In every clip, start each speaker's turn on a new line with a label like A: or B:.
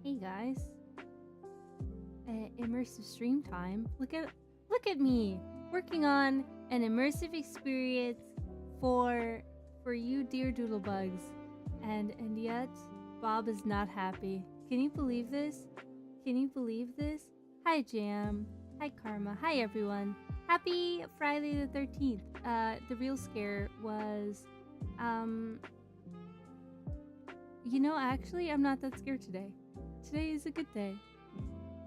A: Hey guys, immersive stream time. Look at me working on an immersive experience for you, dear doodlebugs, and yet Bob is not happy. Can you believe this? Can you believe this? Hi Jam, hi Karma, hi everyone. Happy Friday the 13th. The real scare was, you know, actually I'm not that scared today. Today is a good day.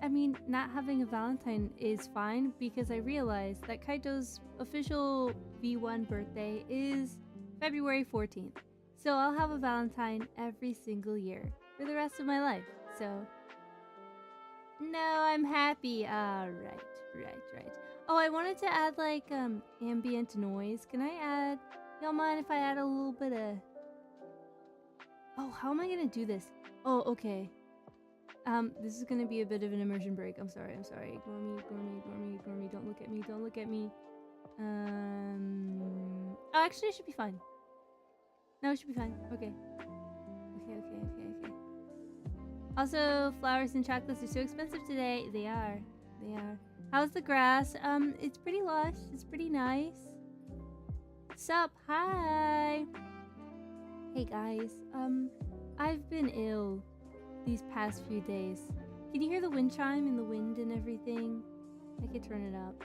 A: I mean, not having a Valentine is fine because I realized that Kaito's official V1 birthday is February 14th. So I'll have a Valentine every single year for the rest of my life. So, no, I'm happy. Right. Oh, I wanted to add like ambient noise. Can I add, y'all mind if I add a little bit of... Oh, how am I gonna do this? Oh, okay. This is gonna be a bit of an immersion break. I'm sorry. Ignore me. Don't look at me. Oh, actually, it should be fine. No, it should be fine. Okay. Also, flowers and chocolates are so expensive today. They are. How's the grass? It's pretty lush. It's pretty nice. Sup? Hi. Hey guys. I've been ill these past few days. Can you hear the wind chime and the wind and everything? I could turn it up.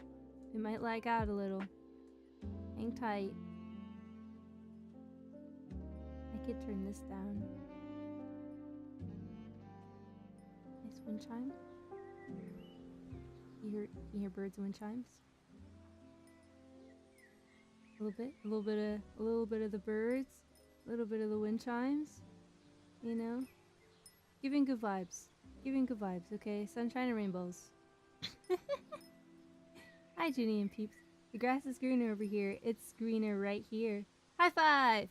A: It might lag out a little. Hang tight. I could turn this down. Nice wind chime. You hear birds and wind chimes? A little bit of the birds, a little bit of the wind chimes, you know? Giving good vibes, okay? Sunshine and rainbows. Hi, Juni and peeps. The grass is greener over here. It's greener right here. High five!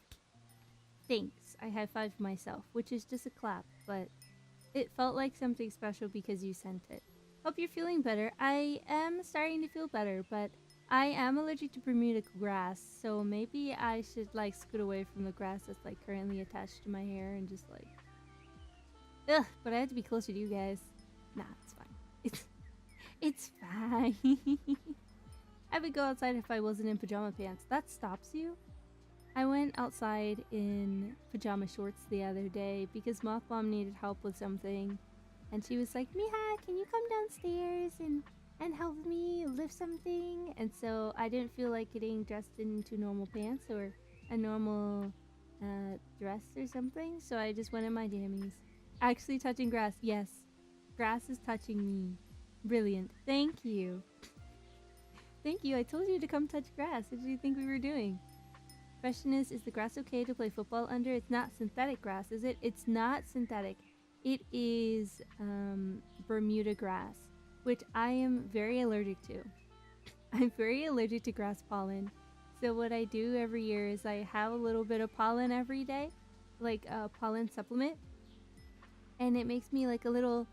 A: Thanks. I high-fived myself, which is just a clap, but it felt like something special because you sent it. Hope you're feeling better. I am starting to feel better, but I am allergic to Bermuda grass, so maybe I should like scoot away from the grass that's like currently attached to my hair and just like... Ugh, but I have to be closer to you guys. Nah, it's fine. It's fine. I would go outside if I wasn't in pajama pants. That stops you? I went outside in pajama shorts the other day because Moth Mom needed help with something. And she was like, Miha, can you come downstairs and help me lift something? And so I didn't feel like getting dressed into normal pants or a normal dress or something. So I just went in my jammies. Actually touching grass. Yes. Grass is touching me. Brilliant. Thank you. Thank you. I told you to come touch grass. What did you think we were doing? Question is the grass okay to play football under? It's not synthetic grass, is it? It's not synthetic. It is Bermuda grass, which I am very allergic to. I'm very allergic to grass pollen. So what I do every year is I have a little bit of pollen every day, like a pollen supplement. and it makes me like a little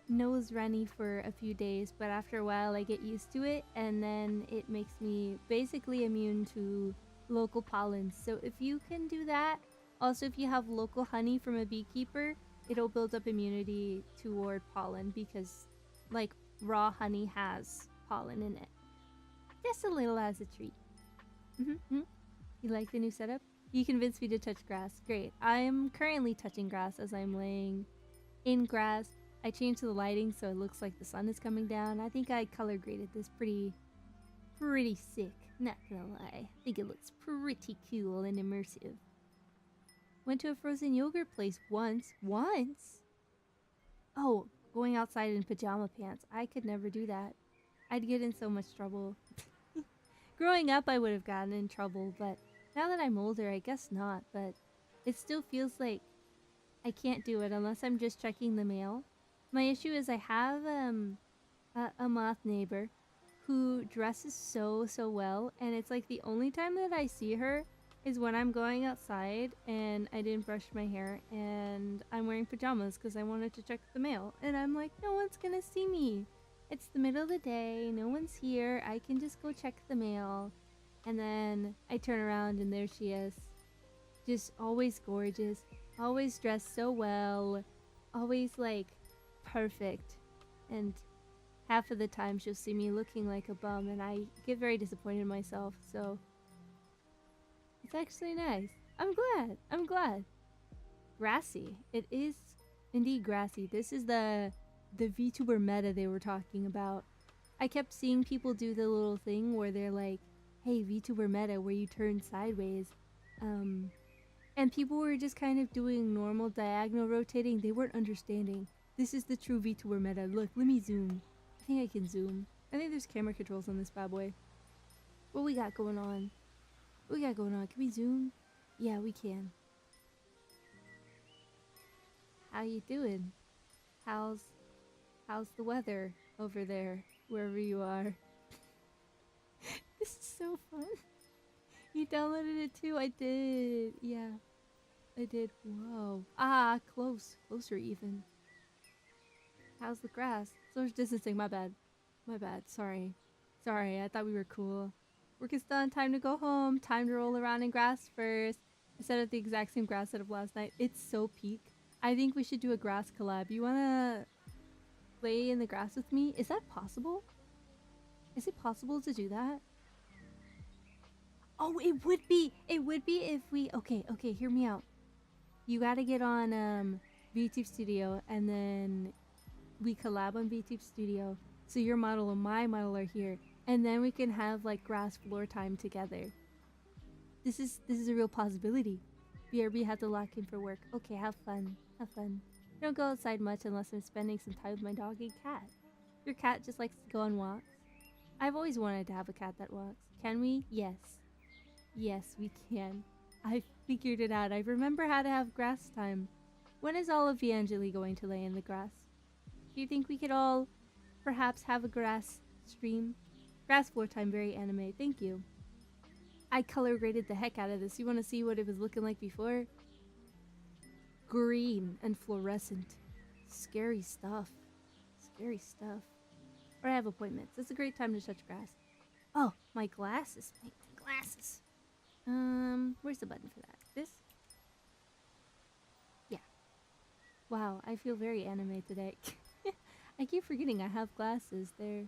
A: nose runny for a few days, but after a while I get used to it, and then it makes me basically immune to local pollen. So if you can do that, also if you have local honey from a beekeeper, it'll build up immunity toward pollen because like raw honey has pollen in it. Just a little as a treat. You like the new setup? You convinced me to touch grass. Great. I'm currently touching grass as I'm laying in grass. I changed the lighting so it looks like the sun is coming down. I think I color graded this pretty sick. Not gonna lie. I think it looks pretty cool and immersive. Went to a frozen yogurt place once. Oh, going outside in pajama pants. I could never do that. I'd get in so much trouble. Growing up, I would have gotten in trouble, but now that I'm older, I guess not. But it still feels like I can't do it unless I'm just checking the mail. My issue is I have a moth neighbor who dresses so well, and it's like the only time that I see her is when I'm going outside and I didn't brush my hair and I'm wearing pajamas because I wanted to check the mail. And I'm like, no one's gonna see me. It's the middle of the day, no one's here, I can just go check the mail. And then I turn around and there she is. Just always gorgeous, always dressed so well, always like perfect. And half of the time she'll see me looking like a bum and I get very disappointed in myself, so it's actually nice. I'm glad. Grassy. It is indeed grassy. This is the VTuber meta they were talking about. I kept seeing people do the little thing where they're like, hey, VTuber meta, where you turn sideways. And people were just kind of doing normal diagonal rotating. They weren't understanding. This is the true VTuber meta. Look, let me zoom. I think I can zoom. I think there's camera controls on this bad boy. What we got going on? Can we zoom? Yeah, we can. How you doing? How's the weather over there, wherever you are? This is so fun. You downloaded it too? I did. Yeah, I did. Whoa. Ah, closer even. How's the grass? Social distancing, my bad. Sorry, I thought we were cool. Work is done, time to go home, time to roll around in grass first. I set up the exact same grass setup last night. It's so peak. I think we should do a grass collab. You wanna play in the grass with me? Is that possible? Is it possible to do that? Oh, it would be if we, okay, hear me out. You gotta get on VTube Studio and then we collab on VTube Studio. So your model and my model are here. And then we can have like grass floor time together. This is a real possibility. BRB had to lock in for work. Okay, have fun. Don't go outside much unless I'm spending some time with my dog and cat. Your cat just likes to go on walks. I've always wanted to have a cat that walks. Can we? Yes, we can. I figured it out. I remember how to have grass time. When is all of VAngeli going to lay in the grass? Do you think we could all perhaps have a grass stream? Grass floor time, very anime. Thank you. I color graded the heck out of this. You want to see what it was looking like before? Green and fluorescent. Scary stuff. Or I have appointments. It's a great time to touch grass. Oh, my glasses. Where's the button for that? This? Yeah. Wow, I feel very anime today. I keep forgetting I have glasses. They're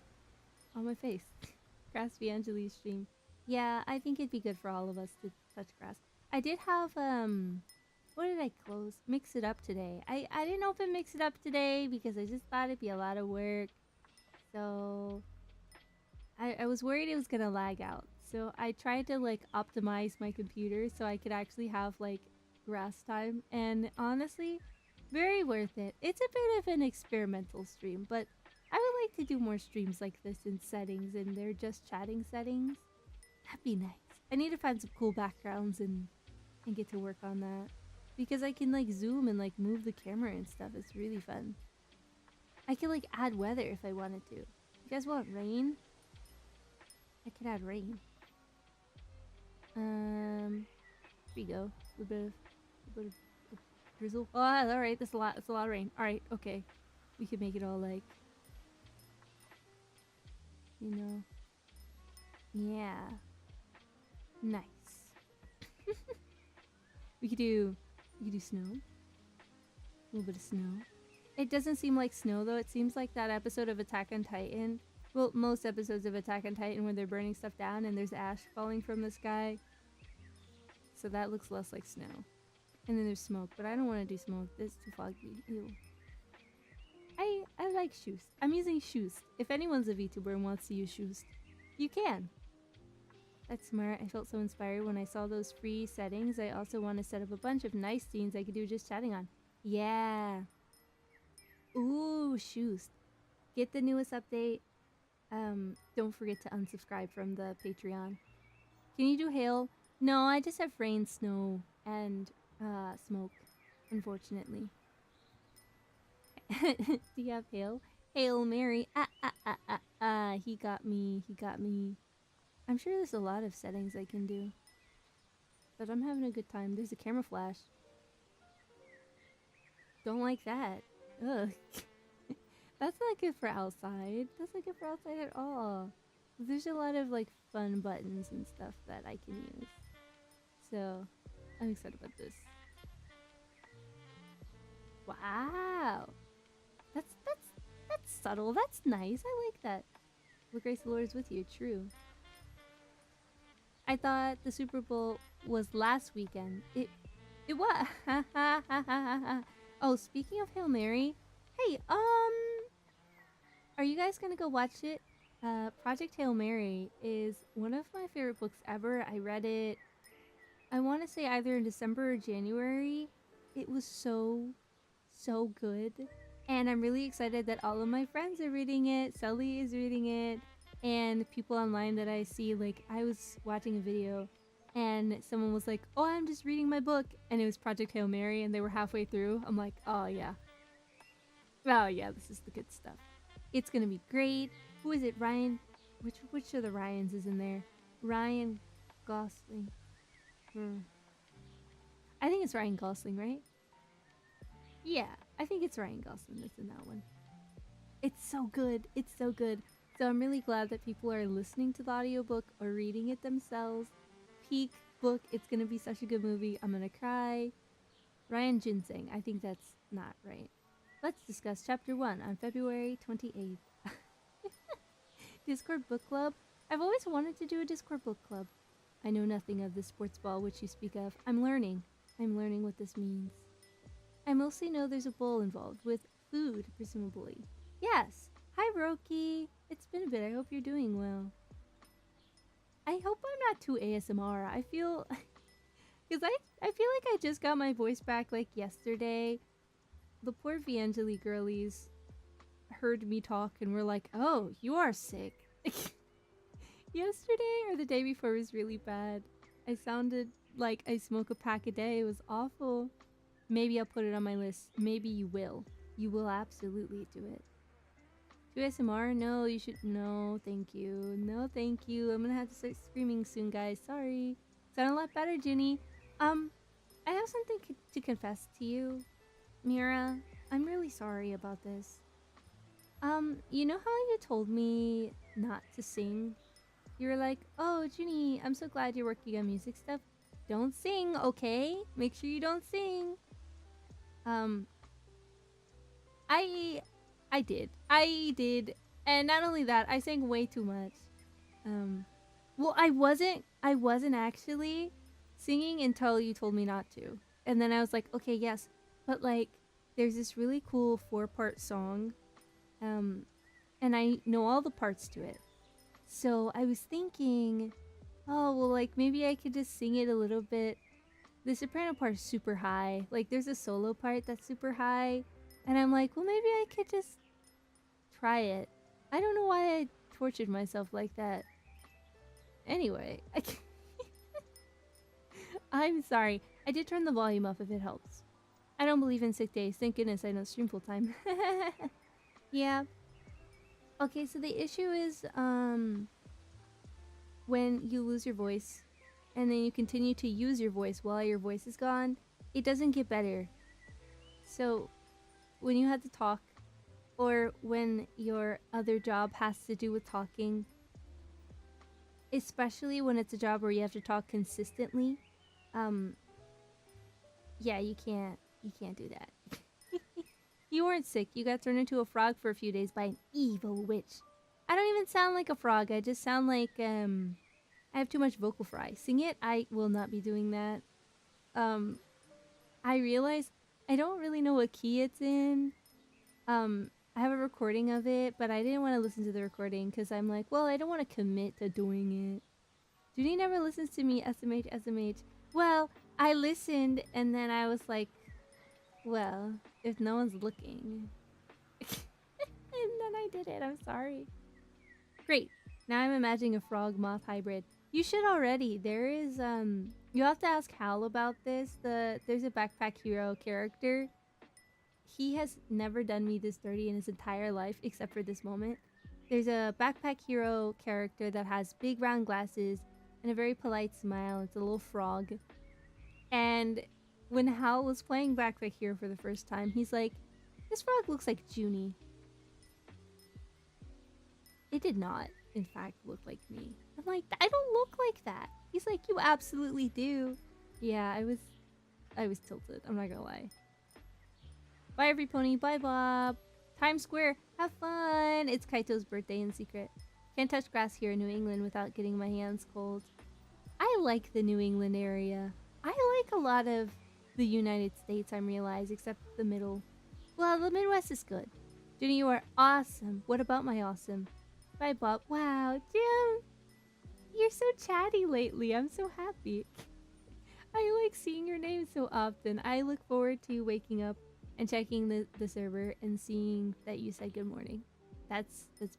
A: on my face. Grass VAngeli stream. Yeah, I think it'd be good for all of us to touch grass. I did have, what did I close? Mix It Up today. I didn't open Mix It Up today because I just thought it'd be a lot of work. So, I was worried it was gonna lag out. So I tried to like optimize my computer so I could actually have like grass time. And honestly, very worth it. It's a bit of an experimental stream, but I would like to do more streams like this in settings and they're just chatting settings. That'd be nice. I need to find some cool backgrounds and get to work on that. Because I can like zoom and like move the camera and stuff. It's really fun. I can like add weather if I wanted to. You guys want rain? I can add rain. Here we go. A little bit of drizzle. Oh, alright, that's a lot. That's a lot of rain. Alright, okay. We could make it all like, you know. Yeah. Nice. we could do snow. A little bit of snow. It doesn't seem like snow though. It seems like that episode of Attack on Titan. Well, most episodes of Attack on Titan where they're burning stuff down and there's ash falling from the sky. So that looks less like snow. And then there's smoke, but I don't want to do smoke. It's too foggy. Ew. I like Shoost. I'm using Shoost. If anyone's a VTuber and wants to use Shoost, you can. That's smart. I felt so inspired when I saw those free settings. I also want to set up a bunch of nice scenes I could do just chatting on. Yeah. Ooh, Shoost. Get the newest update. Don't forget to unsubscribe from the Patreon. Can you do hail? No, I just have rain, snow, and smoke, unfortunately. Do you have hail? Hail Mary. He got me. He got me. I'm sure there's a lot of settings I can do. But I'm having a good time. There's a camera flash. Don't like that. Ugh. That's not good for outside. That's not good for outside at all. There's a lot of like fun buttons and stuff that I can use. So, I'm excited about this. Wow. That's subtle. That's nice. I like that. Well, Grace the Lord is with you. True. I thought the Super Bowl was last weekend. It was. Oh, speaking of Hail Mary, hey, are you guys gonna go watch it? Project Hail Mary is one of my favorite books ever. I read it, I want to say either in December or January. It was so good. And I'm really excited that all of my friends are reading it. Sully is reading it. And people online that I see, like, I was watching a video and someone was like, oh, I'm just reading my book. And it was Project Hail Mary and they were halfway through. I'm like, oh yeah. Oh yeah, this is the good stuff. It's gonna be great. Who is it? Ryan? Which of the Ryans is in there? Ryan Gosling. I think it's Ryan Gosling, right? Yeah, I think it's Ryan Gosling that's in that one. It's so good. It's so good. So I'm really glad that people are listening to the audiobook or reading it themselves. Peak book. It's gonna be such a good movie. I'm gonna cry. Ryan Ginseng. I think that's not right. Let's discuss Chapter 1 on February 28th. Discord Book Club? I've always wanted to do a Discord Book Club. I know nothing of the sports ball which you speak of. I'm learning what this means. I mostly know there's a bowl involved, with food, presumably. Yes! Hi, Roki! It's been a bit. I hope you're doing well. I hope I'm not too ASMR. I feel... Because I feel like I just got my voice back, like, yesterday. The poor VAngeli girlies heard me talk and were like, oh, you are sick. Yesterday or the day before was really bad. I sounded like I smoke a pack a day. It was awful. Maybe I'll put it on my list. Maybe you will. You will absolutely do it. To ASMR? No, you should. No, thank you. No, thank you. I'm gonna have to start screaming soon, guys. Sorry. Sound a lot better, Juni. I have something to confess to you, Mira. I'm really sorry about this. You know how you told me not to sing? You were like, oh, Juni, I'm so glad you're working on music stuff. Don't sing, okay? Make sure you don't sing. I did. And not only that, I sang way too much. Well, I wasn't actually singing until you told me not to. And then I was like, okay, yes. But like, there's this really cool 4-part song. And I know all the parts to it. So I was thinking, oh, well, like, maybe I could just sing it a little bit. The soprano part is super high. Like, there's a solo part that's super high. And I'm like, well, maybe I could just try it. I don't know why I tortured myself like that. Anyway, I'm sorry. I did turn the volume up if it helps. I don't believe in sick days. Thank goodness I don't stream full time. Yeah. Okay, so the issue is, when you lose your voice and then you continue to use your voice while your voice is gone, it doesn't get better. So, when you had to talk, or when your other job has to do with talking, especially when it's a job where you have to talk consistently, um, yeah, you can't do that. You weren't sick. You got turned into a frog for a few days by an evil witch. I don't even sound like a frog. I just sound like I have too much vocal fry. Sing it. I will not be doing that. Um, I realize I don't really know what key it's in. I have a recording of it, but I didn't want to listen to the recording because I'm like, well, I don't want to commit to doing it. Judy never listens to me. SMH, SMH. Well, I listened and then I was like, well, if no one's looking. And then I did it. I'm sorry. Great. Now I'm imagining a frog moth hybrid. You should already. There is you have to ask Hal about this. There's a Backpack Hero character. He has never done me this dirty in his entire life except for this moment. There's a Backpack Hero character that has big round glasses and a very polite smile. It's a little frog. And when Hal was playing Backpack Hero for the first time, he's like, this frog looks like Juni. It did not, in fact, look like me. I'm like, I don't look like that. He's like, you absolutely do. Yeah, I was tilted. I'm not gonna lie. Bye, every pony. Bye, Bob. Times Square. Have fun. It's Kaito's birthday in secret. Can't touch grass here in New England without getting my hands cold. I like the New England area. I like a lot of the United States, I realize, except the middle. Well, the Midwest is good. Juni, you are awesome. What about my awesome? Bye, Bob. Wow, Jim. You're so chatty lately. I'm so happy. I like seeing your name so often. I look forward to waking up and checking the server and seeing that you said good morning. That's big.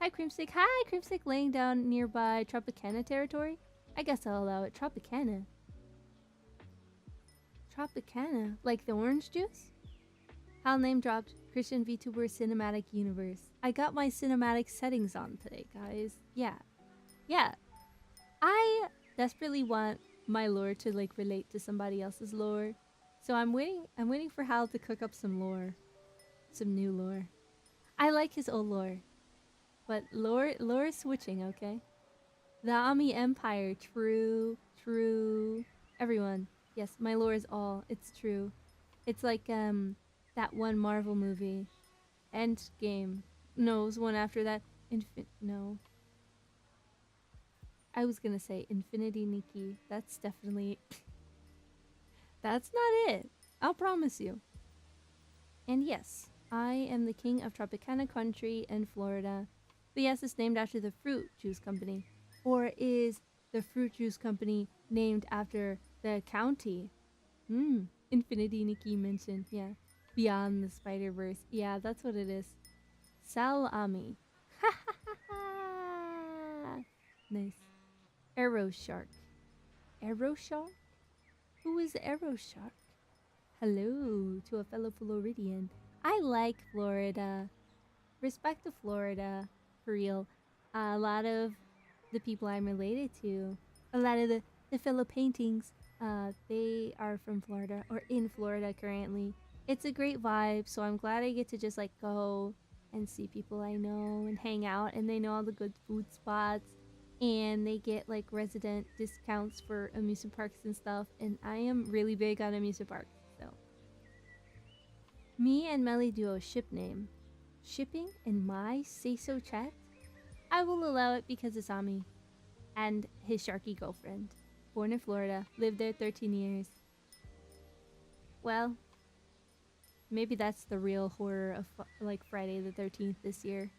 A: Hi, Creamstick. Hi, Creamstick, laying down nearby Tropicana territory. I guess I'll allow it. Tropicana. Tropicana? Like the orange juice? Hal name dropped. Christian VTuber Cinematic Universe. I got my cinematic settings on today, guys. Yeah. Yeah. I desperately want my lore to like relate to somebody else's lore. So I'm waiting for Hal to cook up some lore. Some new lore. I like his old lore. But lore is switching, okay? The Ami Empire, true. Everyone. Yes, my lore is all. It's true. It's like that one Marvel movie. Endgame. No, it was one after that. No. I was gonna say Infinity Nikki. That's definitely... That's not it. I'll promise you. And yes, I am the king of Tropicana country in Florida. But yes, it's named after the fruit juice company. Or is the fruit juice company named after the county? Infinity Nikki mentioned, yeah. Beyond the Spider-Verse. Yeah, that's what it is. Salami. Ha ha ha ha! Nice. Arrow Shark. Arrow Shark? Who is Arrow Shark? Hello to a fellow Floridian. I like Florida. Respect to Florida. For real. A lot of the people I'm related to, a lot of the fellow paintings, they are from Florida or in Florida currently. It's a great vibe, so I'm glad I get to just like go and see people I know and hang out, and they know all the good food spots, and they get like resident discounts for amusement parks and stuff, and I am really big on amusement parks, so. Me and Melly duo ship name. Shipping in my say-so chat? I will allow it because it's Ami and his sharky girlfriend. Born in Florida, lived there 13 years. Well, maybe that's the real horror of like Friday the 13th this year.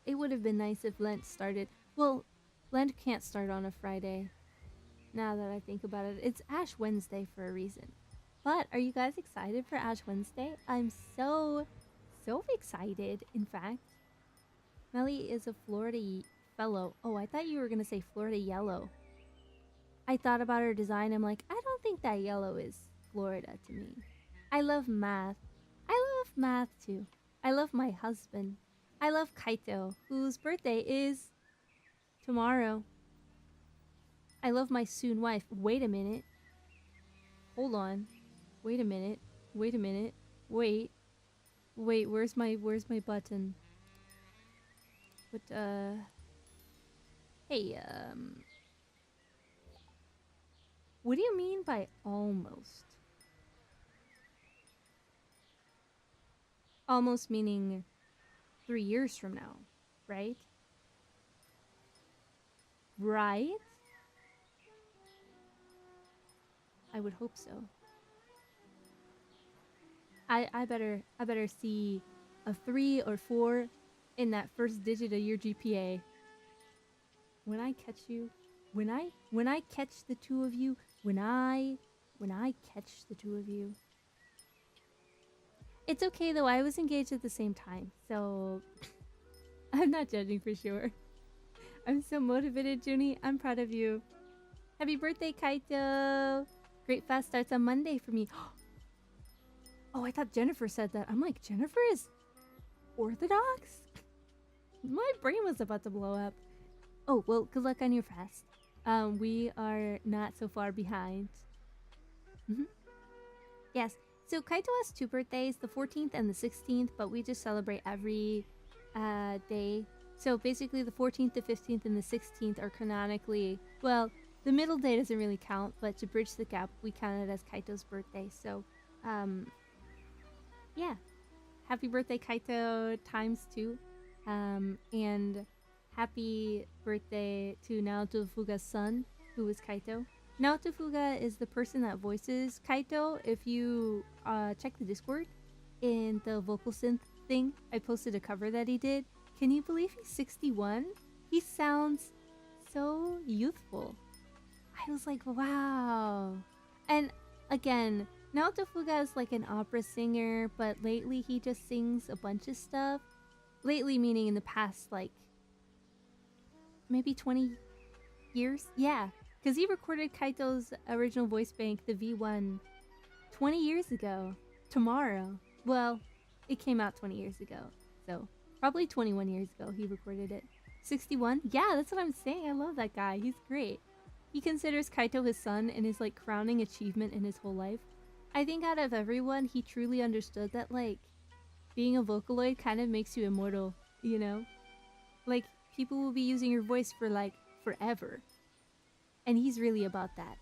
A: It would have been nice if Lent started. Well, Lent can't start on a Friday. Now that I think about it, it's Ash Wednesday for a reason. But are you guys excited for Ash Wednesday? I'm so excited, in fact. Melly is a Florida fellow. Oh, I thought you were gonna say Florida yellow. I thought about her design. I'm like, I don't think that yellow is Florida to me. I love math. I love math too. I love my husband. I love Kaito, whose birthday is tomorrow. I love my soon wife. Wait a minute. hold on. Wait a minute. Wait a minute. Wait. Wait, where's my button? But hey, what do you mean by almost? Almost meaning 3 years from now, right? Right? I would hope so. I better see a 3 or 4 in that first digit of your GPA. When I catch you, when I catch the two of you, when I catch the two of you. It's okay though, I was engaged at the same time, so I'm not judging for sure. I'm so motivated, Juni. I'm proud of you. Happy birthday, Kaito! Great fast starts on Monday for me. Oh, I thought Jennifer said that. I'm like, Jennifer is Orthodox? My brain was about to blow up. Oh, well, good luck on your fast. We are not so far behind. Yes, so Kaito has 2 birthdays, the 14th and the 16th, but we just celebrate every day. So basically the 14th, the 15th, and the 16th are canonically, well, the middle day doesn't really count, but to bridge the gap, we count it as Kaito's birthday. So, yeah. Happy birthday, Kaito, ×2. And happy birthday to Naoto Fuga's son, who is Kaito. Naoto Fuga is the person that voices Kaito. If you check the Discord in the vocal synth thing, I posted a cover that he did. Can you believe he's 61? He sounds so youthful. I was like, wow. And again, Naoto Fuga is like an opera singer, but lately he just sings a bunch of stuff. Lately meaning in the past, like, maybe 20 years? Yeah, because he recorded Kaito's original voice bank, the V1, 20 years ago. Tomorrow. Well, it came out 20 years ago, so probably 21 years ago he recorded it. 61? Yeah, that's what I'm saying. I love that guy. He's great. He considers Kaito his son and his, like, crowning achievement in his whole life. I think out of everyone, he truly understood that, like, being a Vocaloid kind of makes you immortal, you know? Like, people will be using your voice for, like, forever. And he's really about that.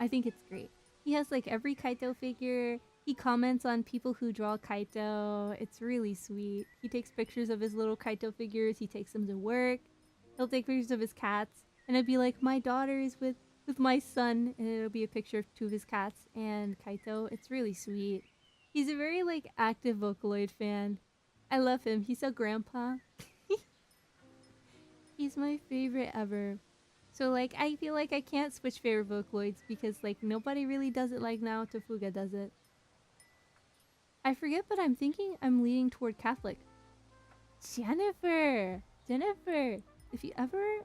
A: I think it's great. He has, like, every Kaito figure. He comments on people who draw Kaito. It's really sweet. He takes pictures of his little Kaito figures. He takes them to work. He'll take pictures of his cats. And it'd be like, my daughter is with my son. And it'll be a picture of 2 of his cats and Kaito. It's really sweet. He's a very, like, active Vocaloid fan. I love him. He's a grandpa. He's my favorite ever. So, like, I feel like I can't switch favorite Vocaloids because, like, nobody really does it like Naoto Fuga does it. I forget, but I'm thinking I'm leaning toward Catholic. Jennifer! If you ever...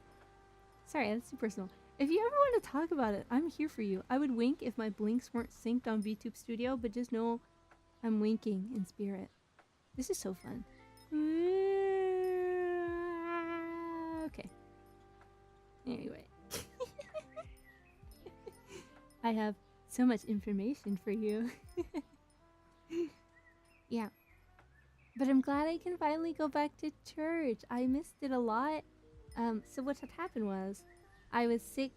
A: Sorry, that's too personal. If you ever want to talk about it, I'm here for you. I would wink if my blinks weren't synced on VTube Studio, but just know I'm winking in spirit. This is so fun. Okay. Anyway. I have so much information for you. Yeah. But I'm glad I can finally go back to church. I missed it a lot. So what had happened was, I was sick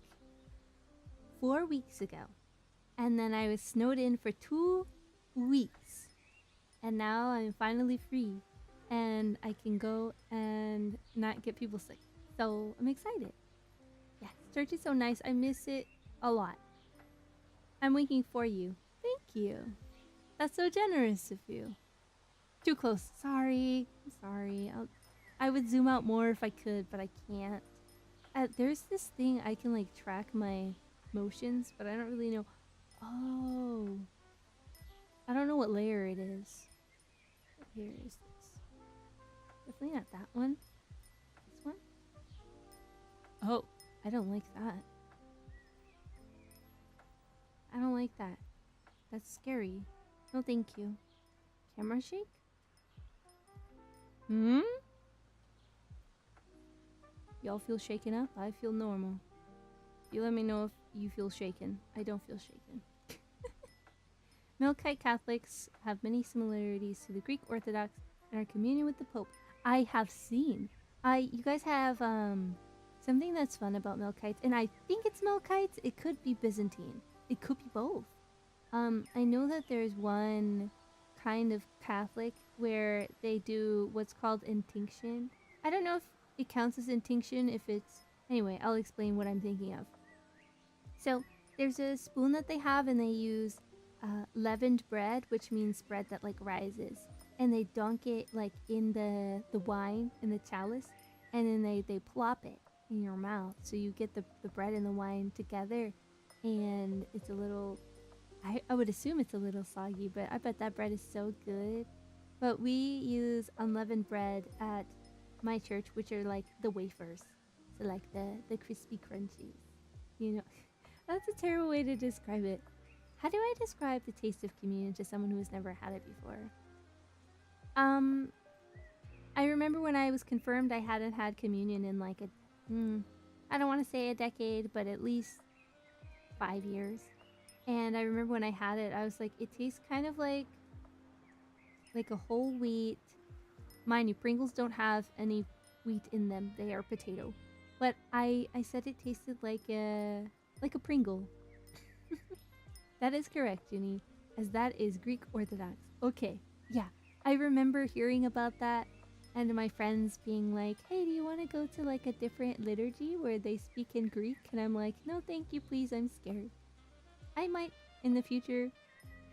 A: 4 weeks ago. And then I was snowed in for 2 weeks. And now I'm finally free. And I can go and not get people sick. So I'm excited. Yeah, church is so nice. I miss it a lot. I'm waiting for you. Thank you. That's so generous of you. Too close. Sorry. I'm sorry. I would zoom out more if I could, but I can't. There's this thing I can, like, track my motions, but I don't really know. Oh. I don't know what layer it is. What layer is this? Definitely not that one. This one? Oh. I don't like that. I don't like that. That's scary. No, thank you. Camera shake? Hmm? Y'all feel shaken up? I feel normal. You let me know if you feel shaken. I don't feel shaken. Melkite Catholics have many similarities to the Greek Orthodox and are communion with the Pope. I have seen. You guys have something that's fun about Melkites, and I think it's Melkites. It could be Byzantine. It could be both. I know that there's one kind of Catholic where they do what's called intinction. I don't know if it counts as intinction, if it's... Anyway, I'll explain what I'm thinking of. So, there's a spoon that they have, and they use leavened bread, which means bread that, like, rises. And they dunk it, like, in the wine, in the chalice, and then they plop it in your mouth. So you get the bread and the wine together, and it's a little... I would assume it's a little soggy, but I bet that bread is so good. But we use unleavened bread at my church, which are like the wafers. So like the crispy crunchies. You know, that's a terrible way to describe it. How do I describe the taste of communion to someone who has never had it before? I remember when I was confirmed, I hadn't had communion in like I don't want to say a decade, but at least 5 years. And I remember when I had it, I was like, it tastes kind of like a whole wheat. Mind you, Pringles don't have any wheat in them; they are potato. But I said it tasted like a Pringle. That is correct, Juni, as that is Greek Orthodox. Okay, yeah, I remember hearing about that, and my friends being like, "Hey, do you want to go to like a different liturgy where they speak in Greek?" And I'm like, "No, thank you, please. I'm scared." I might in the future,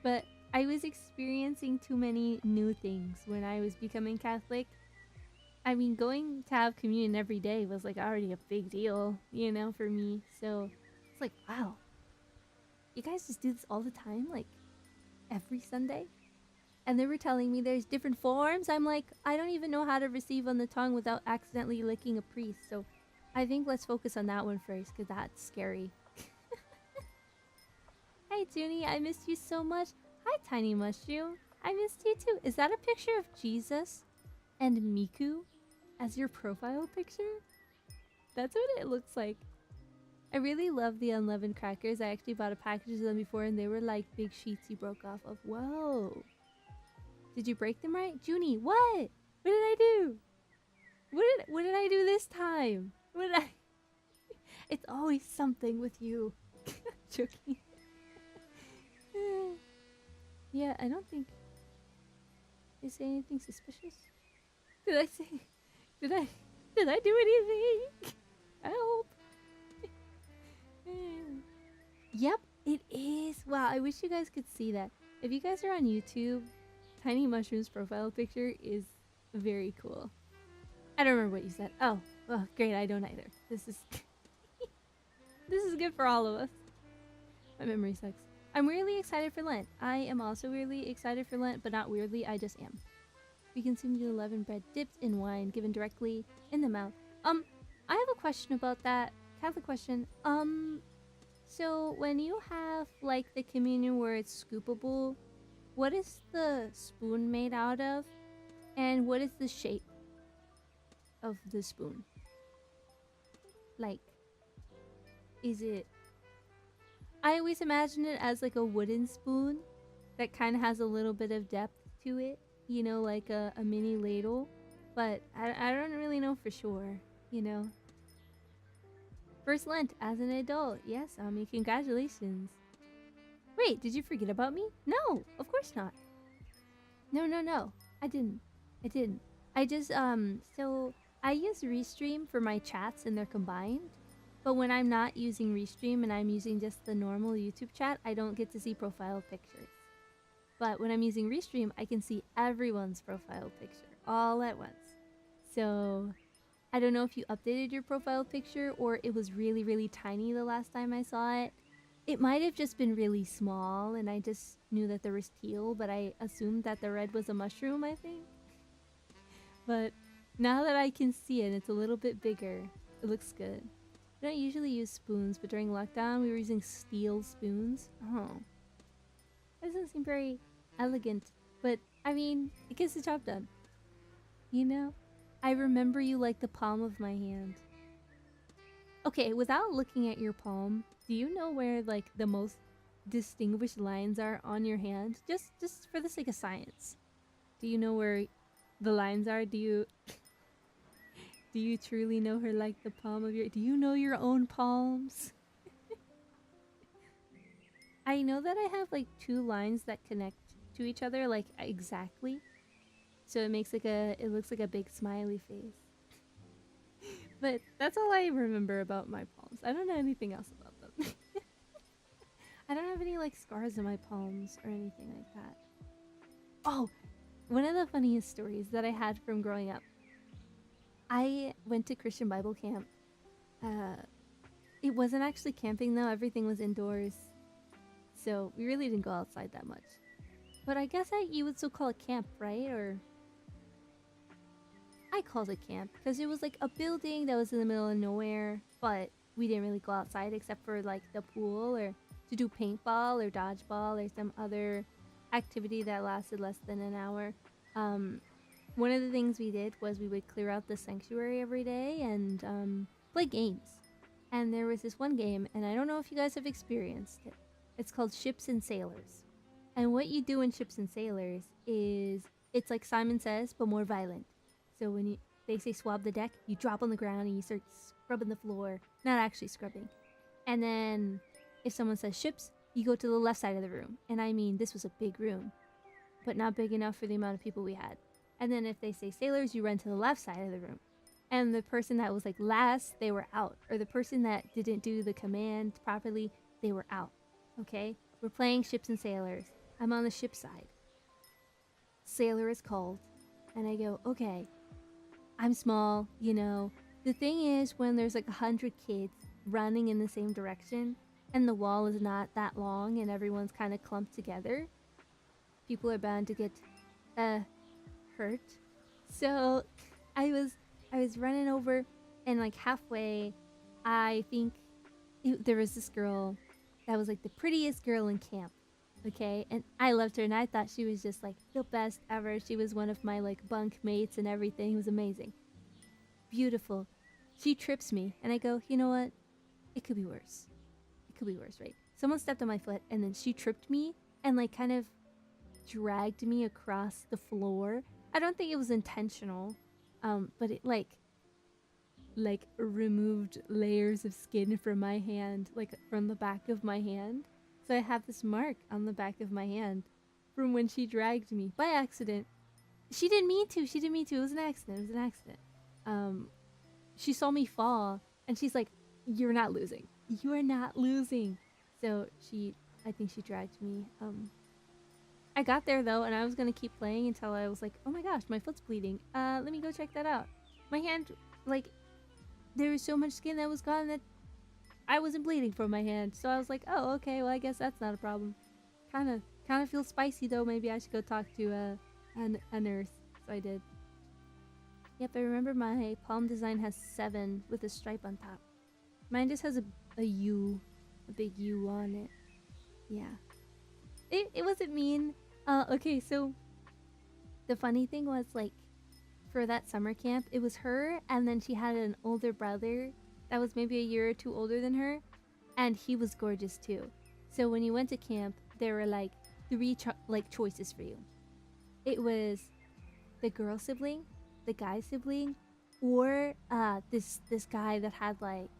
A: but I was experiencing too many new things when I was becoming Catholic. I mean, going to have communion every day was like already a big deal, you know, for me. So it's like, wow, you guys just do this all the time, like every Sunday? And they were telling me there's different forms. I'm like, I don't even know how to receive on the tongue without accidentally licking a priest. So I think let's focus on that one first, because that's scary. Hi, Juni, I missed you so much. Hi, Tiny Mushroom. I missed you too. Is that a picture of Jesus and Miku as your profile picture? That's what it looks like. I really love the unleavened crackers. I actually bought a package of them before, and they were like big sheets you broke off of. Whoa. Did you break them right? Juni, what? What did I do? What did I do this time? What did I... It's always something with you. Joking. Yeah, I don't think... Did I say anything suspicious? Did I do anything? Help! Yep, it is. Wow, I wish you guys could see that. If you guys are on YouTube, Tiny Mushroom's profile picture is very cool. I don't remember what you said. Oh, well, great, I don't either. This is... This is good for all of us. My memory sucks. I'm weirdly excited for Lent. I am also weirdly excited for Lent, but not weirdly, I just am. We consume the leavened bread dipped in wine, given directly in the mouth. I have a question about that. Catholic question. So when you have, like, the communion where it's scoopable, what is the spoon made out of? And what is the shape of the spoon? Like, is it... I always imagine it as like a wooden spoon that kind of has a little bit of depth to it, you know, like a mini ladle. But I don't really know for sure, you know. First Lent as an adult. Yes, Ami, congratulations. Wait, did you forget about me? No, of course not. No. I didn't. I just, so I use Restream for my chats and they're combined. But when I'm not using Restream and I'm using just the normal YouTube chat, I don't get to see profile pictures. But when I'm using Restream, I can see everyone's profile picture all at once. So I don't know if you updated your profile picture or it was really, really tiny the last time I saw it. It might have just been really small and I just knew that there was teal, but I assumed that the red was a mushroom, I think. But now that I can see it, it's a little bit bigger. It looks good. I don't usually use spoons, but during lockdown we were using steel spoons. Oh. That doesn't seem very elegant, but I mean, it gets the job done. You know? I remember you like the palm of my hand. Okay, without looking at your palm, do you know where like the most distinguished lines are on your hand, just for the sake of science. Do you know where the lines are? Do you truly know her like the palm of your? Do you know your own palms? I know that I have like two lines that connect to each other, like exactly. So it makes like it looks like a big smiley face. But that's all I remember about my palms. I don't know anything else about them. I don't have any like scars on my palms or anything like that. Oh, one of the funniest stories that I had from growing up. I went to Christian Bible camp. Uh, it wasn't actually camping though, everything was indoors. So we really didn't go outside that much. But I guess you would still call it camp, right? Or I called it camp because it was like a building that was in the middle of nowhere, but we didn't really go outside except for like the pool or to do paintball or dodgeball or some other activity that lasted less than an hour. One of the things we did was we would clear out the sanctuary every day and play games. And there was this one game, and I don't know if you guys have experienced it. It's called Ships and Sailors. And what you do in Ships and Sailors is it's like Simon Says, but more violent. So when they say swab the deck, you drop on the ground and you start scrubbing the floor. Not actually scrubbing. And then if someone says ships, you go to the left side of the room. And I mean, this was a big room, but not big enough for the amount of people we had. And then if they say sailors, you run to the left side of the room. And the person that was like last, they were out. Or the person that didn't do the command properly, they were out. Okay? We're playing ships and sailors. I'm on the ship side. Sailor is called. And I go, okay, I'm small, you know. The thing is, when there's like 100 kids running in the same direction, and the wall is not that long, and everyone's kind of clumped together, people are bound to get, hurt. So, I was running over, and like halfway, I think there was this girl that was like the prettiest girl in camp. Okay, and I loved her, and I thought she was just like the best ever. She was one of my like bunk mates and everything. It was amazing, beautiful. She trips me, and I go, you know what? It could be worse. It could be worse, right? Someone stepped on my foot, and then she tripped me and like kind of dragged me across the floor. I don't think it was intentional, but it like removed layers of skin from my hand, like from the back of my hand. So I have this mark on the back of my hand from when she dragged me by accident. She didn't mean to. She didn't mean to. It was an accident. It was an accident. She saw me fall, and she's like, "You're not losing. You are not losing." So I think she dragged me. I got there though, and I was gonna keep playing until I was like, "Oh my gosh, my foot's bleeding. Let me go check that out." My hand, like, there was so much skin that was gone that I wasn't bleeding from my hand, so I was like, oh, okay, well, I guess that's not a problem. Kind of feels spicy, though. Maybe I should go talk to a nurse. So I did. Yep, I remember my palm design has 7 with a stripe on top. Mine just has a U, a big U on it. Yeah. It wasn't mean. Okay, so the funny thing was, like, for that summer camp, it was her, and then she had an older brother that was maybe a year or 2 older than her, and he was gorgeous too. So when you went to camp, there were like 3 choices for you. It was the girl sibling, the guy sibling, or this guy that had like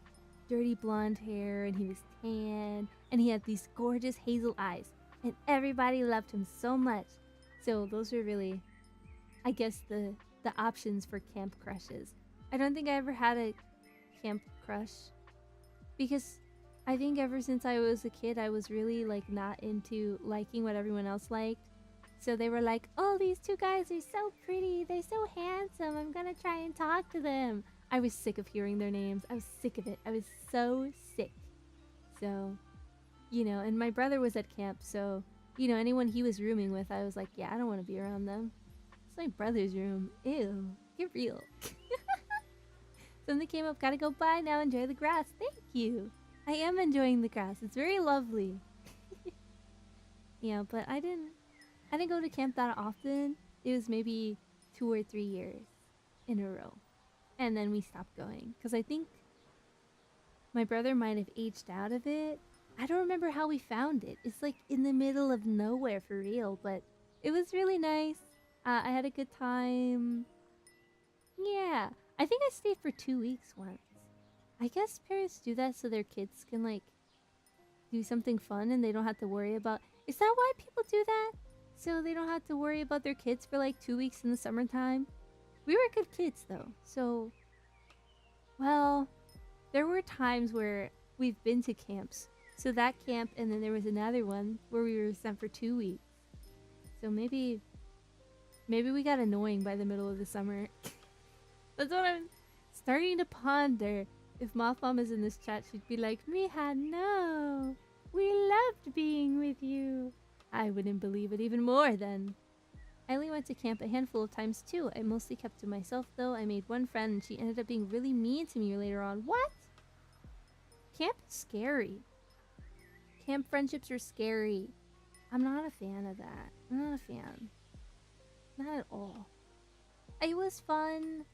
A: dirty blonde hair, and he was tan, and he had these gorgeous hazel eyes, and everybody loved him so much. So those were really, I guess, the options for camp crushes. I don't think I ever had a camp crush because I think ever since I was a kid, I was really like not into liking what everyone else liked. So they were like, oh, these 2 guys are so pretty, they're so handsome, I'm gonna try and talk to them. I was sick of hearing their names. I was sick of it. I was so sick. So, you know, and my brother was at camp, so, you know, anyone he was rooming with, I was like, yeah, I don't want to be around them. It's my brother's room. Ew, get real. Something came up, gotta go, bye now, enjoy the grass. Thank you. I am enjoying the grass. It's very lovely. Yeah, but I didn't go to camp that often. It was maybe 2 or 3 years in a row. And then we stopped going. Because I think my brother might have aged out of it. I don't remember how we found it. It's like in the middle of nowhere for real, but it was really nice. I had a good time. Yeah, I think I stayed for 2 weeks once. I guess parents do that so their kids can like do something fun and they don't have to worry about. Is that why people do that? So they don't have to worry about their kids for like 2 weeks in the summertime? We were good kids though, so well, there were times where we've been to camps. So that camp, and then there was another one where we were sent for 2 weeks. So maybe we got annoying by the middle of the summer. That's what I'm starting to ponder. If Moth Mom is in this chat, she'd be like, Miha, no! We loved being with you! I wouldn't believe it even more then. I only went to camp a handful of times too. I mostly kept to myself though. I made one friend and she ended up being really mean to me later on. What? Camp is scary. Camp friendships are scary. I'm not a fan of that. I'm not a fan. Not at all. It was fun,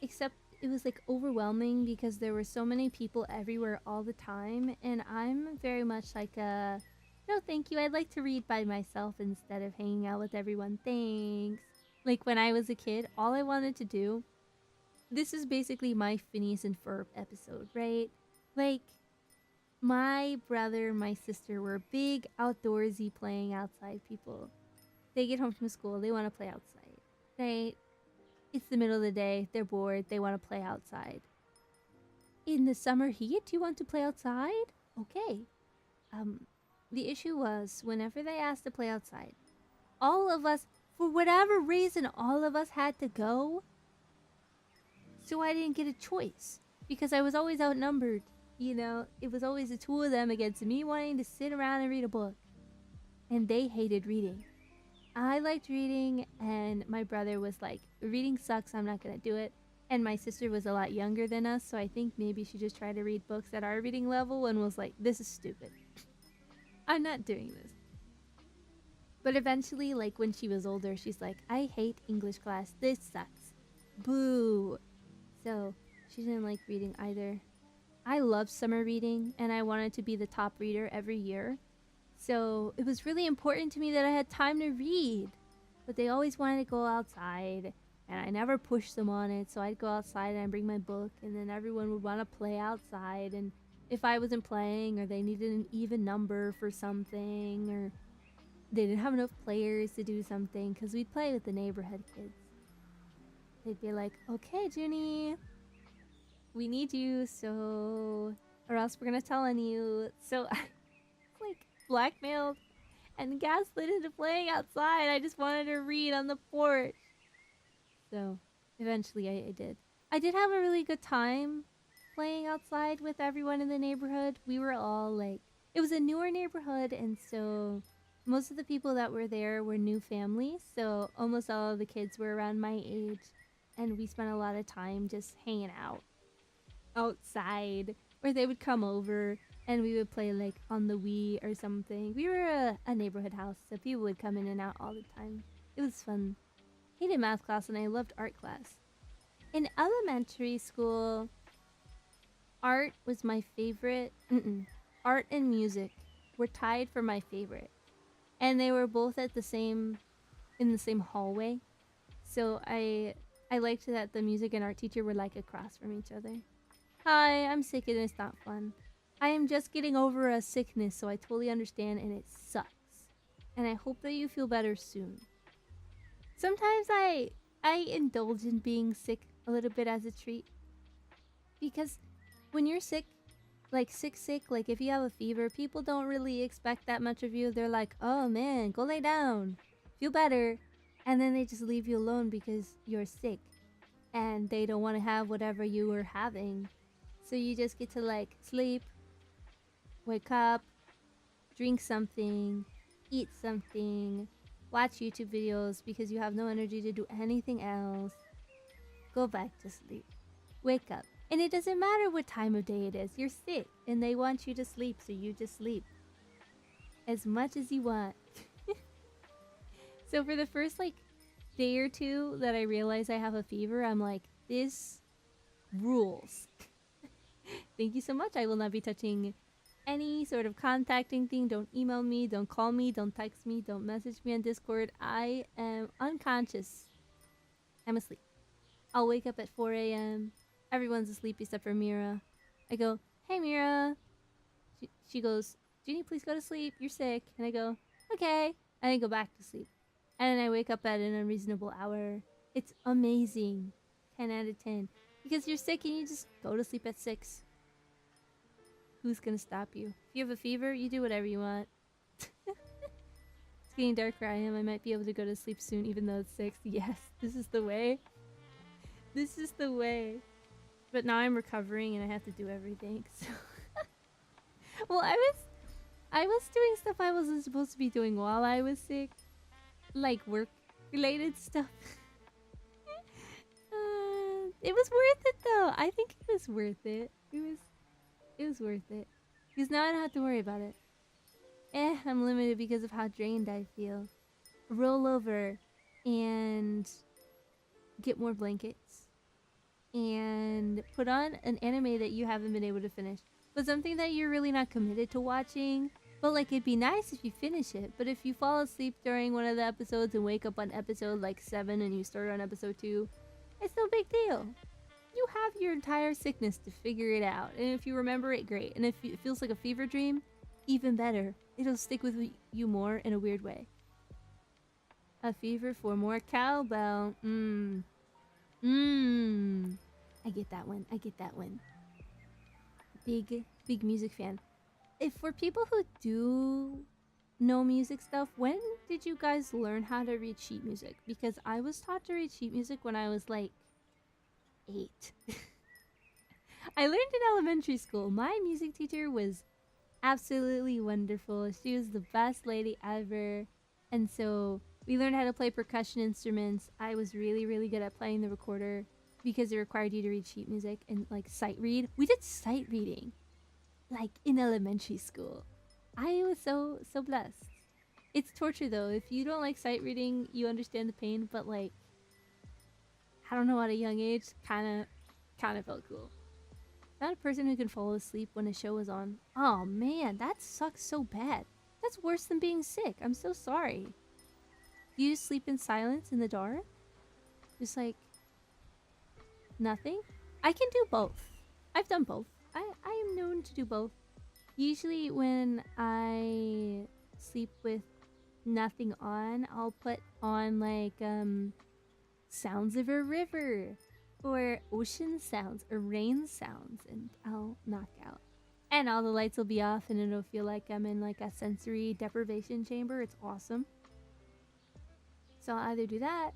A: except it was like overwhelming because there were so many people everywhere all the time, and I'm very much like a no thank you, I'd like to read by myself instead of hanging out with everyone, thanks. Like when I was a kid, all I wanted to do, this is basically my Phineas and Ferb episode, right? Like my brother and my sister were big outdoorsy playing outside people. They get home from school, they want to play outside, right? It's the middle of the day, they're bored, they want to play outside. In the summer heat, you want to play outside? Okay. The issue was, whenever they asked to play outside, all of us, for whatever reason, all of us had to go. So I didn't get a choice, because I was always outnumbered. You know, it was always the two of them against me wanting to sit around and read a book. And they hated reading. I liked reading, and my brother was like, reading sucks, I'm not gonna do it. And my sister was a lot younger than us, so I think maybe she just tried to read books at our reading level and was like, this is stupid. I'm not doing this. But eventually, like when she was older, she's like, I hate English class, this sucks. Boo. So she didn't like reading either. I love summer reading, and I wanted to be the top reader every year. So it was really important to me that I had time to read. But they always wanted to go outside, and I never pushed them on it. So I'd go outside and I'd bring my book, and then everyone would want to play outside. And if I wasn't playing, or they needed an even number for something, or they didn't have enough players to do something, because we'd play with the neighborhood kids, they'd be like, okay, Juni, we need you, so, or else we're gonna tell on you. So I like blackmailed and gaslit into playing outside. I just wanted to read on the porch. So eventually I did. I did have a really good time playing outside with everyone in the neighborhood. We were all like, it was a newer neighborhood, and so most of the people that were there were new families, so almost all of the kids were around my age, and we spent a lot of time just hanging out outside, or they would come over and we would play like on the Wii or something. We were a neighborhood house, so people would come in and out all the time. It was fun. Hated math class and I loved art class. In elementary school, art was my favorite. Art and music were tied for my favorite, and they were both at in the same hallway. So I liked that the music and art teacher were like across from each other. Hi, I'm sick and it's not fun. I am just getting over a sickness, so I totally understand, and it sucks. And I hope that you feel better soon. Sometimes I indulge in being sick a little bit as a treat, because when you're sick, like sick, like if you have a fever, people don't really expect that much of you. They're like, oh man, go lay down, feel better, and then they just leave you alone because you're sick, and they don't want to have whatever you were having. So you just get to like sleep, wake up, drink something, eat something, watch YouTube videos because you have no energy to do anything else, go back to sleep, wake up. And it doesn't matter what time of day it is, you're sick and they want you to sleep, so you just sleep as much as you want. So for the first like day or two that I realized I have a fever, I'm like, this rules. Thank you so much. I will not be touching any sort of contacting thing. Don't email me, don't call me, don't text me, don't message me on Discord. I am unconscious. I'm asleep. I'll wake up at 4 a.m. Everyone's asleep except for Mira. I go, hey Mira. She goes, Juni, please go to sleep. You're sick. And I go, okay. And I go back to sleep. And then I wake up at an unreasonable hour. It's amazing. 10 out of 10. Because you're sick and you just go to sleep at 6. Who's gonna stop you? If you have a fever, you do whatever you want. It's getting dark where I am. I might be able to go to sleep soon even though it's 6. Yes, this is the way. This is the way. But now I'm recovering and I have to do everything. So well, I was doing stuff I wasn't supposed to be doing while I was sick. Like work related stuff. It was worth it though. I think it was worth it. It was worth it. Because now I don't have to worry about it. I'm limited because of how drained I feel. Roll over and get more blankets. And put on an anime that you haven't been able to finish. But something that you're really not committed to watching. But like it'd be nice if you finish it. But if you fall asleep during one of the episodes and wake up on episode like 7 and you start on episode 2, it's no big deal. You have your entire sickness to figure it out. And if you remember it, great. And if it feels like a fever dream, even better. It'll stick with you more in a weird way. A fever for more cowbell. I get that one. I get that one. Big music fan. If for people who do know music stuff, when did you guys learn how to read sheet music? Because I was taught to read sheet music when I was like 8. I learned in elementary school. My music teacher was absolutely wonderful. She was the best lady ever. And so we learned how to play percussion instruments. I was really, really good at playing the recorder because it required you to read sheet music and like sight read. We did sight reading like in elementary school. I was so blessed. It's torture though. If you don't like sight reading, you understand the pain, but like I don't know, at a young age, kind of felt cool. Not a person who can fall asleep when a show is on. Oh man, that sucks so bad. That's worse than being sick. I'm so sorry. Do you sleep in silence in the dark? Just like nothing? I can do both. I've done both. I am known to do both. Usually when I sleep with nothing on, I'll put on like sounds of a river or ocean sounds or rain sounds and I'll knock out. And all the lights will be off and it'll feel like I'm in like a sensory deprivation chamber. It's awesome. So I'll either do that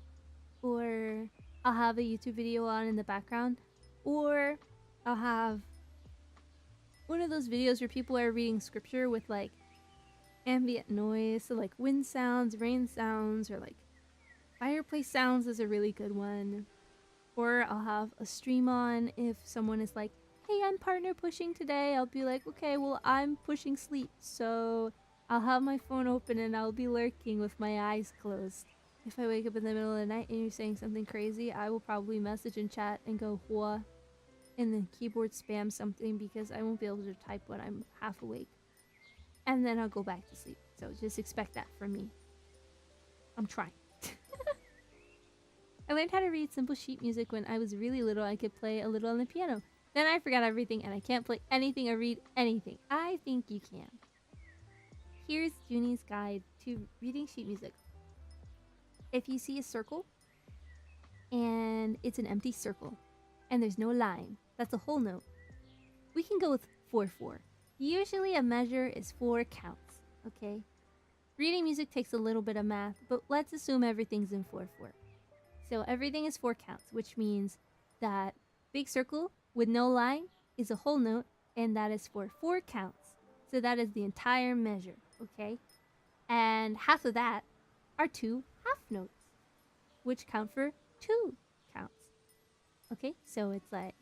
A: or I'll have a YouTube video on in the background or I'll have one of those videos where people are reading scripture with like ambient noise. So like wind sounds, rain sounds, or like fireplace sounds is a really good one. Or I'll have a stream on if someone is like, hey, I'm partner pushing today. I'll be like, okay, well, I'm pushing sleep. So I'll have my phone open and I'll be lurking with my eyes closed. If I wake up in the middle of the night and you're saying something crazy, I will probably message in chat and go, Hua, and then keyboard spam something because I won't be able to type when I'm half awake. And then I'll go back to sleep. So just expect that from me. I'm trying. I learned how to read simple sheet music when I was really little. I could play a little on the piano. Then I forgot everything and I can't play anything or read anything. I think you can. Here's Juni's guide to reading sheet music. If you see a circle and it's an empty circle and there's no line, that's a whole note. We can go with 4/4. Usually a measure is 4 counts, okay? Reading music takes a little bit of math, but let's assume everything's in 4/4. So everything is 4 counts, which means that big circle with no line is a whole note, and that is for 4 counts. So that is the entire measure, okay? And half of that are 2 half notes, which count for 2 counts. Okay, so it's like,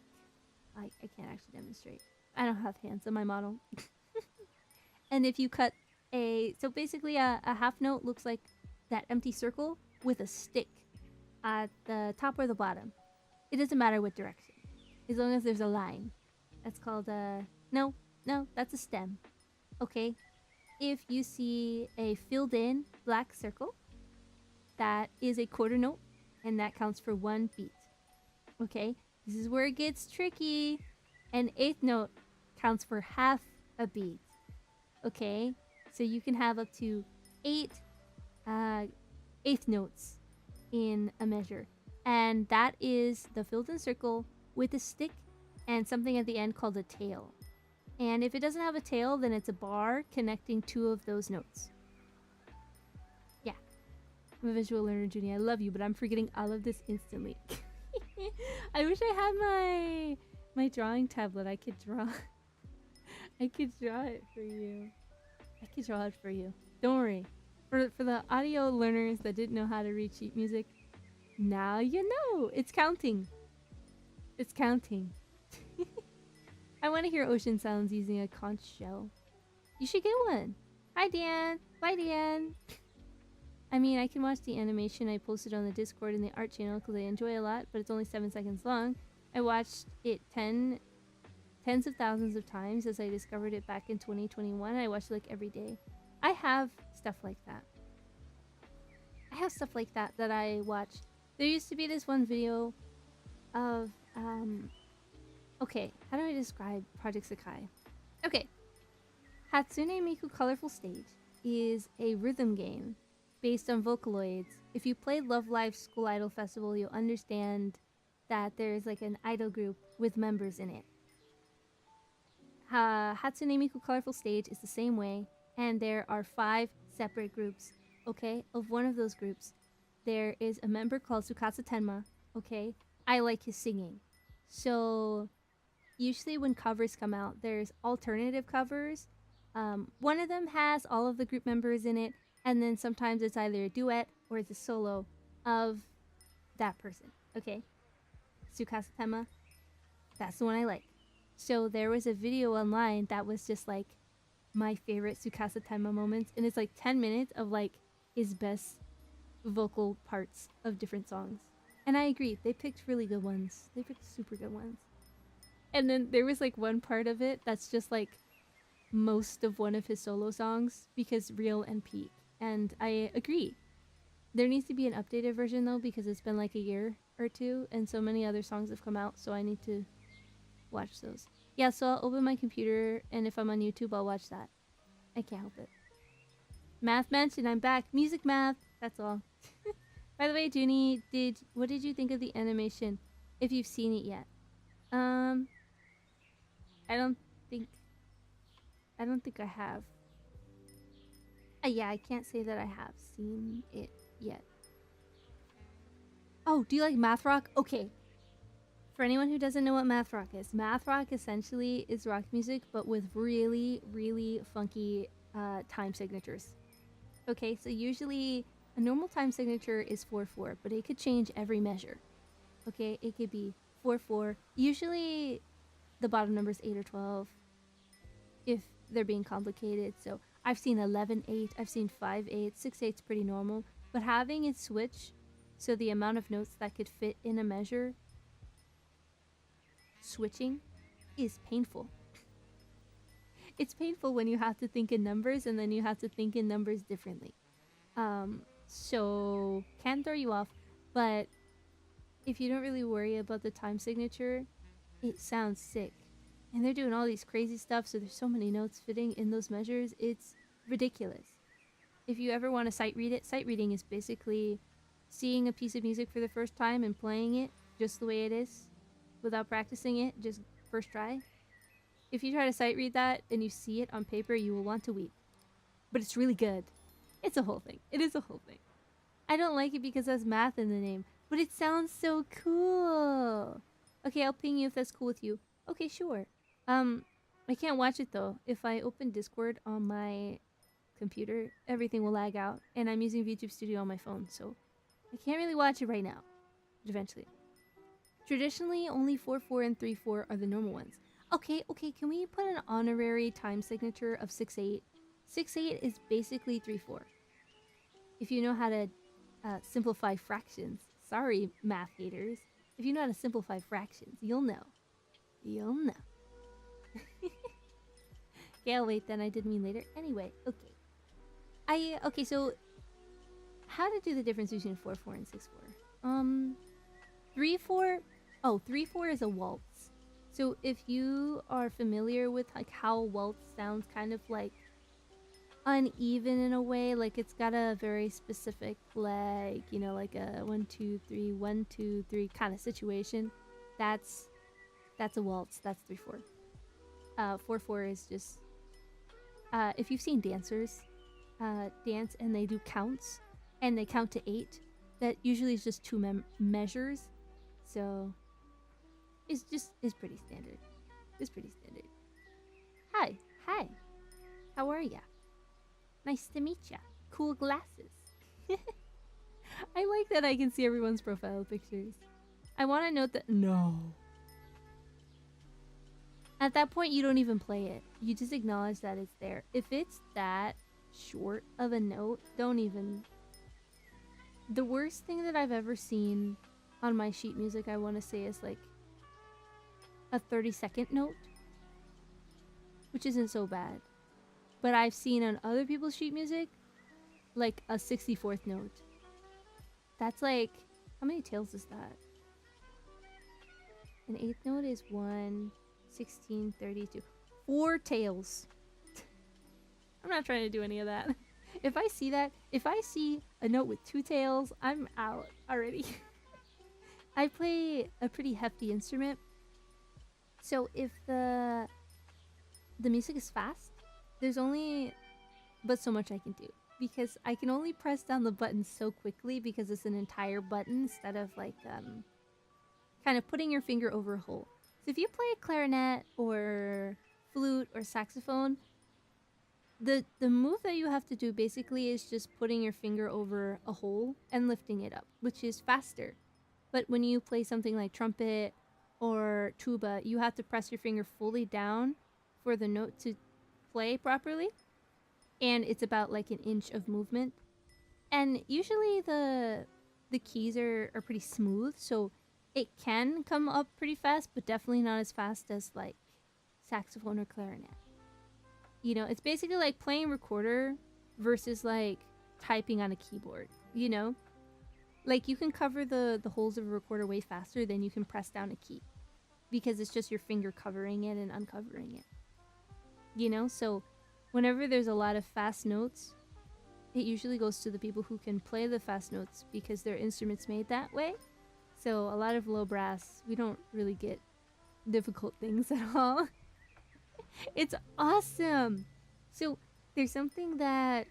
A: I can't actually demonstrate. I don't have hands on my model. And if you cut so basically a half note looks like that empty circle with a stick at the top or the bottom. It doesn't matter what direction, as long as there's a line. That's called no, that's a stem. Okay, if you see a filled in black circle, that is a quarter note, and that counts for 1 beat. Okay, this is where it gets tricky. An eighth note counts for half a beat. Okay, so you can have up to 8 eighth notes in a measure, and that is the filled in circle with a stick and something at the end called a tail. And if it doesn't have a tail, then it's a bar connecting 2 of those notes. Yeah, I'm a visual learner, Juni. I love you, but I'm forgetting all of this instantly. I wish I had my drawing tablet. I could draw. I could draw it for you. I could draw it for you. Don't worry. For the audio learners that didn't know how to read sheet music, now you know. It's counting. It's counting. I want to hear ocean sounds using a conch shell. You should get one. Hi, Dan. Bye, Dan. I mean, I can watch the animation I posted on the Discord and the art channel because I enjoy a lot, but it's only 7 seconds long. I watched it tens of thousands of times as I discovered it back in 2021. I watched it like every day. I have stuff like that. I have stuff like that that I watch. There used to be this one video of, okay, how do I describe Project Sakai? Okay, Hatsune Miku Colorful Stage is a rhythm game based on Vocaloids. If you played Love Live School Idol Festival, you'll understand that there's like an idol group with members in it. Hatsune Miku Colorful Stage is the same way, and there are 5 separate groups, okay? Of one of those groups, there is a member called Tsukasa Tenma, okay? I like his singing. So, usually when covers come out, there's alternative covers. One of them has all of the group members in it, and then sometimes it's either a duet or it's a solo of that person, okay? Tsukasa Tenma, that's the one I like. So there was a video online that was just like my favorite Tsukasa Tenma moments, and it's like 10 minutes of like his best vocal parts of different songs. And I agree, they picked really good ones. They picked super good ones. And then there was like one part of it that's just like most of one of his solo songs because Real and Peak. And I agree. There needs to be an updated version though because it's been like a year or two and so many other songs have come out, so I need to watch those. Yeah, so I'll open my computer and if I'm on YouTube, I'll watch that. I can't help it. Math mentioned, I'm back. Music math, that's all. By the way, Juni, what did you think of the animation? If you've seen it yet. I don't think I have. Yeah, I can't say that I have seen it yet. Oh, do you like math rock? Okay. For anyone who doesn't know what math rock is, math rock essentially is rock music, but with really, really funky time signatures. Okay, so usually a normal time signature is 4/4, but it could change every measure. Okay, it could be 4/4. Usually the bottom number is 8 or 12 if they're being complicated. So I've seen 11/8, I've seen 5/8, 6/8's pretty normal, but having it switch so the amount of notes that could fit in a measure switching is painful. It's painful when you have to think in numbers and then you have to think in numbers differently. So can throw you off, but if you don't really worry about the time signature, it sounds sick. And they're doing all these crazy stuff, so there's so many notes fitting in those measures, it's ridiculous. If you ever want to sight read it, sight reading is basically seeing a piece of music for the first time and playing it just the way it is without practicing it, just first try. If you try to sight read that and you see it on paper, you will want to weep. But it's really good. It's a whole thing. It is a whole thing. I don't like it because there's math in the name, but it sounds so cool. Okay, I'll ping you if that's cool with you. Okay, sure. I can't watch it though. If I open Discord on my computer, everything will lag out, and I'm using VTube Studio on my phone, so I can't really watch it right now. But eventually. Traditionally, only 4/4 and 3/4 are the normal ones. Okay, can we put an honorary time signature of 6/8? 6/8 is basically 3/4. If you know how to simplify fractions. Sorry, math haters. If you know how to simplify fractions, you'll know. You'll know. scale. Wait, then I did mean later. Anyway, okay. Okay, so how to do the difference between 4/4 and 6/4? 3/4. Oh, 3/4 is a waltz. So if you are familiar with like how a waltz sounds, kind of like uneven in a way, like it's got a very specific, like, you know, like a 1 2 3 1 2 3 kind of situation. That's a waltz. That's 3/4. 4/4 is just if you've seen dancers dance and they do counts and they count to 8, that usually is just two measures. So it's pretty standard. It's pretty standard. Hi, how are ya? Nice to meet ya. Cool glasses. I like that I can see everyone's profile pictures. I want to note that no. At that point, you don't even play it. You just acknowledge that it's there. If it's that short of a note, don't even. The worst thing that I've ever seen on my sheet music, I want to say, is like a 30-second note, which isn't so bad. But I've seen on other people's sheet music like a 64th note. That's like, how many tails is that? An 8th note is 1, 16, 32. 4 tails. I'm not trying to do any of that. If I see that, if I see a note with 2 tails, I'm out already. I play a pretty hefty instrument. So if the music is fast, there's only but so much I can do. Because I can only press down the button so quickly because it's an entire button instead of like kind of putting your finger over a hole. So if you play a clarinet or flute or saxophone, the move that you have to do basically is just putting your finger over a hole and lifting it up, which is faster. But when you play something like trumpet or tuba, you have to press your finger fully down for the note to play properly. And it's about like an inch of movement. And usually the keys are pretty smooth, so it can come up pretty fast, but definitely not as fast as like saxophone or clarinet. You know, it's basically like playing recorder versus like typing on a keyboard, you know? Like you can cover the holes of a recorder way faster than you can press down a key. Because it's just your finger covering it and uncovering it. You know, so whenever there's a lot of fast notes, it usually goes to the people who can play the fast notes because their instrument's made that way. So a lot of low brass, we don't really get difficult things at all. It's awesome! So there's something that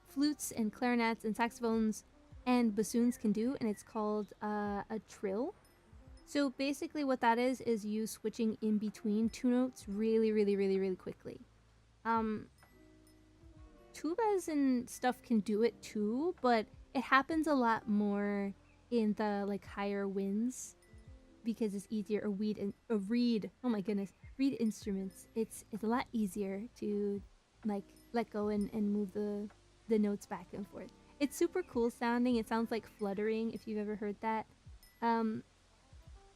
A: flutes and clarinets and saxophones and bassoons can do, and it's called a trill. So basically what that is you switching in between 2 notes really, really, really, really quickly. Tubas and stuff can do it too, but it happens a lot more in the like higher winds because it's easier to read instruments. It's a lot easier to like let go and move the notes back and forth. It's super cool sounding. It sounds like fluttering if you've ever heard that.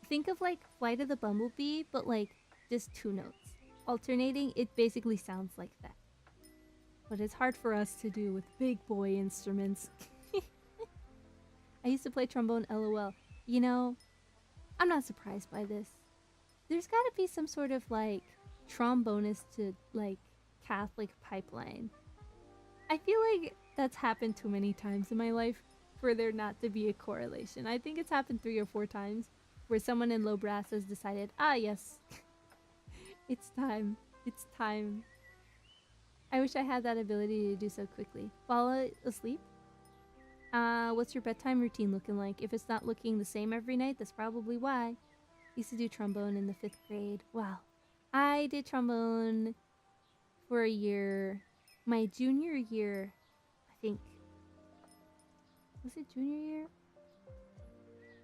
A: Think of like Flight of the Bumblebee, but like just 2 notes alternating. It basically sounds like that, but it's hard for us to do with big boy instruments. I used to play trombone, lol. You know, I'm not surprised by this. There's gotta be some sort of like trombonist to like Catholic pipeline. I feel like that's happened too many times in my life for there not to be a correlation. I think it's happened 3 or 4 times where someone in low brass has decided, yes, it's time. It's time. I wish I had that ability to do so quickly. Fall asleep? What's your bedtime routine looking like? If it's not looking the same every night, that's probably why. Used to do trombone in the 5th grade. Wow. I did trombone for a year. My junior year, I think. Was it junior year?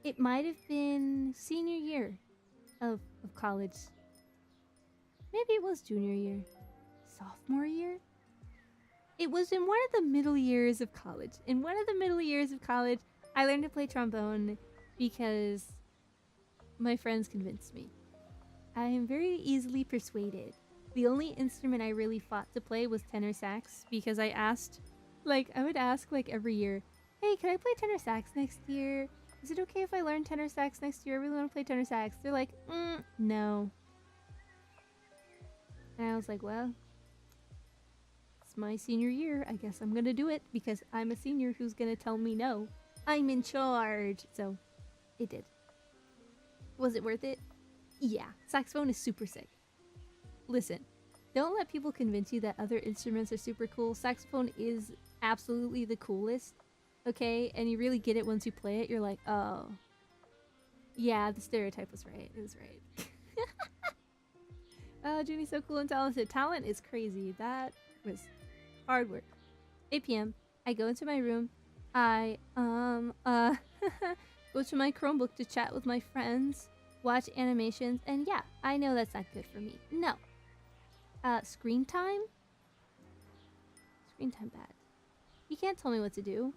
A: It might have been senior year of college. Maybe it was junior year. Sophomore year? It was in one of the middle years of college. In one of the middle years of college, I learned to play trombone because my friends convinced me. I am very easily persuaded. The only instrument I really fought to play was tenor sax because I asked, like, I would ask like every year, hey, can I play tenor sax next year? Is it okay if I learn tenor sax next year? I really want to play tenor sax. They're like, no. And I was like, well, it's my senior year. I guess I'm gonna do it because I'm a senior who's gonna tell me no. I'm in charge. So, it did. Was it worth it? Yeah, saxophone is super sick. Listen, don't let people convince you that other instruments are super cool. Saxophone is absolutely the coolest, okay? And you really get it once you play it. You're like, oh, yeah, the stereotype was right. It was right. Oh, Juni's so cool and talented. Talent is crazy. That was hard work. 8 p.m. I go into my room. I, go to my Chromebook to chat with my friends, watch animations, and yeah, I know that's not good for me. No. Screen time? Screen time bad. He can't tell me what to do.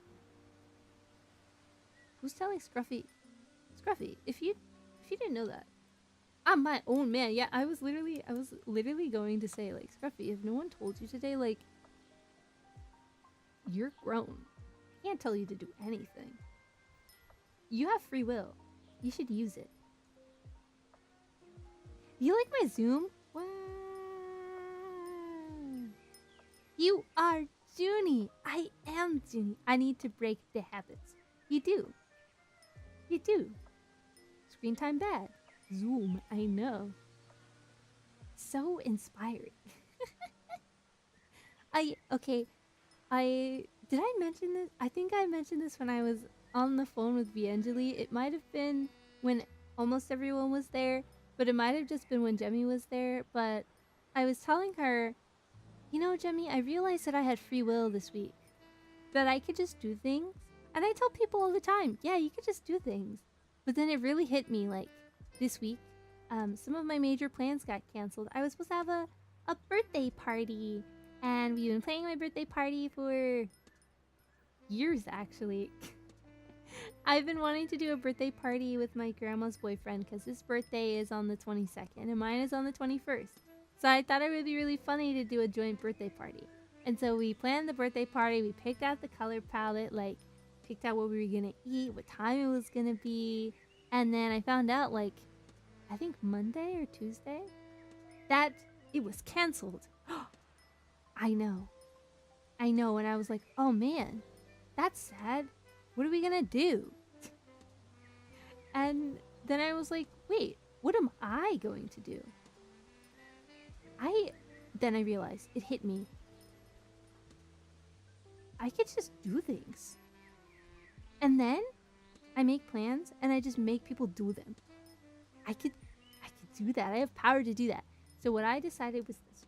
A: Who's telling Scruffy? Scruffy, if you didn't know that, I'm my own man. Yeah, I was literally going to say, like, Scruffy, if no one told you today, like, you're grown. I can't tell you to do anything. You have free will. You should use it. You like my Zoom? Wow. You are Juni. I am Juni. I need to break the habits. You do. You do. Screen time bad. Zoom. I know. So inspiring. Did I mention this? I think I mentioned this when I was on the phone with VAngeli. It might have been when almost everyone was there, but it might have just been when Jemmy was there. But I was telling her, you know, Jemmy, I realized that I had free will this week. That I could just do things. And I tell people all the time, yeah, you could just do things. But then it really hit me, like, this week. Some of my major plans got canceled. I was supposed to have a birthday party. And we've been planning my birthday party for years, actually. I've been wanting to do a birthday party with my grandma's boyfriend because his birthday is on the 22nd and mine is on the 21st. So I thought it would be really funny to do a joint birthday party. And so we planned the birthday party. We picked out the color palette, like picked out what we were going to eat, what time it was going to be. And then I found out, like, I think Monday or Tuesday, that it was canceled. I know. And I was like, oh man, that's sad. What are we going to do? And then I was like, wait, what am I going to do? Then I realized, it hit me. I could just do things. And then I make plans and I just make people do them. I could do that. I have power to do that. So what I decided was this.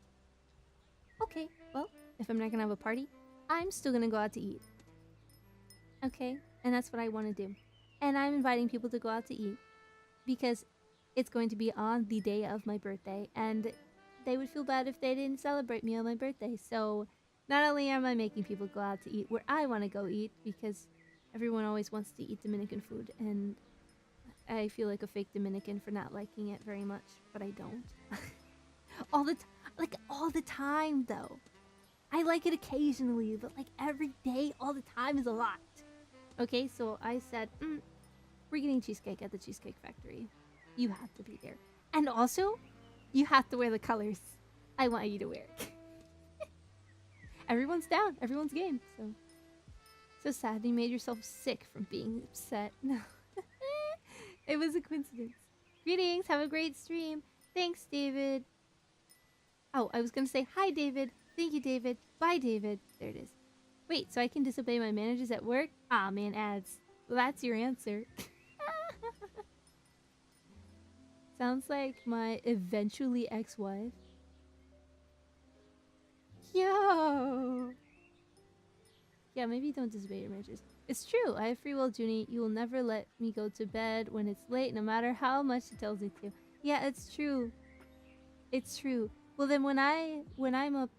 A: Okay, well, if I'm not going to have a party, I'm still going to go out to eat. Okay? And that's what I want to do. And I'm inviting people to go out to eat because it's going to be on the day of my birthday and they would feel bad if they didn't celebrate me on my birthday. So not only am I making people go out to eat where I want to go eat because everyone always wants to eat Dominican food and I feel like a fake Dominican for not liking it very much, but I don't. all the time though. I like it occasionally, but like every day, all the time is a lot. Okay, so I said, we're getting cheesecake at the Cheesecake Factory. You have to be there. And also, you have to wear the colors I want you to wear. Everyone's down. Everyone's game. So sad you made yourself sick from being upset. No. It was a coincidence. Greetings. Have a great stream. Thanks, David. Oh, I was going to say hi, David. Thank you, David. Bye, David. There it is. Wait, so I can disobey my managers at work? Ah, man, ads. Well, that's your answer. Sounds like my eventually ex-wife. Yo! Yeah, maybe don't disobey your managers. It's true. I have free will, Juni. You will never let me go to bed when it's late, no matter how much it tells me to. Yeah, it's true. It's true. Well, then when I'm up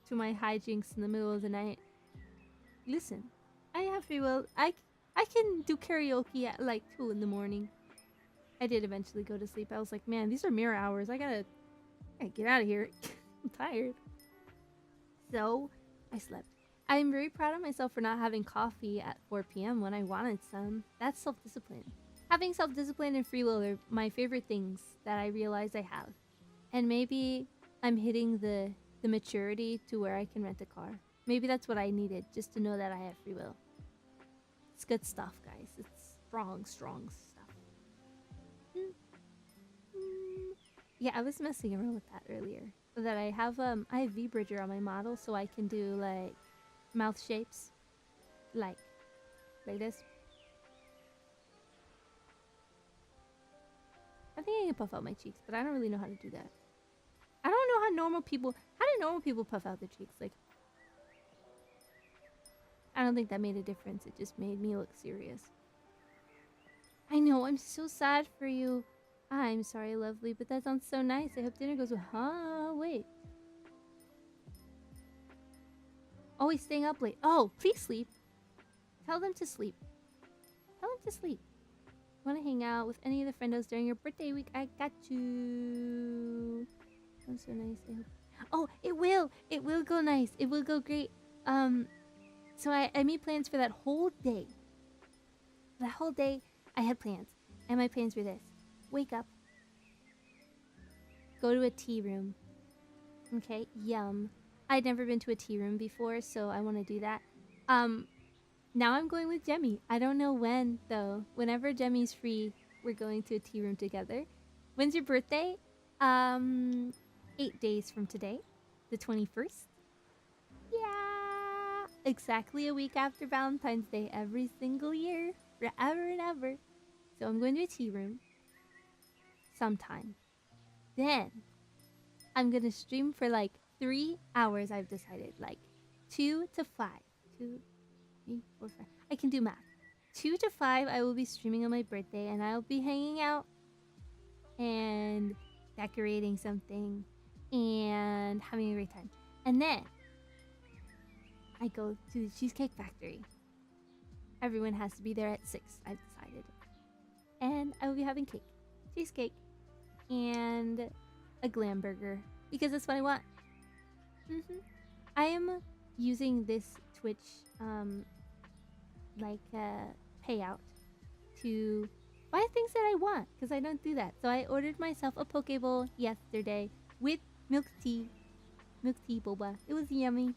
A: to my hijinks in the middle of the night, listen, I have free will. I can do karaoke at like 2 in the morning. I did eventually go to sleep. I was like, man, these are mirror hours. I gotta get out of here. I'm tired. So, I slept. I'm very proud of myself for not having coffee at 4 p.m. when I wanted some. That's self-discipline. Having self-discipline and free will are my favorite things that I realize I have. And maybe I'm hitting the maturity to where I can rent a car. Maybe that's what I needed, just to know that I have free will. It's good stuff, guys. It's strong, strong stuff. Yeah, I was messing around with that earlier. That I have V-Bridger on my model, so I can do like mouth shapes, like this. I think I can puff out my cheeks, but I don't really know how to do that. I don't know how normal people. How do normal people puff out their cheeks? Like, I don't think that made a difference. It just made me look serious. I know. I'm so sad for you. I'm sorry, lovely, but that sounds so nice. I hope dinner goes well. Huh? Wait. Always staying up late. Oh, please sleep. Tell them to sleep. Tell them to sleep. Want to hang out with any of the friendos during your birthday week? I got you. Sounds so nice. I hope. Oh, it will. It will go nice. It will go great. So I made plans for that whole day. That whole day, I had plans. And my plans were this. Wake up. Go to a tea room. Okay, yum. I'd never been to a tea room before, so I want to do that. Now I'm going with Jemmy. I don't know when, though. Whenever Jemmy's free, we're going to a tea room together. When's your birthday? 8 days from today. The 21st. Yeah! Exactly a week after Valentine's Day every single year. Forever and ever. So I'm going to a tea room. Sometime. Then, I'm gonna stream for like 3 hours, I've decided. Like, 2 to 5. 2, 3, 4, 5. I can do math. 2 to 5, I will be streaming on my birthday, and I'll be hanging out and decorating something and having a great time. And then, I go to the Cheesecake Factory. Everyone has to be there at 6, I've decided. And I will be having cake. Cheesecake. And a glam burger. Because that's what I want. I am using this Twitch, payout to buy things that I want. Because I don't do that. So I ordered myself a Poke Bowl yesterday with milk tea. Milk tea boba. It was yummy.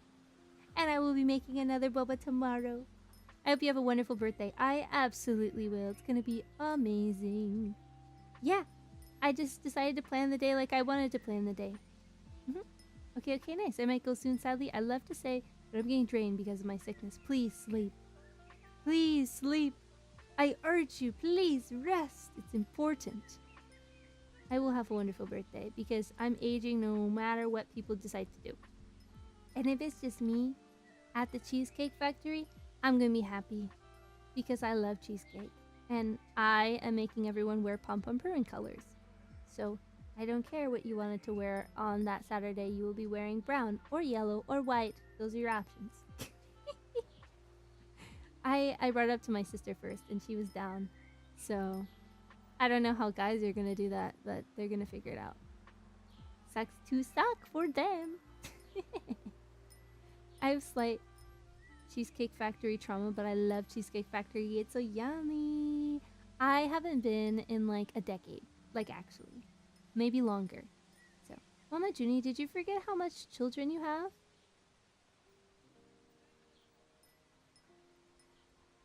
A: And I will be making another boba tomorrow. I hope you have a wonderful birthday. I absolutely will. It's going to be amazing. Yeah. I just decided to plan the day like I wanted to plan the day. Okay, nice. I might go soon, sadly. I love to say, but I'm getting drained because of my sickness. Please sleep. Please sleep. I urge you, please rest. It's important. I will have a wonderful birthday because I'm aging no matter what people decide to do. And if it's just me at the Cheesecake Factory, I'm going to be happy because I love cheesecake. And I am making everyone wear pom-pom purin colors. So, I don't care what you wanted to wear on that Saturday. You will be wearing brown or yellow or white. Those are your options. I brought it up to my sister first and she was down. So, I don't know how guys are going to do that, but they're going to figure it out. Sucks to suck for them. I have slight Cheesecake Factory trauma, but I love Cheesecake Factory. It's so yummy. I haven't been in like a decade. Like, actually. Maybe longer. So, Mama Juni, did you forget how much children you have?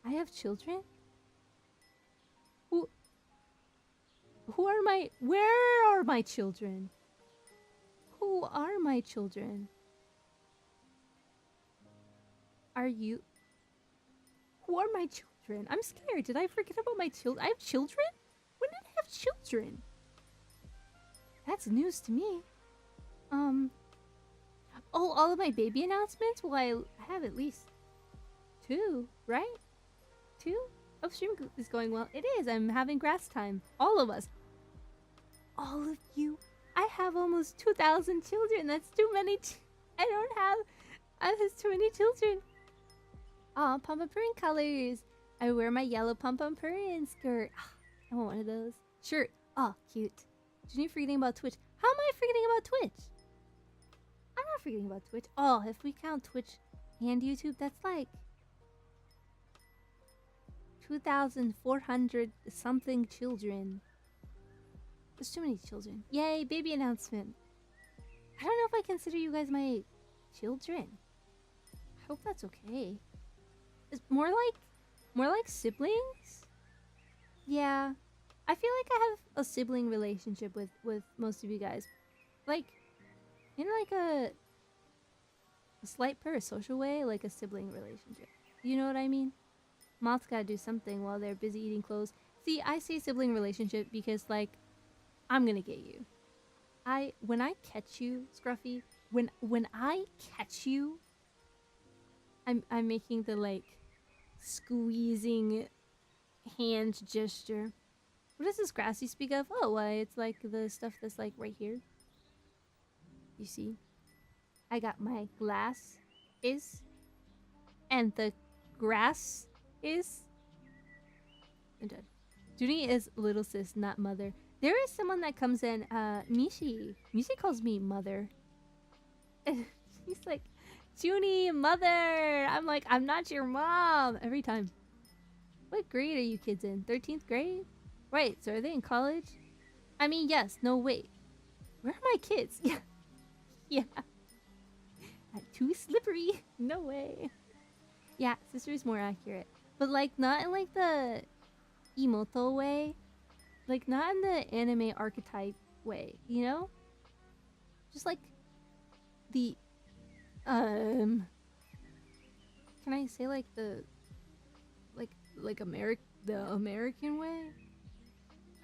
A: I have children? Who are my... Where are my children? Who are my children? Are you... Who are my children? I'm scared. Did I forget about my children? I have children? When did I have children? That's news to me. Oh, all of my baby announcements? Well, I have at least 2, right? 2? Oh, stream is going well. It is. I'm having grass time. All of us. All of you. I have almost 2,000 children. That's too many. I don't have... I have too many children. Aw, pom-pom purin colors. I wear my yellow pom-pom purin skirt. I want one of those. Shirt. Oh, cute. Juni forgetting about Twitch. How am I forgetting about Twitch? not forgetting about Twitch. Oh, if we count Twitch and YouTube, that's like 2,400 something children. There's too many children. Yay, baby announcement. I don't know if I consider you guys my children. I hope that's okay. It's more like siblings? Yeah. I feel like I have a sibling relationship with most of you guys. Like, in like a slight parasocial way, like a sibling relationship. You know what I mean? Moth's gotta do something while they're busy eating clothes. See, I say sibling relationship because, like, I'm gonna get you. When I catch you, Scruffy, when I catch you, I'm making the, like, squeezing hand gesture. What does this grass you speak of? Oh, it's like the stuff that's like right here. You see? I got my glass is, and the grass is. I'm done. Juni is little sis, not mother. There is someone that comes in, Mishi. Mishi calls me mother. And she's like, Juni, mother! I'm like, I'm not your mom! Every time. What grade are you kids in? 13th grade? Right, so are they in college? I mean, yes, no, wait. Where are my kids? Yeah. Yeah. I'm too slippery. No way. Yeah, sister is more accurate. But, like, not in, like, the Imoto way. Like, not in the anime archetype way, you know? Just, like, the, can I say, like, the, like the American way?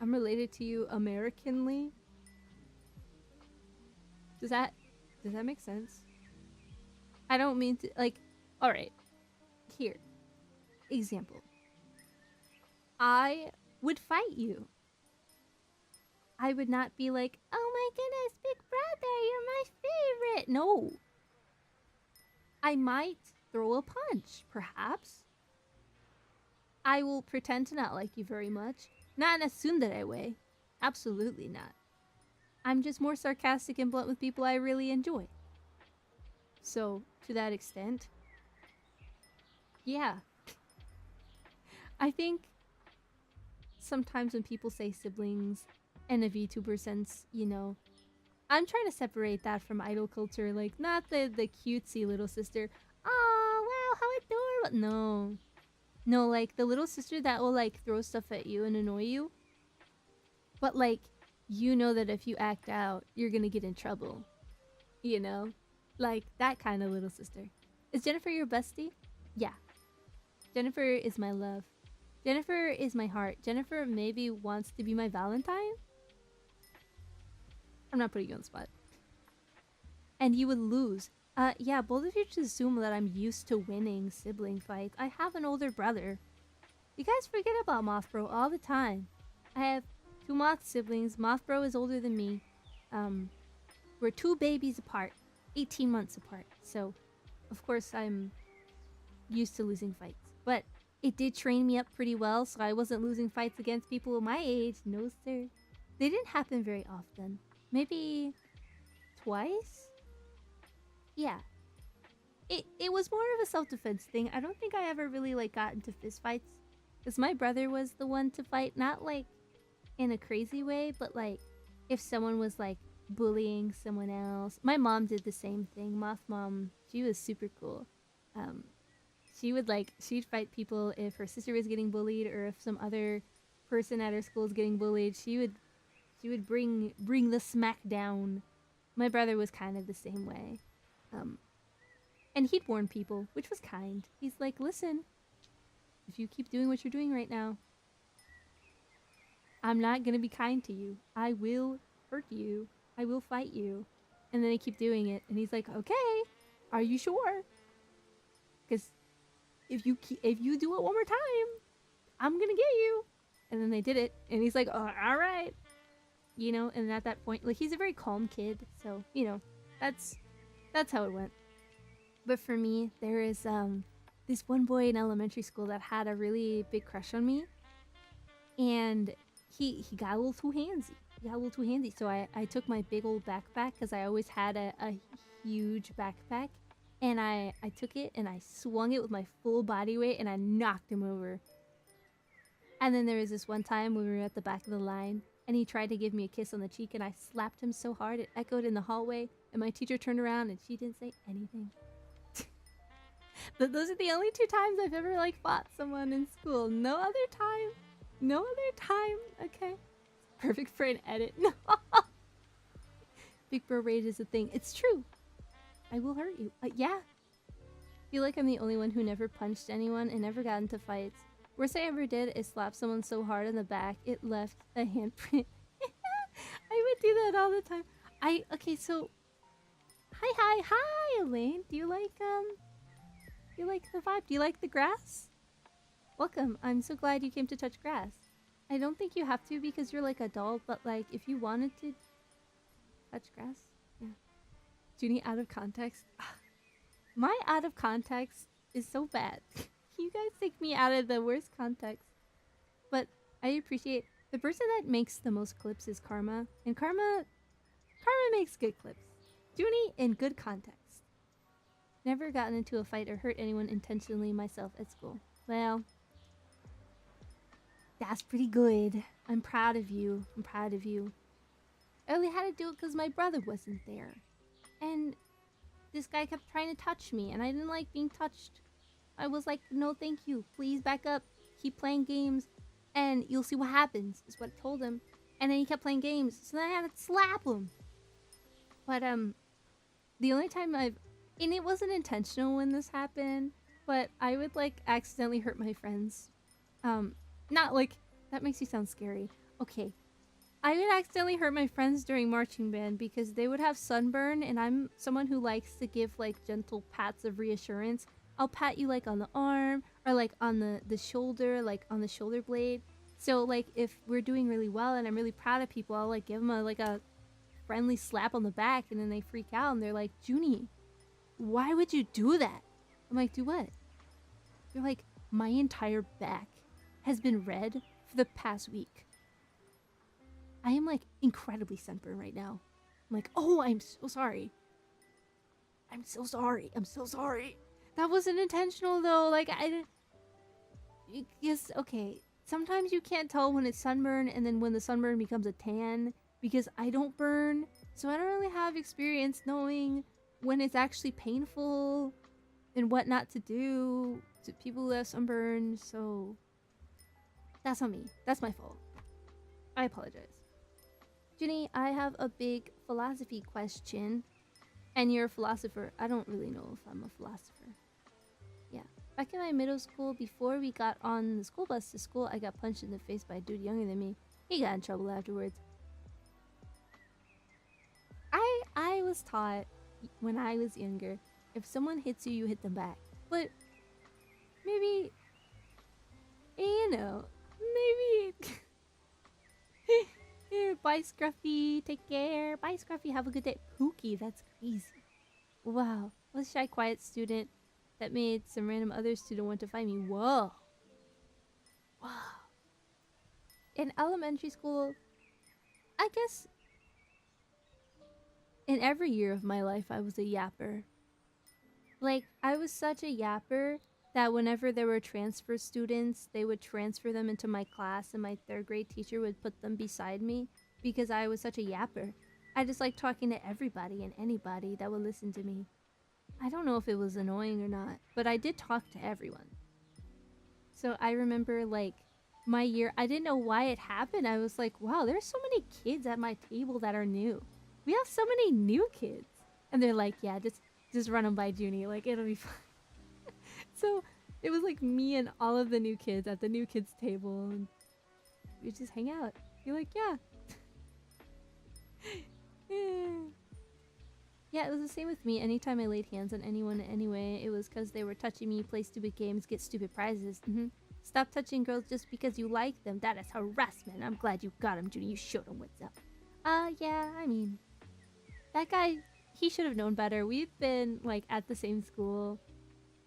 A: I'm related to you Americanly. Does that make sense? I don't mean to, like, alright. Here. Example. I would fight you. I would not be like, oh my goodness, big brother, you're my favorite. No. I might throw a punch, perhaps. I will pretend to not like you very much. Not in a tsundere way. Absolutely not. I'm just more sarcastic and blunt with people I really enjoy. So, to that extent, yeah. I think sometimes when people say siblings in a VTuber sense, you know, I'm trying to separate that from idol culture, like, not the cutesy little sister. Oh, wow, how adorable. No. No, like, the little sister that will, like, throw stuff at you and annoy you. But, like, you know that if you act out, you're gonna get in trouble. You know? Like, that kind of little sister. Is Jennifer your bestie? Yeah. Jennifer is my love. Jennifer is my heart. Jennifer maybe wants to be my Valentine? I'm not putting you on the spot. And you would lose. Yeah, both of you just assume that I'm used to winning sibling fights. I have an older brother. You guys forget about Moth Bro all the time. I have 2 Moth siblings. Moth Bro is older than me. We're 2 babies apart. 18 months apart. So, of course, I'm used to losing fights. But it did train me up pretty well, so I wasn't losing fights against people my age. No, sir. They didn't happen very often. Maybe twice? Yeah. It was more of a self-defense thing. I don't think I ever really, like, got into fist fights. Because my brother was the one to fight. Not, like, in a crazy way, but, like, if someone was, like, bullying someone else. My mom did the same thing. Moth Mom, she was super cool. She would, like, she'd fight people if her sister was getting bullied or if some other person at her school was getting bullied. She would bring the smack down. My brother was kind of the same way. And he'd warn people, which was kind. He's like, listen, if you keep doing what you're doing right now, I'm not gonna be kind to you. I will hurt you. I will fight you. And then they keep doing it. And he's like, okay, are you sure? Because if you do it one more time, I'm gonna get you. And then they did it. And he's like, oh, all right. You know, and at that point, like, he's a very calm kid. So, you know, that's how it went. But for me, there is this one boy in elementary school that had a really big crush on me. And he got a little too handsy. So I took my big old backpack because I always had a huge backpack, and I took it and I swung it with my full body weight and I knocked him over. And then there was this one time when we were at the back of the line and he tried to give me a kiss on the cheek and I slapped him so hard it echoed in the hallway and my teacher turned around and she didn't say anything. But those are the only 2 times I've ever like fought someone in school. No other time. No other time. Okay. Perfect for an edit. No. Big bro rage is a thing. It's true. I will hurt you. Yeah. I feel like I'm the only one who never punched anyone and never got into fights. Worst I ever did is slap someone so hard in the back it left a handprint. I would do that all the time. Okay, so hi Elaine. Do you like the vibe? Do you like the grass? Welcome. I'm so glad you came to touch grass. I don't think you have to because you're like a doll, but like if you wanted to touch grass, yeah. Juni out of context. My out of context is so bad. You guys take me out of the worst context. But I appreciate the person that makes the most clips is Karma. And Karma makes good clips. Juni in good context. Never gotten into a fight or hurt anyone intentionally myself at school. Well, that's pretty good. I'm proud of you. I'm proud of you. I only had to do it because my brother wasn't there. And this guy kept trying to touch me and I didn't like being touched. I was like, no thank you. Please back up. Keep playing games and you'll see what happens, is what I told him. And then he kept playing games, so then I had to slap him. But the only time and it wasn't intentional when this happened, but I would like accidentally hurt my friends. Not like, that makes you sound scary. Okay. I would accidentally hurt my friends during marching band because they would have sunburn and I'm someone who likes to give like gentle pats of reassurance. I'll pat you like on the arm or like on the shoulder, like on the shoulder blade. So like if we're doing really well and I'm really proud of people, I'll like give them a friendly slap on the back and then they freak out and they're like, Juni, why would you do that? I'm like, do what? They're like, my entire back has been red for the past week. I am like incredibly sunburned right now. I'm like, oh, I'm so sorry. I'm so sorry. I'm so sorry. That wasn't intentional though. Like I didn't. Yes, okay. Sometimes you can't tell when it's sunburn and then when the sunburn becomes a tan because I don't burn. So I don't really have experience knowing when it's actually painful and what not to do to people who have sunburn. So that's on me. That's my fault. I apologize. Juni, I have a big philosophy question. And you're a philosopher. I don't really know if I'm a philosopher. Yeah. Back in my middle school, before we got on the school bus to school, I got punched in the face by a dude younger than me. He got in trouble afterwards. I was taught when I was younger, if someone hits you, you hit them back. But maybe, you know, maybe... Bye, Scruffy. Take care. Bye, Scruffy. Have a good day. Pookie, that's crazy. Wow. I was a shy, quiet student that made some random other student want to fight me. Whoa. Wow. In elementary school, I guess in every year of my life, I was a yapper. Like, I was such a yapper that whenever there were transfer students, they would transfer them into my class and my 3rd grade teacher would put them beside me because I was such a yapper. I just liked talking to everybody and anybody that would listen to me. I don't know if it was annoying or not, but I did talk to everyone. So I remember like my year, I didn't know why it happened. I was like, wow, there's so many kids at my table that are new. We have so many new kids. And they're like, yeah, just run them by Juni, like it'll be fine. So it was like me and all of the new kids at the new kids table and we just hang out. You're like, yeah. Yeah, it was the same with me. Anytime I laid hands on anyone anyway, it was because they were touching me, play stupid games, get stupid prizes. Stop touching girls just because you like them. That is harassment. I'm glad you got him, Juni. You showed him what's up. Yeah, I mean, that guy, he should have known better. We've been like at the same school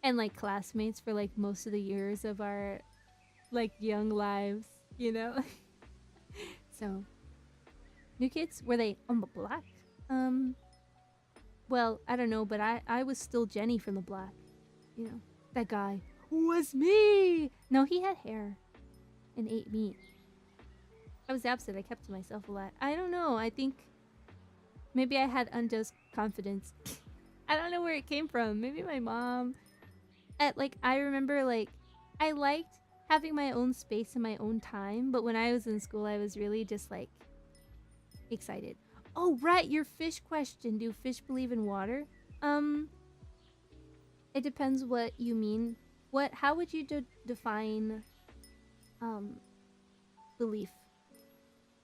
A: and like classmates for like most of the years of our like young lives, you know? So, new kids, were they on the block? Well, I don't know, but I was still Jenny from the block. You know, that guy was me. No, he had hair and ate meat. I was absent. I kept to myself a lot. I don't know. I think maybe I had unjust confidence. I don't know where it came from. Maybe my mom. I remember I liked having my own space and my own time, but when I was in school, I was really just like excited. Oh, right, your fish question. Do fish believe in water? It depends what you mean. How would you define belief?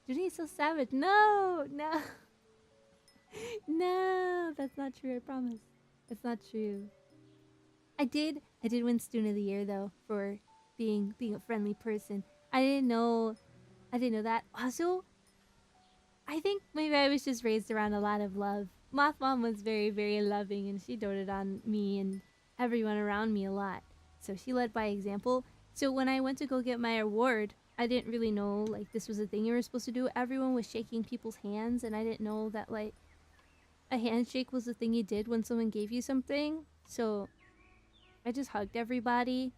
A: Judy's so savage. No, no. No, that's not true, I promise. That's not true. I did win student of the year though for being a friendly person. I didn't know that. Also, I think maybe I was just raised around a lot of love. Moth Mom was very, very loving and she doted on me and everyone around me a lot. So she led by example. So when I went to go get my award, I didn't really know like this was a thing you were supposed to do. Everyone was shaking people's hands and I didn't know that like a handshake was the thing you did when someone gave you something. So I just hugged everybody.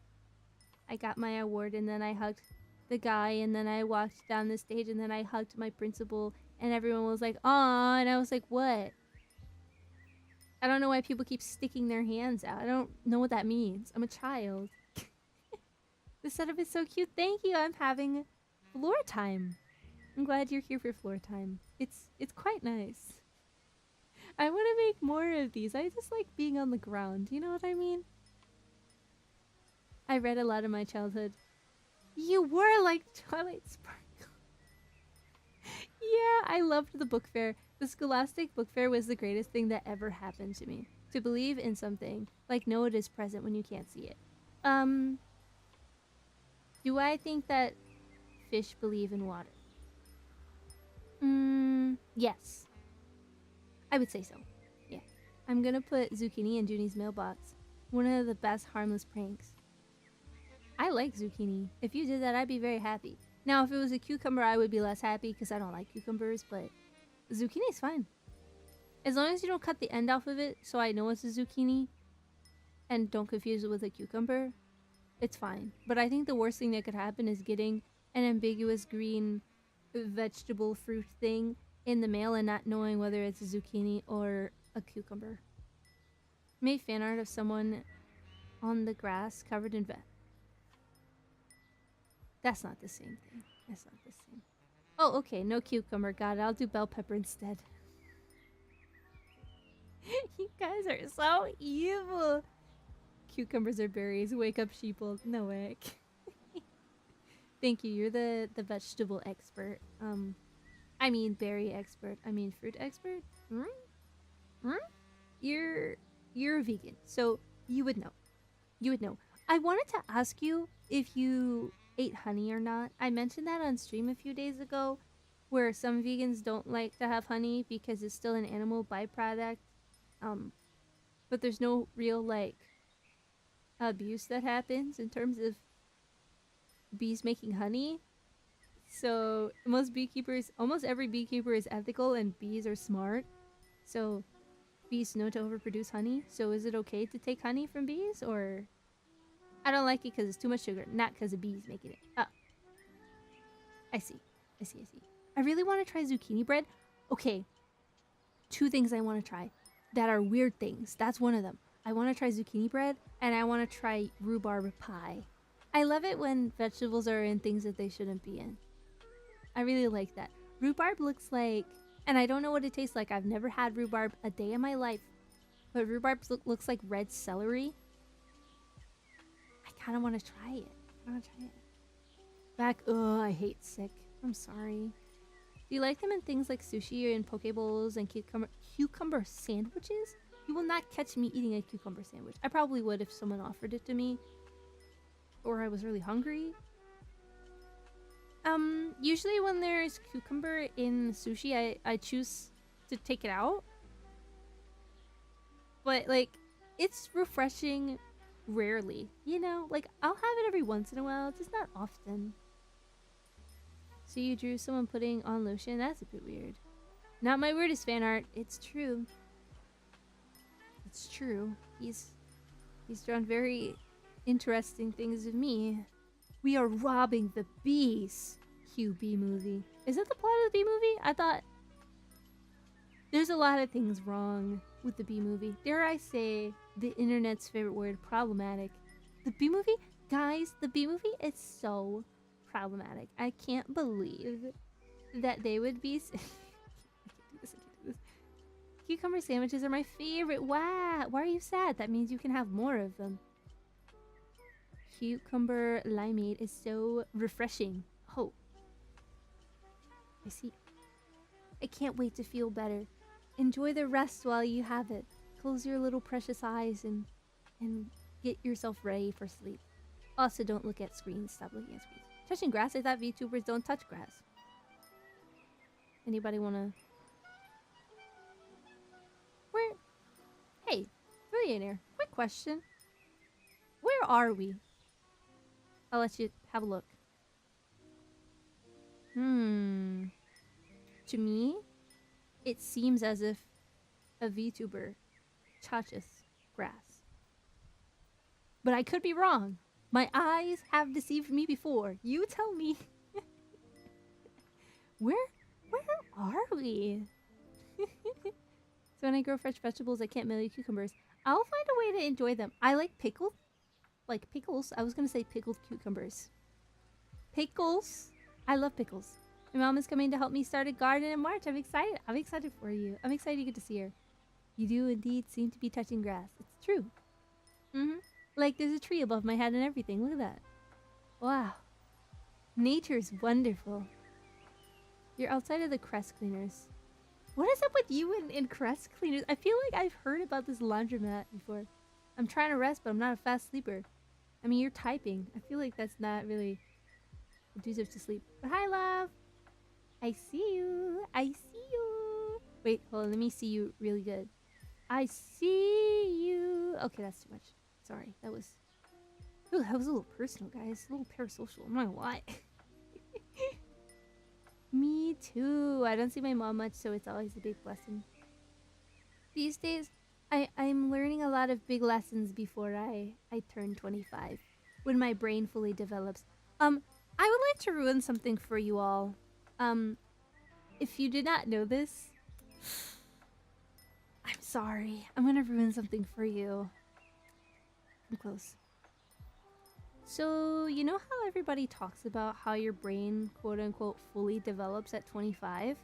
A: I got my award and then I hugged the guy and then I walked down the stage and then I hugged my principal and everyone was like, "Aw," and I was like, "What?" I don't know why people keep sticking their hands out. I don't know what that means. I'm a child. The setup is so cute. Thank you. I'm having floor time. I'm glad you're here for floor time. It's quite nice. I want to make more of these. I just like being on the ground. You know what I mean? I read a lot in my childhood. You were like Twilight Sparkle. Yeah, I loved the book fair. The Scholastic Book Fair was the greatest thing that ever happened to me. To believe in something, like know it is present when you can't see it. Do I think that fish believe in water? Yes. I would say so. Yeah. I'm gonna put zucchini in Juni's mailbox. One of the best harmless pranks. I like zucchini. If you did that, I'd be very happy. Now, if it was a cucumber, I would be less happy because I don't like cucumbers, but zucchini is fine. As long as you don't cut the end off of it so I know it's a zucchini and don't confuse it with a cucumber, it's fine. But I think the worst thing that could happen is getting an ambiguous green vegetable fruit thing in the mail and not knowing whether it's a zucchini or a cucumber. Made fan art of someone on the grass covered in That's not the same thing. That's not the same. Oh, okay. No cucumber. Got it. I'll do bell pepper instead. You guys are so evil. Cucumbers are berries. Wake up, sheeple. No way. Thank you. You're the vegetable expert. I mean berry expert. I mean fruit expert. You're a vegan, so you would know. You would know. I wanted to ask you if you ate honey or not. I mentioned that on stream a few days ago, where some vegans don't like to have honey because it's still an animal byproduct. But there's no real like abuse that happens in terms of bees making honey. So almost every beekeeper is ethical and bees are smart. So bees know to overproduce honey. So is it okay to take honey from bees or... I don't like it because it's too much sugar, not because the bees making it. Oh. I see. I really want to try zucchini bread. Okay. 2 things I want to try that are weird things. That's one of them. I want to try zucchini bread and I want to try rhubarb pie. I love it when vegetables are in things that they shouldn't be in. I really like that. Rhubarb looks like, and I don't know what it tastes like. I've never had rhubarb a day in my life. But rhubarb looks like red celery. I kind of want to try it. I hate sick. I'm sorry. Do you like them in things like sushi or in poke bowls and cucumber sandwiches? You will not catch me eating a cucumber sandwich. I probably would if someone offered it to me. Or I was really hungry. Usually when there's cucumber in sushi, I choose to take it out. But, like, it's refreshing rarely, you know? Like, I'll have it every once in a while, just not often. So you drew someone putting on lotion? That's a bit weird. Not my weirdest fan art. It's true. It's true. He's drawn very interesting things of me. We are robbing the bees. Cue B movie. Is that the plot of the B movie? I thought there's a lot of things wrong with the B movie. Dare I say the internet's favorite word, problematic. The B movie? Guys, the B movie is so problematic. I can't believe that they would be... I can't do this. Cucumber sandwiches are my favorite. Wow. Why are you sad? That means you can have more of them. Cucumber limeade is so refreshing. Oh. I see. I can't wait to feel better. Enjoy the rest while you have it. Close your little precious eyes and get yourself ready for sleep. Also, don't look at screens. Stop looking at screens. Touching grass? I thought VTubers don't touch grass. Anybody wanna... Where... Hey, billionaire. Quick question. Where are we? I'll let you have a look. To me, it seems as if a VTuber touches grass. But I could be wrong. My eyes have deceived me before. You tell me. Where are we? So when I grow fresh vegetables, I can't melee cucumbers. I'll find a way to enjoy them. I like pickled. Like pickles. I was gonna say pickled cucumbers. Pickles. I love pickles. My mom is coming to help me start a garden in March. I'm excited. I'm excited for you. I'm excited you get to see her. You do indeed seem to be touching grass. It's true. Like there's a tree above my head and everything. Look at that. Wow. Nature's wonderful. You're outside of the crest cleaners. What is up with you and crest cleaners? I feel like I've heard about this laundromat before. I'm trying to rest, but I'm not a fast sleeper. I mean, you're typing. I feel like that's not really conducive to sleep. But hi, love. I see you. I see you. Wait, hold on. Let me see you really good. I see you. Okay, that's too much. Sorry. That was... Ooh, that was a little personal, guys. A little parasocial. I'm not gonna lie. Me too. I don't see my mom much, so it's always a big blessing. These days, I'm learning a lot of big lessons before I turn 25. When my brain fully develops. I would like to ruin something for you all. If you did not know this, I'm sorry. I'm gonna ruin something for you. I'm close. So, you know how everybody talks about how your brain, quote unquote, fully develops at 25?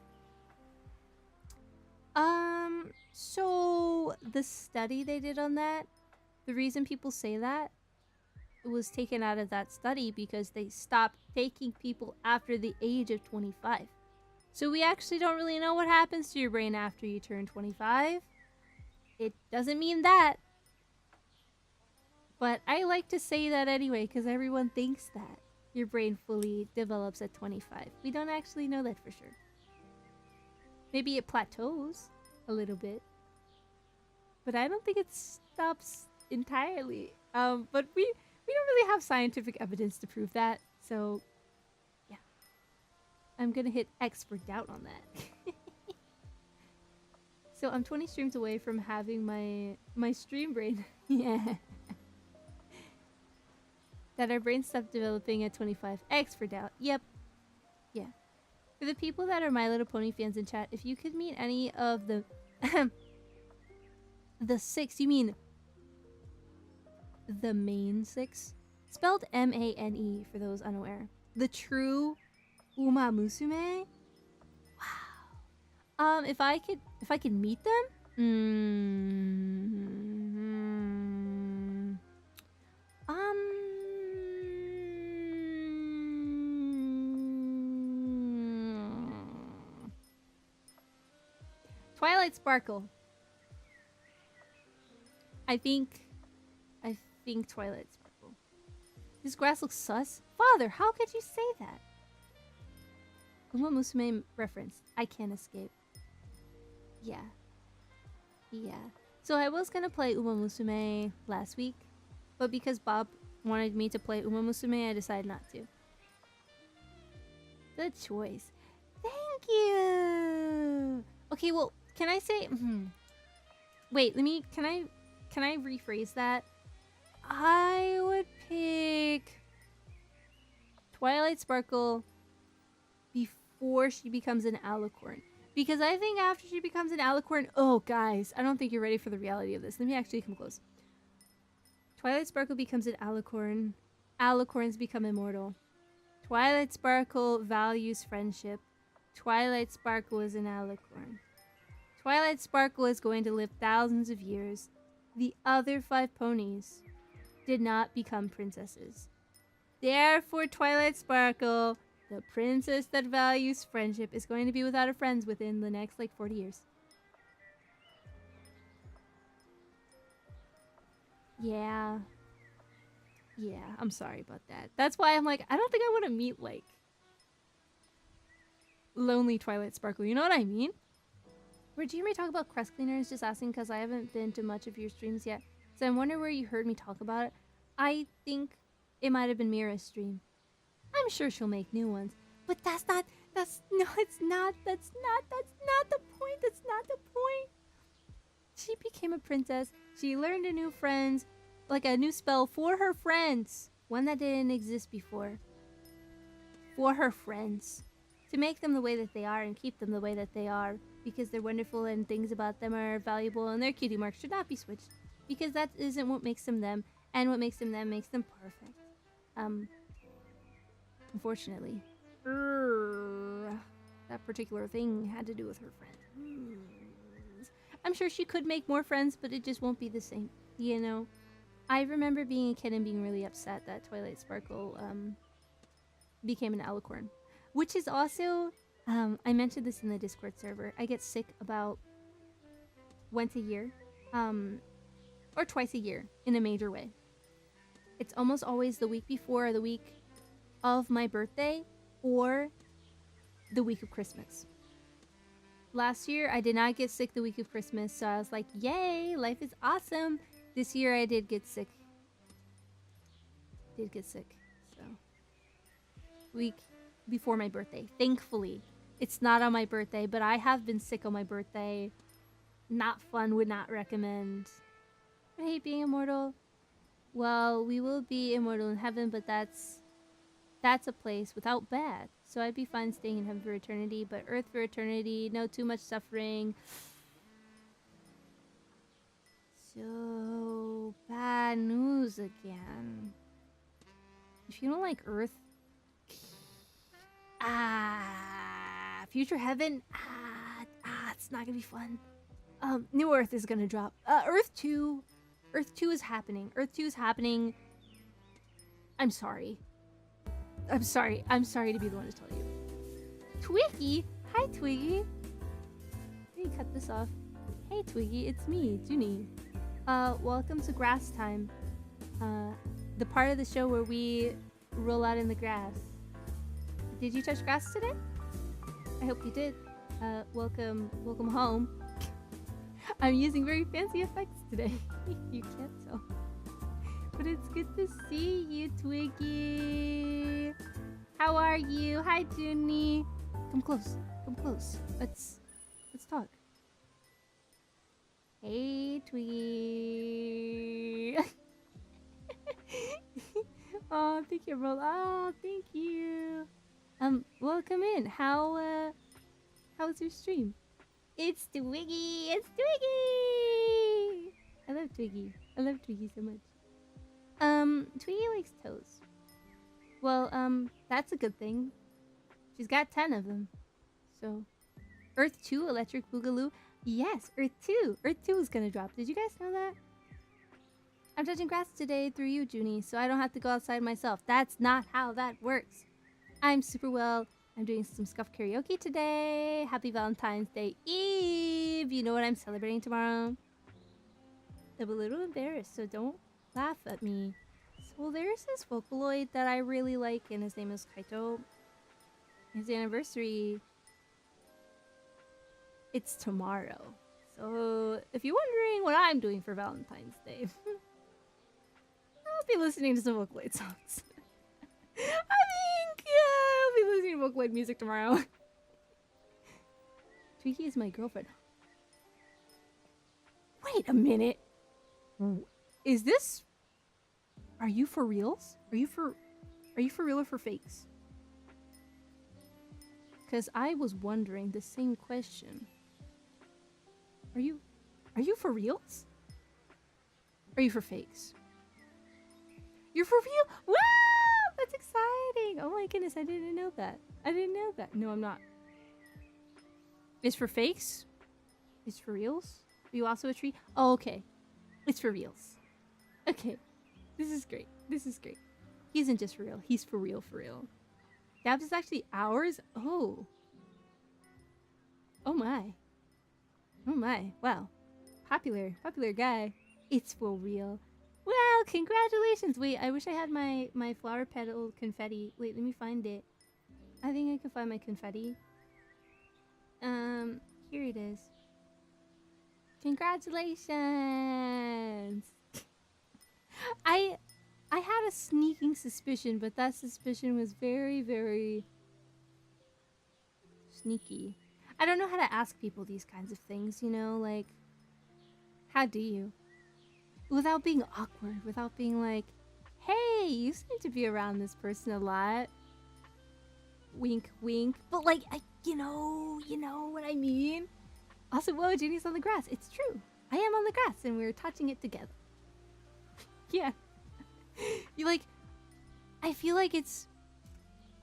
A: So the study they did on that, the reason people say that, it was taken out of that study because they stopped taking people after the age of 25. So we actually don't really know what happens to your brain after you turn 25. It doesn't mean that. But I like to say that anyway because everyone thinks that your brain fully develops at 25. We don't actually know that for sure. Maybe it plateaus a little bit. But I don't think it stops entirely. But we don't really have scientific evidence to prove that. So, yeah. I'm gonna hit X for doubt on that. So I'm 20 streams away from having my stream brain. Yeah. That our brains stop developing at 25. X for doubt. Yep. Yeah. For the people that are My Little Pony fans in chat, if you could meet any of the... the 6, you mean... the main 6? Spelled M-A-N-E for those unaware. The true Uma Musume? Wow. If I could meet them? Twilight Sparkle. I think Twilight Sparkle. This grass looks sus. Father, how could you say that? Uma Musume reference. I can't escape. Yeah. Yeah. So I was gonna play Uma Musume last week, but because Bob wanted me to play Uma Musume, I decided not to. Good choice. Thank you! Okay, well, can I say... Wait, can I can I rephrase that? I would pick Twilight Sparkle before she becomes an alicorn. Because I think after she becomes an alicorn... Oh, guys, I don't think you're ready for the reality of this. Let me actually come close. Twilight Sparkle becomes an alicorn. Alicorns become immortal. Twilight Sparkle values friendship. Twilight Sparkle is an alicorn. Twilight Sparkle is going to live thousands of years. The other 5 ponies did not become princesses. Therefore, Twilight Sparkle, the princess that values friendship, is going to be without her friends within the next, 40 years. Yeah. Yeah, I'm sorry about that. That's why I'm like, I don't think I want to meet, lonely Twilight Sparkle. You know what I mean? Did you hear me talk about crest cleaners? Just asking because I haven't been to much of your streams yet. So I'm wondering where you heard me talk about it. I think it might have been Mira's stream. I'm sure she'll make new ones. But it's not the point. She became a princess. She learned a new friends, a new spell for her friends. One that didn't exist before. For her friends. To make them the way that they are and keep them the way that they are. Because they're wonderful and things about them are valuable and their cutie marks should not be switched. Because that isn't what makes them them. And what makes them them makes them perfect. Unfortunately. That particular thing had to do with her friend. I'm sure she could make more friends, but it just won't be the same. You know? I remember being a kid and being really upset that Twilight Sparkle became an alicorn. Which is also... I mentioned this in the Discord server. I get sick about once a year. Or twice a year in a major way. It's almost always the week before or the week of my birthday or the week of Christmas. Last year, I did not get sick the week of Christmas, so I was like, yay, life is awesome. This year, I did get sick. So, week before my birthday. Thankfully, it's not on my birthday, but I have been sick on my birthday. Not fun, would not recommend. I hate being immortal. Well, we will be immortal in heaven, but that's a place without bad. So I'd be fine staying in heaven for eternity, but earth for eternity, no too much suffering. So, bad news again. If you don't like earth, future heaven, it's not gonna be fun. New Earth is gonna drop. Earth 2 is happening. Earth 2 is happening. I'm sorry to be the one to tell you. Twiggy! Hi, Twiggy! Let me cut this off. Hey, Twiggy, it's me, Juni. Welcome to Grass Time. The part of the show where we roll out in the grass. Did you touch grass today? I hope you did. Welcome home. I'm using very fancy effects today. You can't tell. But it's good to see you, Twiggy. How are you? Hi, Juni. Come close. Let's talk. Hey, Twiggy. Oh, thank you, bro. Oh, thank you. Welcome in. How's your stream? It's Twiggy. I love Twiggy so much. Twiggy likes toes. Well, that's a good thing. She's got 10 of them. So, Earth 2 Electric Boogaloo. Yes, Earth 2. Earth 2 is gonna drop. Did you guys know that? I'm touching grass today through you, Juni, so I don't have to go outside myself. That's not how that works. I'm super well. I'm doing some scuff karaoke today. Happy Valentine's Day Eve. You know what I'm celebrating tomorrow? I'm a little embarrassed, so don't laugh at me. So there's this Vocaloid that I really like, and his name is Kaito. His anniversary, it's tomorrow. So if you're wondering what I'm doing for Valentine's Day, I'll be listening to some Vocaloid songs. I'll be listening to Vocaloid music tomorrow. Twiggy is my girlfriend. Wait a minute. Is this... Are you for reals? Are you for real or for fakes? Because I was wondering the same question. Are you for reals? Are you for fakes? You're for real? Wow! That's exciting! Oh my goodness, I didn't know that. I didn't know that. No, I'm not. It's for fakes? It's for reals? Are you also a tree? Oh, okay. It's for reals. Okay. This is great. This is great. He isn't just for real. He's for real, for real. Dabs is actually ours? Oh. Oh my. Oh my. Wow. Popular guy. It's for real. Well, congratulations. Wait, I wish I had my flower petal confetti. Wait, let me find it. I think I can find my confetti. Here it is. Congratulations. I had a sneaking suspicion, but that suspicion was very, very sneaky. I don't know how to ask people these kinds of things, you know, like, how do you? Without being awkward, without being like, hey, you seem to be around this person a lot. Wink, wink. But like, you know what I mean? Also, whoa, Juni's on the grass. It's true. I am on the grass and we're touching it together. Yeah. You like, I feel like it's,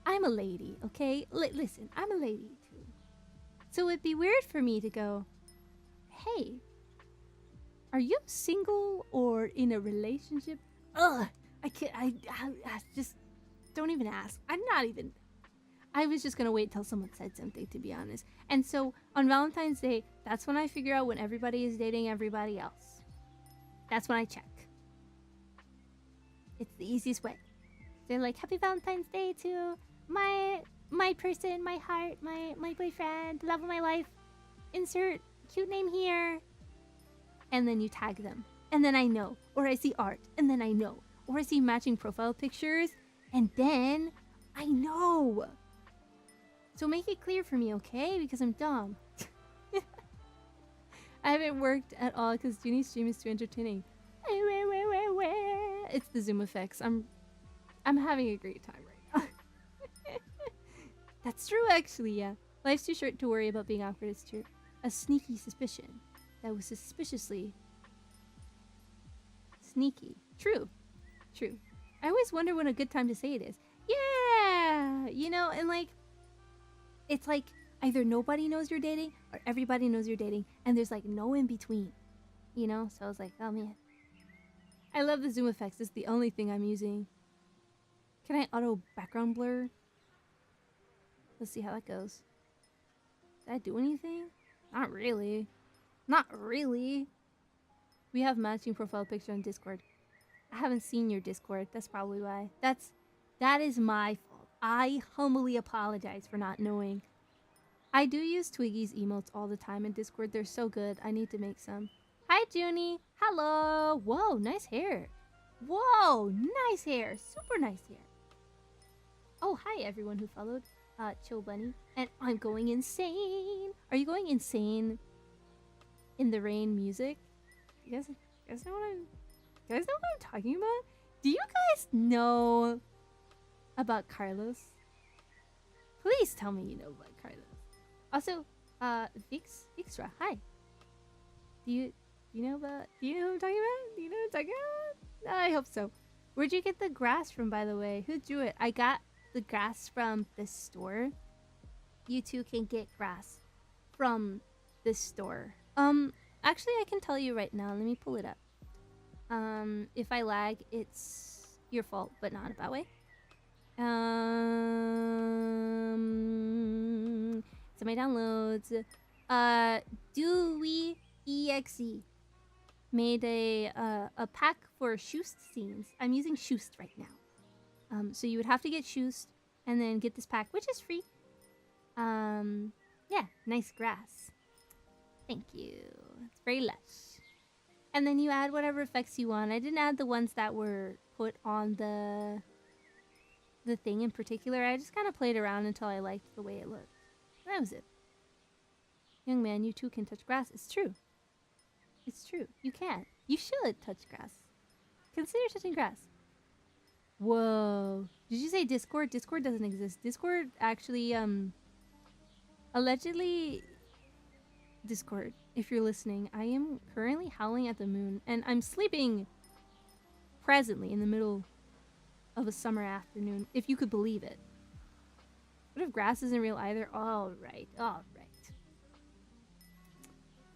A: I'm a lady, okay? Listen, I'm a lady too. So it'd be weird for me to go, hey, are you single or in a relationship? Ugh, I can't, I just, don't even ask. I was just gonna wait till someone said something, to be honest. And so, on Valentine's Day, that's when I figure out when everybody is dating everybody else. That's when I check. It's the easiest way. They're like, happy Valentine's Day to my person, my heart, my boyfriend, love of my life. Insert cute name here. And then you tag them. And then I know. Or I see art. And then I know. Or I see matching profile pictures. And then I know. So make it clear for me, okay? Because I'm dumb. I haven't worked at all because Juni's stream is too entertaining. It's the Zoom effects. I'm having a great time right now. That's true, actually, yeah. Life's too short to worry about being awkward, it's true. A sneaky suspicion that was suspiciously sneaky. True. True. I always wonder when a good time to say it is. Yeah! You know, and like, it's like either nobody knows you're dating or everybody knows you're dating and there's like no in between. You know? So I was like, oh man. I love the zoom effects. It's the only thing I'm using. Can I auto background blur? Let's see how that goes. Did I do anything? Not really. Not really. We have matching profile picture on Discord. I haven't seen your Discord. That's probably why. That is my fault. I humbly apologize for not knowing. I do use Twiggy's emotes all the time in Discord. They're so good. I need to make some. Hi, Juni. Hello. Whoa, nice hair. Whoa, nice hair. Super nice hair. Oh, hi, everyone who followed. Chill Bunny. And I'm going insane. Are you going insane in the rain music? You guys know what I'm talking about? Do you guys know about Carlos? Please tell me you know about Carlos. Also, Vixra, hi. Do you know who I'm talking about? Do you know what I'm talking about? I hope so. Where'd you get the grass from, by the way? Who drew it? I got the grass from the store. You too can get grass from this store. Actually, I can tell you right now. Let me pull it up. If I lag, it's your fault, but not a bad way. So my downloads. Dewey EXE made a pack for Shoost scenes. I'm using Shoost right now. So you would have to get Shoost and then get this pack, which is free. Yeah, nice grass. Thank you. It's very lush. And then you add whatever effects you want. I didn't add the ones that were put on the thing in particular. I just kind of played around until I liked the way it looked. That was it. Young man, you too can touch grass. It's true. It's true. You can. You should touch grass. Consider touching grass. Whoa. Did you say Discord? Discord doesn't exist. Discord actually, allegedly... Discord, if you're listening, I am currently howling at the moon, and I'm sleeping presently in the middle of a summer afternoon, if you could believe it. What if grass isn't real either? Alright, alright.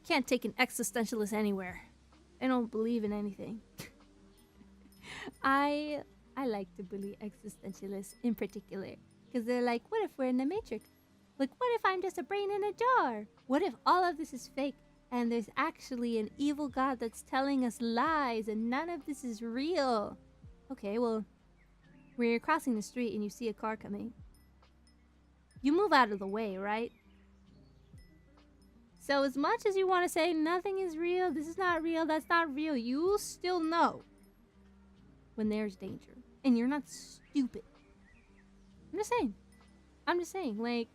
A: Can't take an existentialist anywhere. I don't believe in anything. I like to believe existentialists in particular, because they're like, what if we're in the Matrix? Like, what if I'm just a brain in a jar? What if all of this is fake and there's actually an evil god that's telling us lies and none of this is real? Okay, well, when you're crossing the street and you see a car coming, you move out of the way, right? So as much as you want to say nothing is real, this is not real, that's not real, you still know when there's danger. And you're not stupid. I'm just saying, like,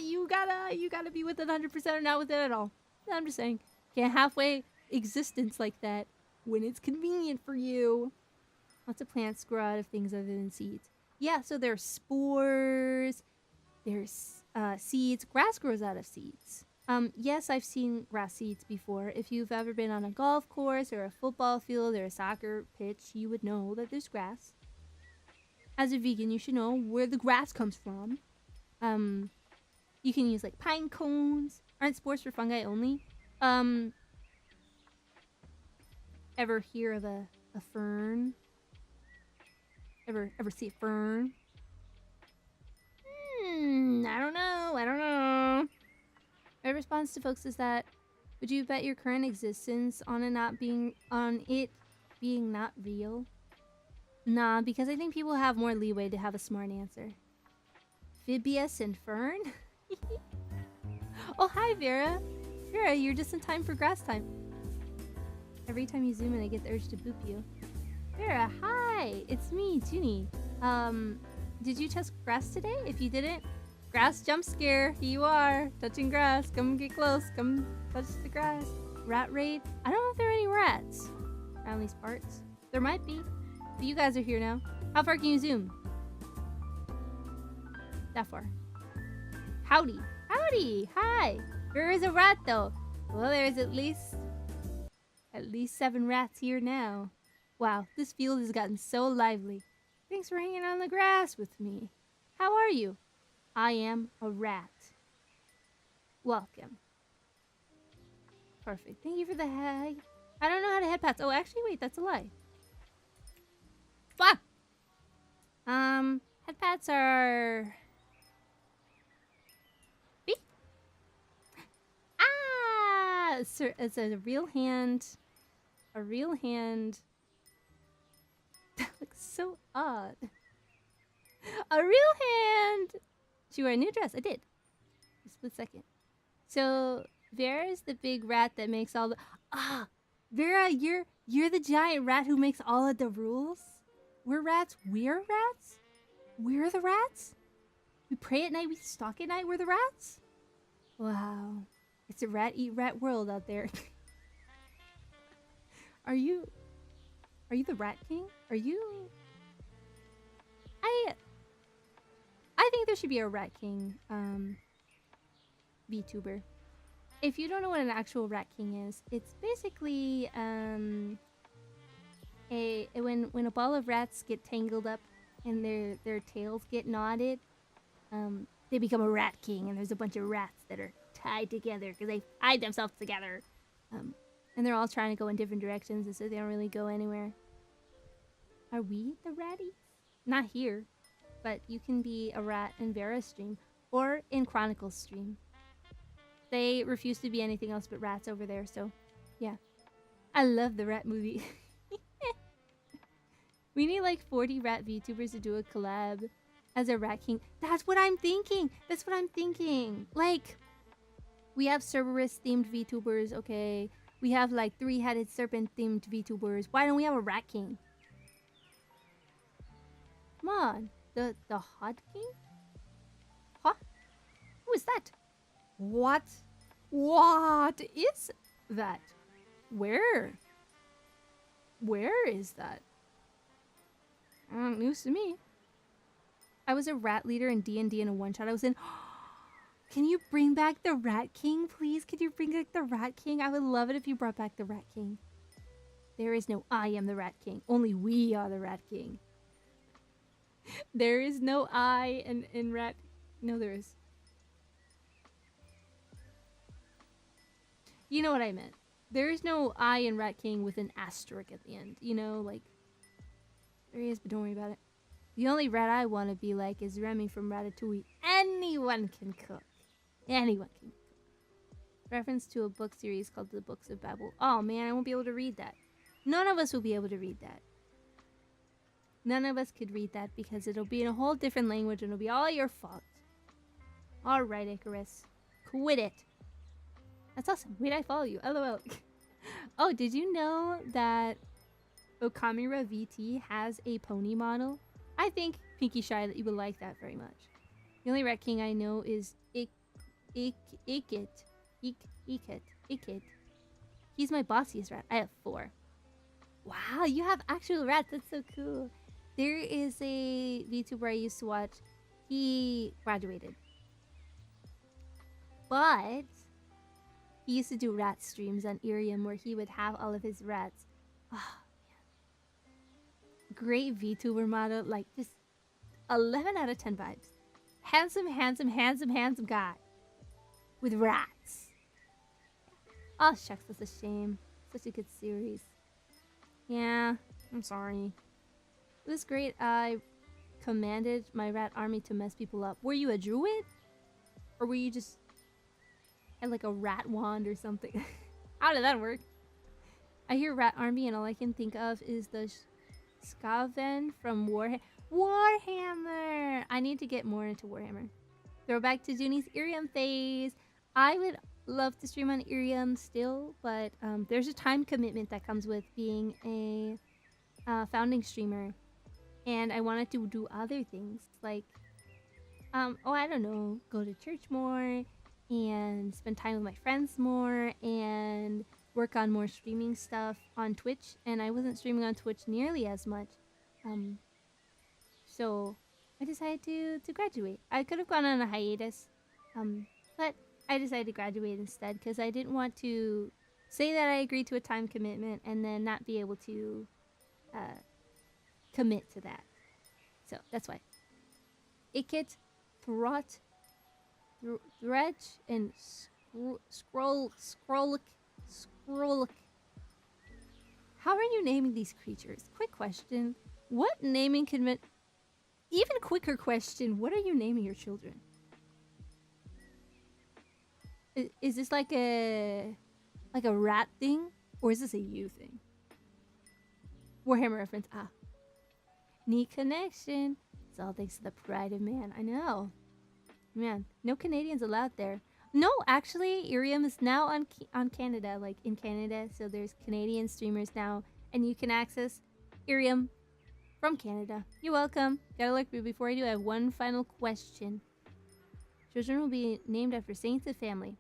A: you gotta be with it 100% or not with it at all. I'm just saying, can't halfway existence like that when it's convenient for you. Lots of plants grow out of things other than seeds. Yeah, so there's spores, there's seeds. Grass grows out of seeds. Yes, I've seen grass seeds before. If you've ever been on a golf course or a football field or a soccer pitch, you would know that there's grass. As a vegan, you should know where the grass comes from. You can use like pine cones. Aren't spores for fungi only? Ever hear of a fern? Ever see a fern? I don't know. My response to folks is that, would you bet your current existence on it being not real? Nah, because I think people have more leeway to have a smart answer. Phibius and fern? Oh, hi, Vera. Vera, you're just in time for grass time. Every time you zoom in, I get the urge to boop you. Vera, hi! It's me, Juni. Did you touch grass today? If you didn't, grass jump scare. Here you are, touching grass. Come get close. Come touch the grass. Rat raid? I don't know if there are any rats around these parts. There might be. But you guys are here now. How far can you zoom? That far. Howdy. Howdy! Hi! There is a rat though. Well, there's at least 7 rats here now. Wow, this field has gotten so lively. Thanks for hanging on the grass with me. How are you? I am a rat. Welcome. Perfect. Thank you for the hag. I don't know how to head pats. Oh, actually, wait, that's a lie. Fuck! Head pats are... Beep. Ah! It's a real hand. A real hand. That looks so odd. A real hand! Did you wear a new dress? I did. A split second. So, Vera's the big rat that makes all the... Ah! Vera, you're the giant rat who makes all of the rules? We're rats? We're rats? We're the rats? We pray at night, we stalk at night, we're the rats? Wow. It's a rat-eat-rat world out there. Are you the Rat King? Are you... I think there should be a Rat King, VTuber. If you don't know what an actual Rat King is, it's basically, when a ball of rats get tangled up and their tails get knotted, they become a Rat King, and there's a bunch of rats that are tied together because they tied themselves together. And they're all trying to go in different directions, and so they don't really go anywhere. Are we the ratties? Not here, but you can be a rat in Vera's stream or in Chronicles' stream. They refuse to be anything else but rats over there, so yeah. I love the rat movie. We need like 40 rat VTubers to do a collab as a Rat King. That's what I'm thinking! That's what I'm thinking! Like, we have Cerberus themed VTubers, okay. We have like 3-headed serpent themed VTubers. Why don't we have a Rat King? Come on. The Hot King? Huh? Who is that? What? What is that? Where? Where is that? News to me. I was a rat leader in D&D in a one-shot I was in. Can you bring back the Rat King, please? Could you bring back the Rat King? I would love it if you brought back the Rat King. There is no I am the Rat King. Only we are the Rat King. There is no I in Rat... No, there is. You know what I meant. There is no I in Rat King with an asterisk at the end. You know, like... There he is, but don't worry about it. The only rat I want to be like is Remy from Ratatouille. Anyone can cook. Anyone can cook. Reference to a book series called The Books of Babel. Oh man, I won't be able to read that. None of us will be able to read that. None of us could read that because it'll be in a whole different language and it'll be all your fault. Alright, Icarus. Quit it. That's awesome. Wait, I follow you. LOL. Oh, did you know that Okamura VT has a pony model? I think, Pinky Shy, that you would like that very much. The only Rat King I know is Ikit. He's my bossiest rat. I have 4. Wow, you have actual rats. That's so cool. There is a VTuber I used to watch. He graduated. But he used to do rat streams on Irium where he would have all of his rats. Oh, man. Great VTuber model. Like, just 11 out of 10 vibes. Handsome, handsome, handsome, handsome guy. With rats. Oh, shucks, that's a shame. Such a good series. Yeah, I'm sorry. It was great. I commanded my rat army to mess people up. Were you a druid? Or were you just... had like a rat wand or something? How did that work? I hear rat army and all I can think of is the Skaven from Warhammer! I need to get more into Warhammer. Throw back to Juni's Irium phase. I would love to stream on Irium still, but there's a time commitment that comes with being a founding streamer. And I wanted to do other things like, oh, I don't know, go to church more and spend time with my friends more and work on more streaming stuff on Twitch. And I wasn't streaming on Twitch nearly as much. So I decided to graduate. I could have gone on a hiatus, but I decided to graduate instead because I didn't want to say that I agreed to a time commitment and then not be able to commit to that. So that's why. Ikit, Throt, Dredge, and Scroll. How are you naming these creatures? Quick question. What naming convention? Even quicker question. What are you naming your children? Is this like a rat thing, or is this a you thing? Warhammer reference. Ah. Neat connection. It's all thanks to the pride of man. I know. Man, no Canadians allowed there. No, actually, Irium is now on Canada, like in Canada. So there's Canadian streamers now, and you can access Irium from Canada. You're welcome. Gotta look before I do. I have one final question. Children will be named after saints of family.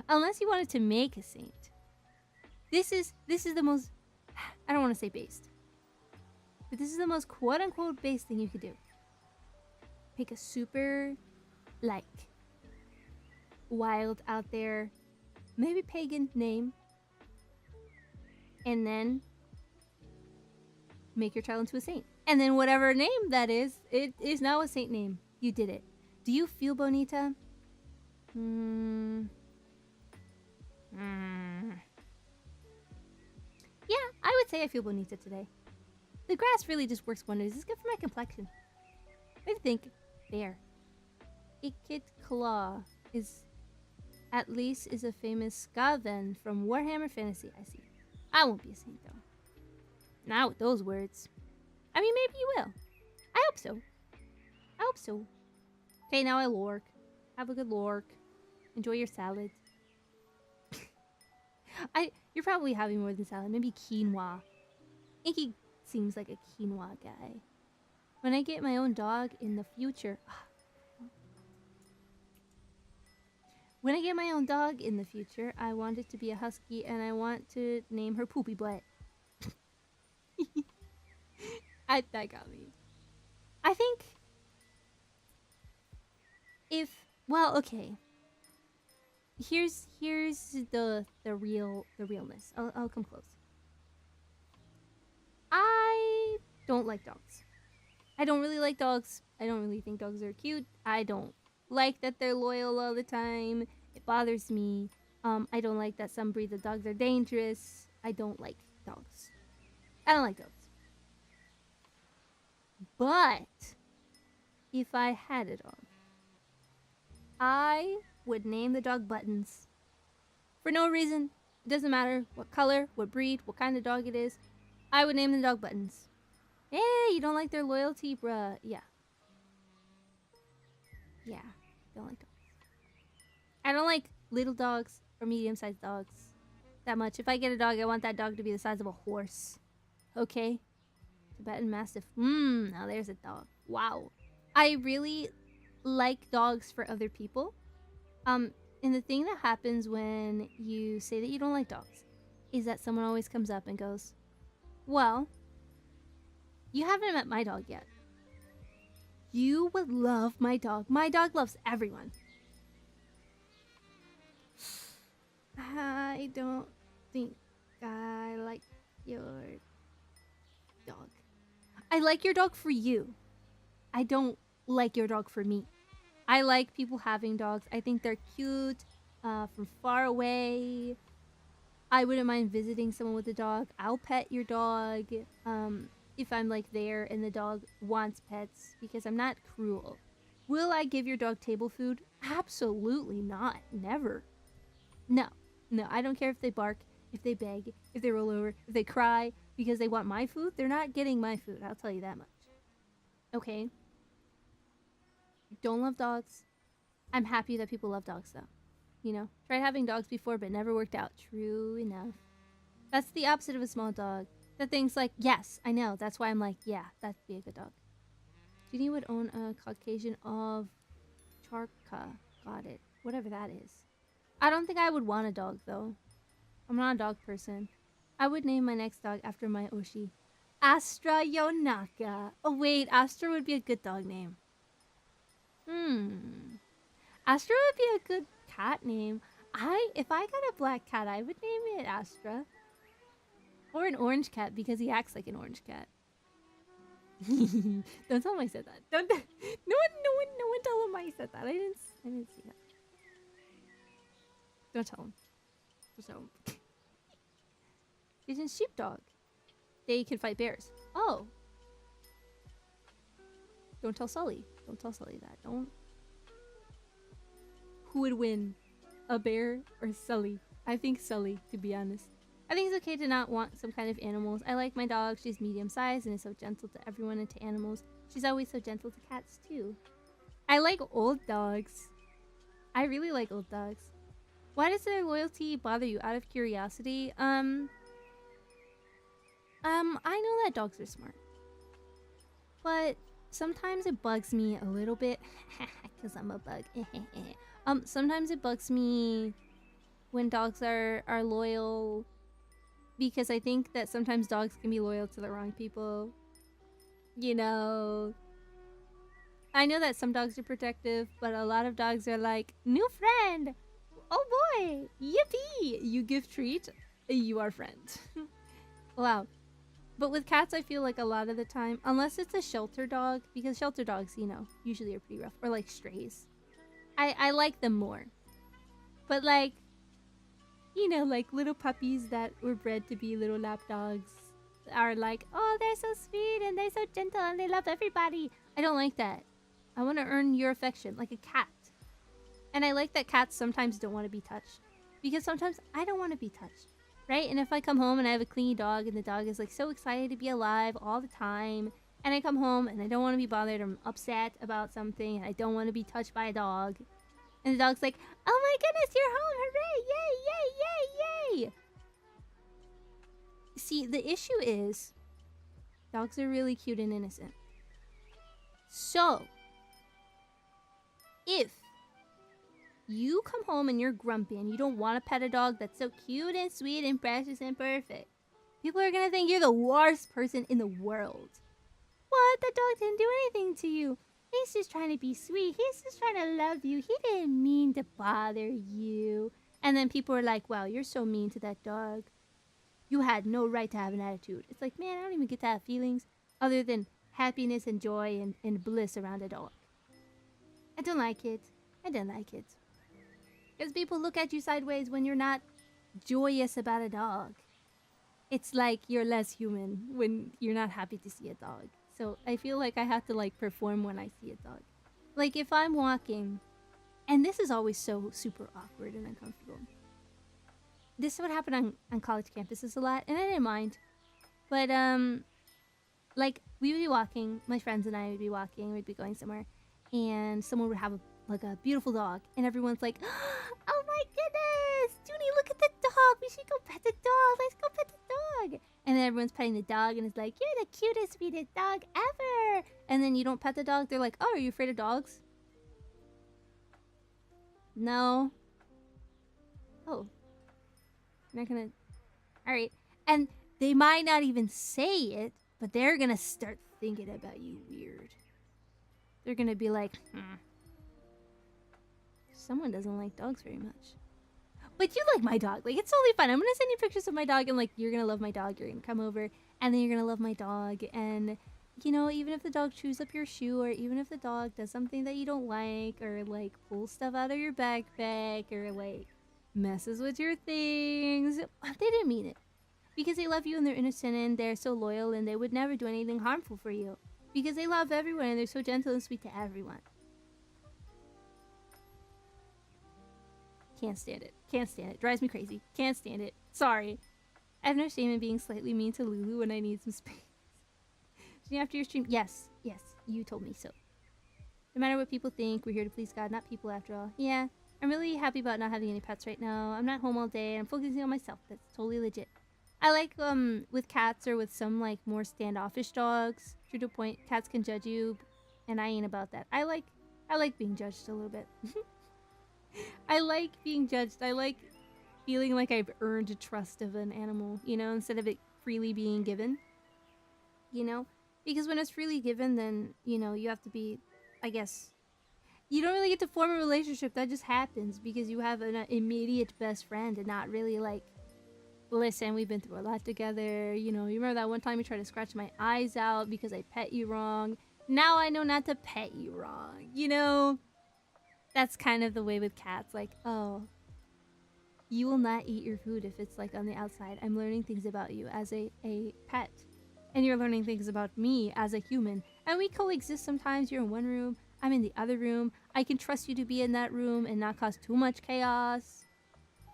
A: Unless you wanted to make a saint. This is the most, I don't want to say based, but this is the most quote-unquote based thing you could do. Pick a super, like, wild out there, maybe pagan name, and then make your child into a saint. And then whatever name that is, it is now a saint name. You did it. Do you feel bonita? Yeah, I would say I feel bonita today. The grass really just works wonders. It's good for my complexion. I think. There. Ikit Claw is at least is a famous Skaven from Warhammer Fantasy. I see. I won't be a saint though. Not with those words. I mean, maybe you will. I hope so. I hope so. Okay, now I lork. Have a good lork. Enjoy your salad. You're probably having more than salad. Maybe quinoa. Inky seems like a quinoa guy. When I get my own dog in the future... When I get my own dog in the future, I want it to be a husky, and I want to name her Poopy Butt. That got me. I think if okay. Here's the realness. I'll come close. I don't like dogs. I don't really like dogs. I don't really think dogs are cute. I don't like that they're loyal all the time. It bothers me. I don't like that some breeds of dogs are dangerous. I don't like dogs. I don't like dogs. But if I had a dog, I would name the dog Buttons. For no reason. It doesn't matter what color, what breed, what kind of dog it is. I would name the dog Buttons. Hey, you don't like their loyalty, bruh. Yeah. Yeah, don't like dogs. I don't like little dogs or medium-sized dogs that much. If I get a dog, I want that dog to be the size of a horse. Okay? Tibetan Mastiff. Now there's a dog. Wow. I really like dogs for other people. And the thing that happens when you say that you don't like dogs is that someone always comes up and goes, well, you haven't met my dog yet. You would love my dog. My dog loves everyone. I don't think I like your dog. I like your dog for you. I don't like your dog for me. I like people having dogs. I think they're cute from far away. I wouldn't mind visiting someone with a dog. I'll pet your dog if I'm like there and the dog wants pets because I'm not cruel. Will I give your dog table food? Absolutely not. Never. No. No, I don't care if they bark, if they beg, if they roll over, if they cry because they want my food. They're not getting my food. I'll tell you that much. Okay? Don't love dogs. I'm happy that people love dogs though. You know, tried having dogs before but never worked out. True enough. That's the opposite of a small dog. That thing's like, yes, I know. That's why I'm like, yeah, that'd be a good dog. Juni would own a Caucasian of Charka. Got it. Whatever that is. I don't think I would want a dog though. I'm not a dog person. I would name my next dog after my Oshi. Astra Yonaka. Oh wait, Astra would be a good dog name. Astra would be a good cat name. If I got a black cat, I would name it Astra. Or an orange cat because he acts like an orange cat. Don't tell him I said that. Don't. No one tell him I said that. I didn't see that. Don't tell him. Don't tell him. He's a sheepdog. They can fight bears. Oh. Don't tell Sully. Don't tell Sully that. Don't. Who would win? A bear or Sully? I think Sully, to be honest. I think it's okay to not want some kind of animals. I like my dog. She's medium-sized and is so gentle to everyone and to animals. She's always so gentle to cats, too. I like old dogs. I really like old dogs. Why does their loyalty bother you? Out of curiosity? I know that dogs are smart. But sometimes it bugs me a little bit. Because I'm a bug. Sometimes it bugs me when dogs are loyal. Because I think that sometimes dogs can be loyal to the wrong people. You know. I know that some dogs are protective, but a lot of dogs are like, new friend! Oh boy! Yippee! You give treat, you are friend. Wow. But with cats, I feel like a lot of the time, unless it's a shelter dog, because shelter dogs, you know, usually are pretty rough. Or like strays. I like them more. But like, you know, like little puppies that were bred to be little lap dogs are like, oh, they're so sweet and they're so gentle and they love everybody. I don't like that. I want to earn your affection like a cat. And I like that cats sometimes don't want to be touched. Because sometimes I don't want to be touched. Right? And if I come home and I have a clingy dog and the dog is like so excited to be alive all the time. And I come home and I don't want to be bothered. I'm upset about something and I don't want to be touched by a dog. And the dog's like, oh my goodness, you're home! Hooray! Yay, yay, yay, yay! See, the issue is, dogs are really cute and innocent. So, if You come home and you're grumpy and you don't want to pet a dog that's so cute and sweet and precious and perfect. People are gonna think you're the worst person in the world. What? That dog didn't do anything to you. He's just trying to be sweet. He's just trying to love you. He didn't mean to bother you. And then people are like, wow, you're so mean to that dog. You had no right to have an attitude. It's like, man, I don't even get to have feelings other than happiness and joy and bliss around a dog. I don't like it. I don't like it. Because people look at you sideways when you're not joyous about a dog. It's like you're less human when you're not happy to see a dog. So I feel like I have to like perform when I see a dog. Like if I'm walking, and this is always so super awkward and uncomfortable. This would happen on college campuses a lot, and I didn't mind. But like we would be walking, my friends and I would be walking, we'd be going somewhere, and someone would have a beautiful dog, and everyone's like, oh my goodness, Juni, look at the dog, we should go pet the dog, let's go pet the dog. And then everyone's petting the dog, and it's like, you're the cutest, sweetest dog ever. And then you don't pet the dog, they're like, oh, are you afraid of dogs? No. Oh. I'm not gonna... Alright. And they might not even say it, but they're gonna start thinking about you weird. They're gonna be like, someone doesn't like dogs very much. But you like my dog. Like, it's totally fun. I'm gonna send you pictures of my dog, and like, you're gonna love my dog. You're gonna come over, and then you're gonna love my dog. And, you know, even if the dog chews up your shoe, or even if the dog does something that you don't like, or like pulls stuff out of your backpack, or like messes with your things, they didn't mean it. Because they love you and they're innocent and they're so loyal and they would never do anything harmful for you. Because they love everyone and they're so gentle and sweet to everyone. Can't stand it. Can't stand it. Drives me crazy. Can't stand it. Sorry. I have no shame in being slightly mean to Lulu when I need some space. After your stream, yes, you told me so. No matter what people think, we're here to please God, not people after all. Yeah, I'm really happy about not having any pets right now. I'm not home all day. I'm focusing on myself. That's totally legit. I like, with cats or with some, like, more standoffish dogs. True to point, cats can judge you, and I ain't about that. I like being judged a little bit. I like being judged. I like feeling like I've earned trust of an animal, you know, instead of it freely being given. You know? Because when it's freely given, then, you know, you have to be, I guess... You don't really get to form a relationship. That just happens because you have an immediate best friend and not really, like... Listen, we've been through a lot together. You know, you remember that one time you tried to scratch my eyes out because I pet you wrong? Now I know not to pet you wrong, you know? That's kind of the way with cats. Like, oh, you will not eat your food if it's, like, on the outside. I'm learning things about you as a pet. And you're learning things about me as a human. And we coexist sometimes. You're in one room. I'm in the other room. I can trust you to be in that room and not cause too much chaos.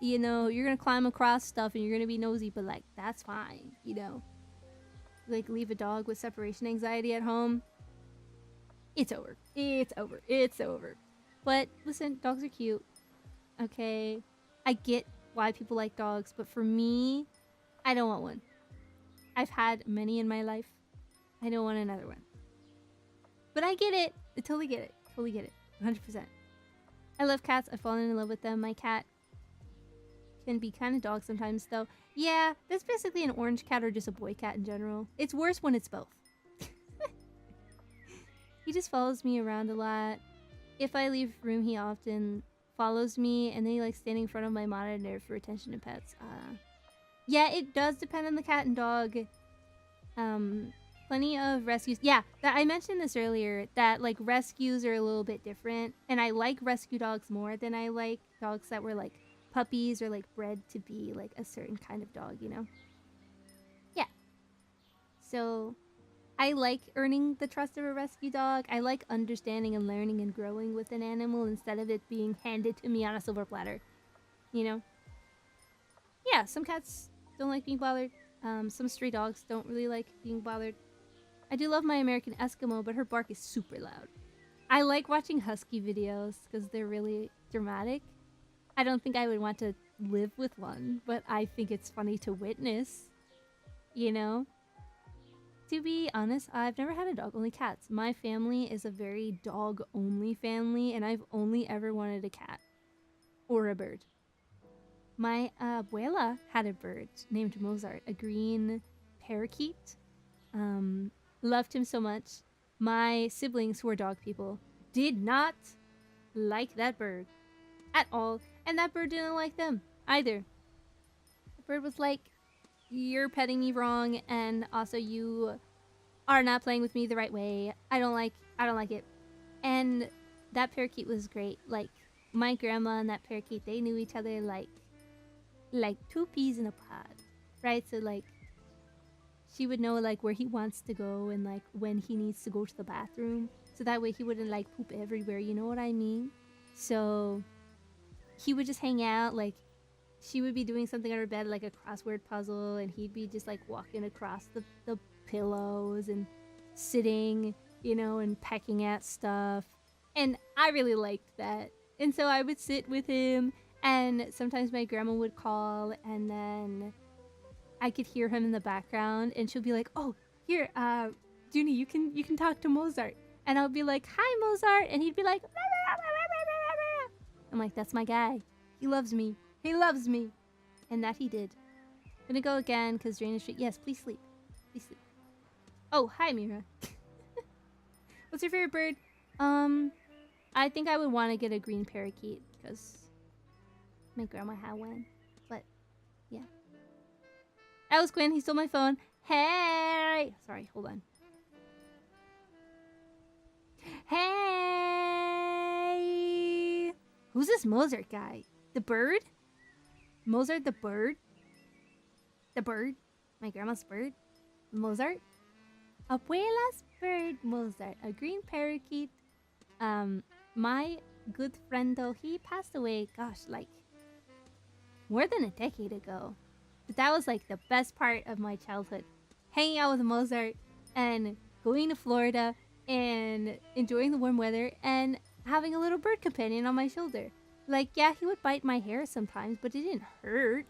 A: You know, you're gonna climb across stuff and you're gonna be nosy, but, like, that's fine, you know? Like, leave a dog with separation anxiety at home. It's over. It's over. It's over. But, listen, dogs are cute. Okay? I get why people like dogs, but for me, I don't want one. I've had many in my life. I don't want another one. But I get it. I totally get it. Totally get it. 100%. I love cats. I've fallen in love with them. My cat can be kind of dog sometimes, though. Yeah, that's basically an orange cat or just a boy cat in general. It's worse when it's both. He just follows me around a lot. If I leave room, he often follows me, and then he likes standing in front of my monitor for attention to pets. Yeah, it does depend on the cat and dog. Plenty of rescues. Yeah, I mentioned this earlier, that, like, rescues are a little bit different, and I like rescue dogs more than I like dogs that were, like, puppies or, like, bred to be, like, a certain kind of dog, you know? Yeah. So, I like earning the trust of a rescue dog. I like understanding and learning and growing with an animal instead of it being handed to me on a silver platter. You know? Yeah, some cats don't like being bothered. Some stray dogs don't really like being bothered. I do love my American Eskimo, but her bark is super loud. I like watching husky videos because they're really dramatic. I don't think I would want to live with one, but I think it's funny to witness. You know? To be honest, I've never had a dog, only cats. My family is a very dog-only family, and I've only ever wanted a cat. or a bird. My abuela had a bird named Mozart, a green parakeet. Loved him so much. My siblings, who are dog people, did not like that bird at all, and that bird didn't like them either. The bird was like, "You're petting me wrong, and also you are not playing with me the right way. I don't like it." And that parakeet was great. Like, my grandma and that parakeet, they knew each other like two peas in a pod, right? So like, she would know like where he wants to go and like when he needs to go to the bathroom, so that way he wouldn't like poop everywhere, you know what I mean? So he would just hang out. Like, she would be doing something on her bed, like a crossword puzzle, and he'd be just like walking across the pillows and sitting, you know, and pecking at stuff. And I really liked that. And so I would sit with him, and sometimes my grandma would call, and then I could hear him in the background, and she'll be like, "Oh, here, Juni, you can talk to Mozart." And I'll be like, "Hi, Mozart," and he'd be like, "Rah, rah, rah, rah, rah, rah." I'm like, "That's my guy. He loves me. He loves me." And that he did. Gonna go again, because drainage street. Yes, please sleep. Please sleep. Oh, hi, Mira. What's your favorite bird? I think I would want to get a green parakeet, because my grandma had one. But, yeah. That was Quinn. He stole my phone. Hey! Sorry, hold on. Hey! Who's this Mozart guy? The bird? Mozart the bird? The bird? My grandma's bird? Mozart? Abuela's bird, Mozart. A green parakeet. My good friend, though, he passed away, gosh, like, more than a decade ago. But that was like the best part of my childhood. Hanging out with Mozart and going to Florida and enjoying the warm weather and having a little bird companion on my shoulder. Like, yeah, he would bite my hair sometimes, but it didn't hurt.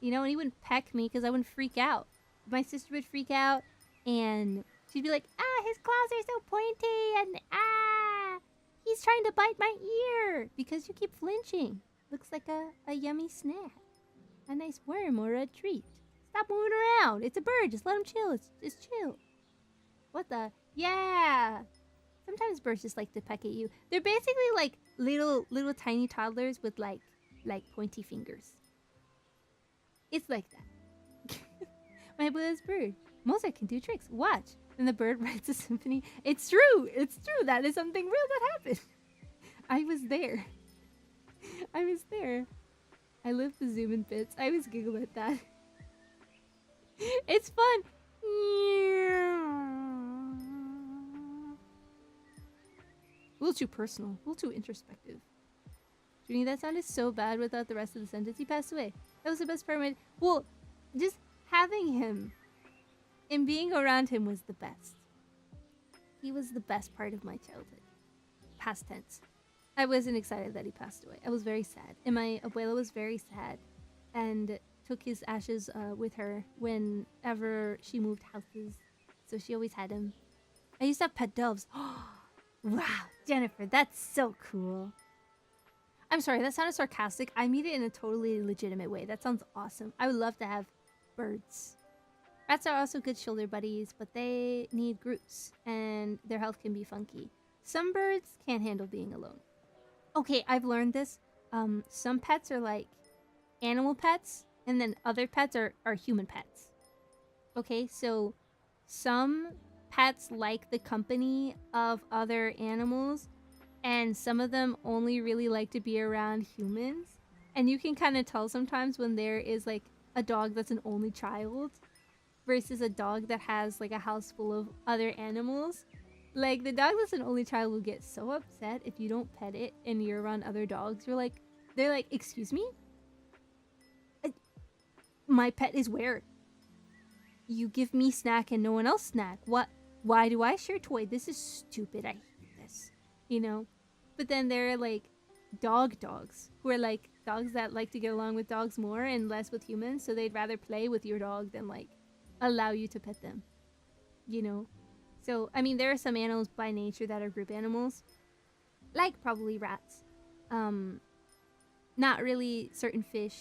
A: You know, and he wouldn't peck me because I wouldn't freak out. My sister would freak out, and she'd be like, "Ah, his claws are so pointy, and ah, he's trying to bite my ear because you keep flinching. Looks like a yummy snack. A nice worm or a treat. Stop moving around. It's a bird. Just let him chill. It's chill." What the? Yeah. Sometimes birds just like to peck at you. They're basically like little tiny toddlers with like pointy fingers. It's like that. My abuela's bird. Mozart can do tricks. Watch. And the bird writes a symphony. It's true. It's true. That is something real that happened. I was there. I was there. I love the zoom in bits. I always giggle at that. It's fun. A little too personal. A little too introspective. Juni, that sounded so bad without the rest of the sentence. He passed away. That was the best part of my... Well, just having him and being around him was the best. He was the best part of my childhood. Past tense. I wasn't excited that he passed away. I was very sad. And my abuela was very sad and took his ashes with her whenever she moved houses. So she always had him. I used to have pet doves. Wow, Jennifer, that's so cool. I'm sorry, that sounded sarcastic. I mean it in a totally legitimate way. That sounds awesome. I would love to have birds. Rats are also good shoulder buddies, but they need groups, and their health can be funky. Some birds can't handle being alone. Okay, I've learned this. Some pets are like animal pets, and then other pets are human pets. Okay, so some pets like the company of other animals, and some of them only really like to be around humans. And you can kind of tell sometimes when there is like a dog that's an only child versus a dog that has like a house full of other animals. Like, the dog that's an only child will get so upset if you don't pet it and you're around other dogs. They're like, "Excuse me? My pet is where? You give me snack and no one else snack. What? Why do I share toy? This is stupid. I hate this." You know? But then there are like dogs who are like dogs that like to get along with dogs more and less with humans. So they'd rather play with your dog than like allow you to pet them. You know? So, I mean, there are some animals by nature that are group animals. Like probably rats. not really certain fish.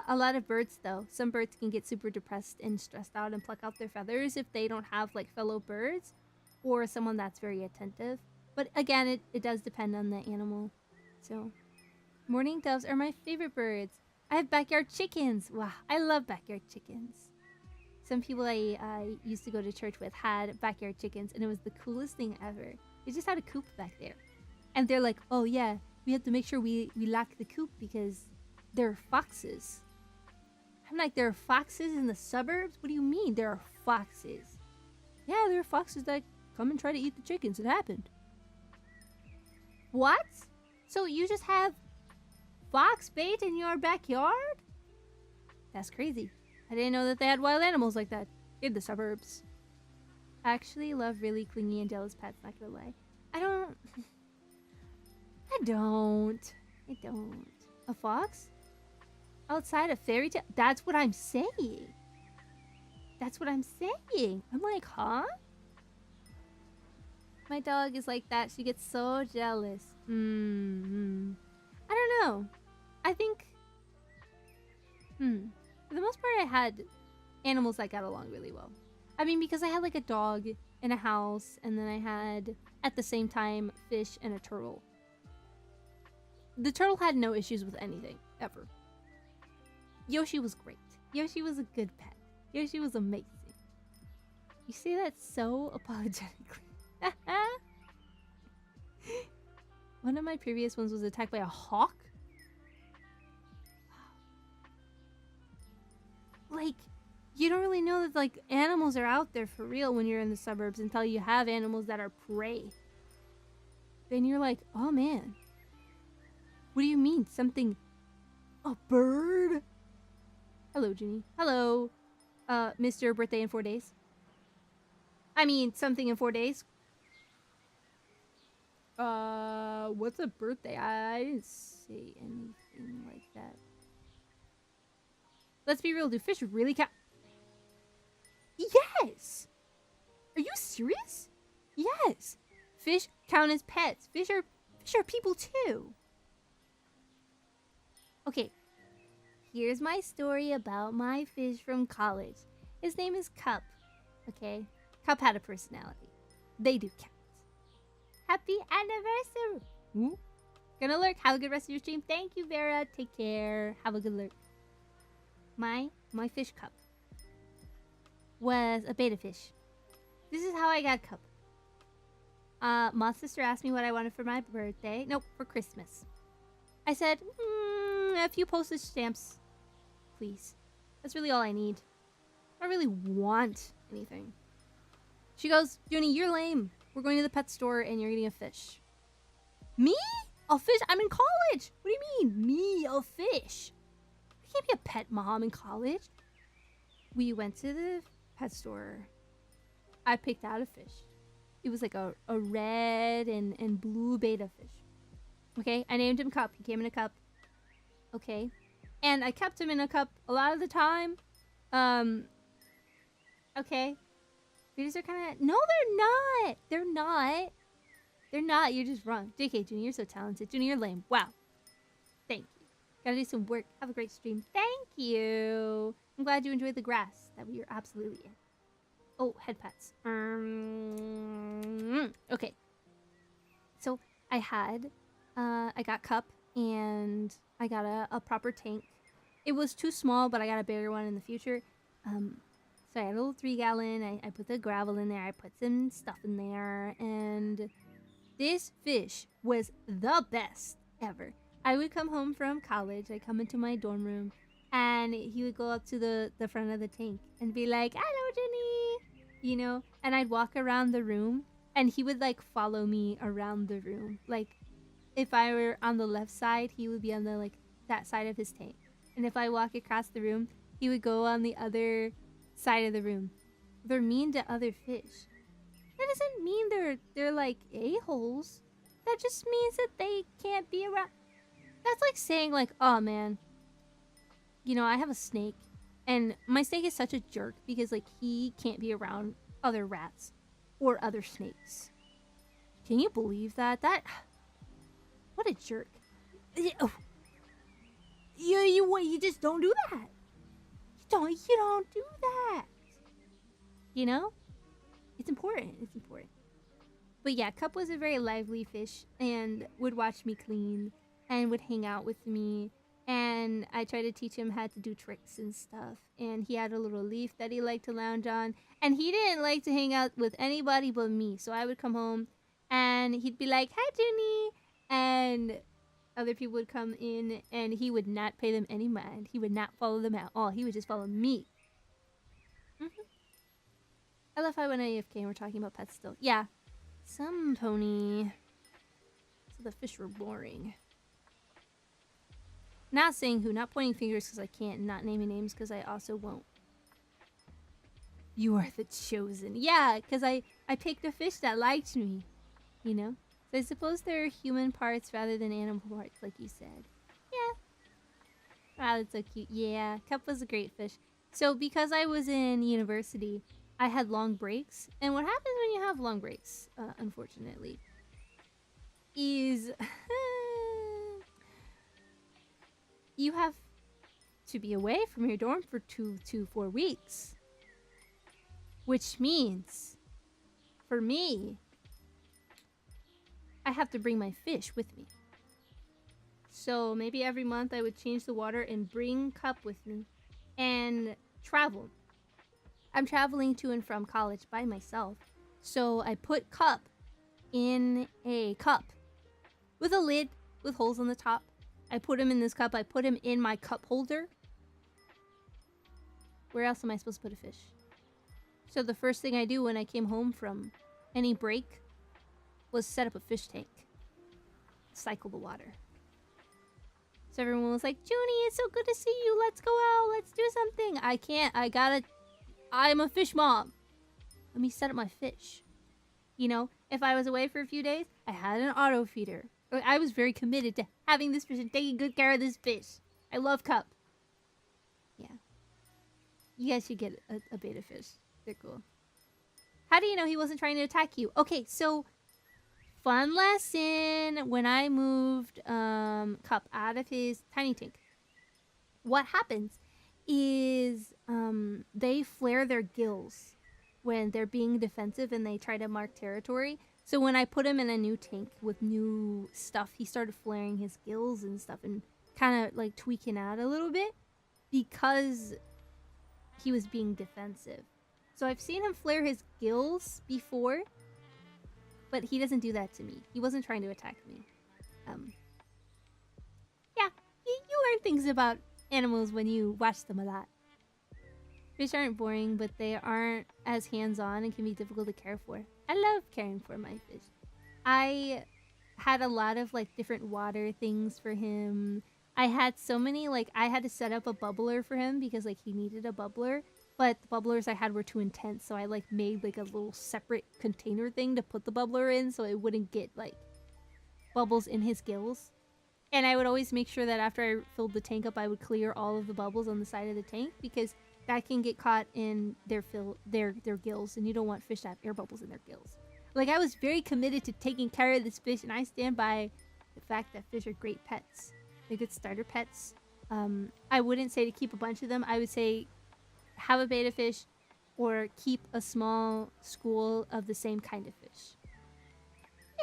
A: A lot of birds, though. Some birds can get super depressed and stressed out and pluck out their feathers if they don't have like fellow birds or someone that's very attentive. But again, it does depend on the animal. So, mourning doves are my favorite birds. I have backyard chickens. Wow, I love backyard chickens. Some people I used to go to church with had backyard chickens, and it was the coolest thing ever. They just had a coop back there. And they're like, oh yeah, we have to make sure we lock the coop because there are foxes. I'm like, there are foxes in the suburbs? What do you mean there are foxes? Yeah, there are foxes that come and try to eat the chickens. It happened. What? So you just have fox bait in your backyard? That's crazy. I didn't know that they had wild animals like that in the suburbs. I actually love really clingy and jealous pets, not gonna lie. I don't. A fox? Outside a fairy tale? That's what I'm saying. I'm like, huh? My dog is like that. She gets so jealous. I don't know. I think... For the most part, I had animals that got along really well. I mean, because I had like a dog in a house, and then I had, at the same time, fish and a turtle. The turtle had no issues with anything, ever. Yoshi was great. Yoshi was a good pet. Yoshi was amazing. You say that so apologetically. One of my previous ones was attacked by a hawk. Like, you don't really know that like animals are out there for real when you're in the suburbs until you have animals that are prey. Then you're like, oh man. What do you mean? Something... A bird? Hello, Juni. Hello, Mr. Birthday in 4 days. I mean, something in 4 days. What's a birthday? I didn't say anything like that. Let's be real, do fish really count? Yes! Are you serious? Yes! Fish count as pets. Fish are people too. Okay, here's my story about my fish from college. His name is Cup, okay? Cup had a personality. They do count. Happy anniversary! Ooh. Gonna lurk. Have a good rest of your stream. Thank you, Vera. Take care. Have a good lurk. My fish Cup was a beta fish. This is how I got Cup. Moth sister asked me what I wanted for my birthday. Nope, for Christmas. I said, a few postage stamps, please. That's really all I need. I don't really want anything. She goes, Juni, you're lame. We're going to the pet store and you're eating a fish. Me? A fish? I'm in college. What do you mean? Me, a fish? I can't be a pet mom in college. We went to the pet store. I picked out a fish. It was like a red and blue beta fish. Okay, I named him Cup. He came in a cup. Okay. And I kept him in a cup a lot of the time. Okay. Betas are kind of... No, they're not. They're not. They're not. You're just wrong. JK, Juni, you're so talented. Juni, you're lame. Wow. Thank you. Gotta do some work. Have a great stream. Thank you. I'm glad you enjoyed the grass that we were absolutely in. Oh, head pats. Okay. So, I got Cup, and I got a proper tank. It was too small, but I got a bigger one in the future. So I had a little 3-gallon. I put the gravel in there. I put some stuff in there, and this fish was the best ever. I would come home from college. I'd come into my dorm room, and he would go up to the front of the tank and be like, hello, Juni, you know, and I'd walk around the room, and he would like follow me around the room. Like, if I were on the left side, he would be on the like that side of his tank, and if I walk across the room, he would go on the other side of the room. They're mean to other fish. That doesn't mean they're like a-holes. That just means that they can't be around. That's like saying like, oh man, you know, I have a snake, and my snake is such a jerk because like he can't be around other rats or other snakes. Can you believe that? What a jerk. You just don't do that. You don't do that. You know? It's important. It's important. But yeah, Cup was a very lively fish and would watch me clean and would hang out with me. And I tried to teach him how to do tricks and stuff. And he had a little leaf that he liked to lounge on. And he didn't like to hang out with anybody but me. So I would come home and he'd be like, "Hi, Juni." And other people would come in and he would not pay them any mind. He would not follow them at all. He would just follow me. I love how I went AFK and we're talking about pets still. Yeah. Some pony. So the fish were boring. Not saying who, not pointing fingers because I can't, not naming names because I also won't. You are the chosen. Yeah, because I picked a fish that liked me. You know? So I suppose they're human parts rather than animal parts, like you said. Yeah. Wow, that's so cute. Yeah, Cup was a great fish. So because I was in university, I had long breaks. And what happens when you have long breaks, unfortunately, is you have to be away from your dorm for 2 to 4 weeks. Which means, for me, I have to bring my fish with me. So maybe every month I would change the water and bring Cup with me and travel. I'm traveling to and from college by myself. So I put Cup in a cup with a lid with holes on the top. I put him in this cup. I put him in my cup holder. Where else am I supposed to put a fish? So the first thing I do when I came home from any break was set up a fish tank. Cycle the water. So everyone was like, "Juni, it's so good to see you. Let's go out. Let's do something." I can't. I'm a fish mom. Let me set up my fish. You know, if I was away for a few days, I had an auto feeder. I was very committed to having this fish and taking good care of this fish. I love Cup. Yeah. You guys should get a beta fish. They're cool. How do you know he wasn't trying to attack you? Okay, so fun lesson. When I moved Cup out of his tiny tank, what happens is they flare their gills when they're being defensive and they try to mark territory. So when I put him in a new tank with new stuff, he started flaring his gills and stuff and kind of like tweaking out a little bit because he was being defensive. So I've seen him flare his gills before, but he doesn't do that to me. He wasn't trying to attack me. Yeah, you learn things about animals when you watch them a lot. Fish aren't boring, but they aren't as hands-on and can be difficult to care for. I love caring for my fish. I had a lot of like different water things for him. I had so many, like I had to set up a bubbler for him because like he needed a bubbler, but the bubblers I had were too intense, so I like made like a little separate container thing to put the bubbler in so it wouldn't get like bubbles in his gills. And I would always make sure that after I filled the tank up, I would clear all of the bubbles on the side of the tank because that can get caught in their gills, and you don't want fish to have air bubbles in their gills. Like, I was very committed to taking care of this fish, and I stand by the fact that fish are great pets. They're good starter pets. I wouldn't say to keep a bunch of them. I would say have a beta fish or keep a small school of the same kind of fish.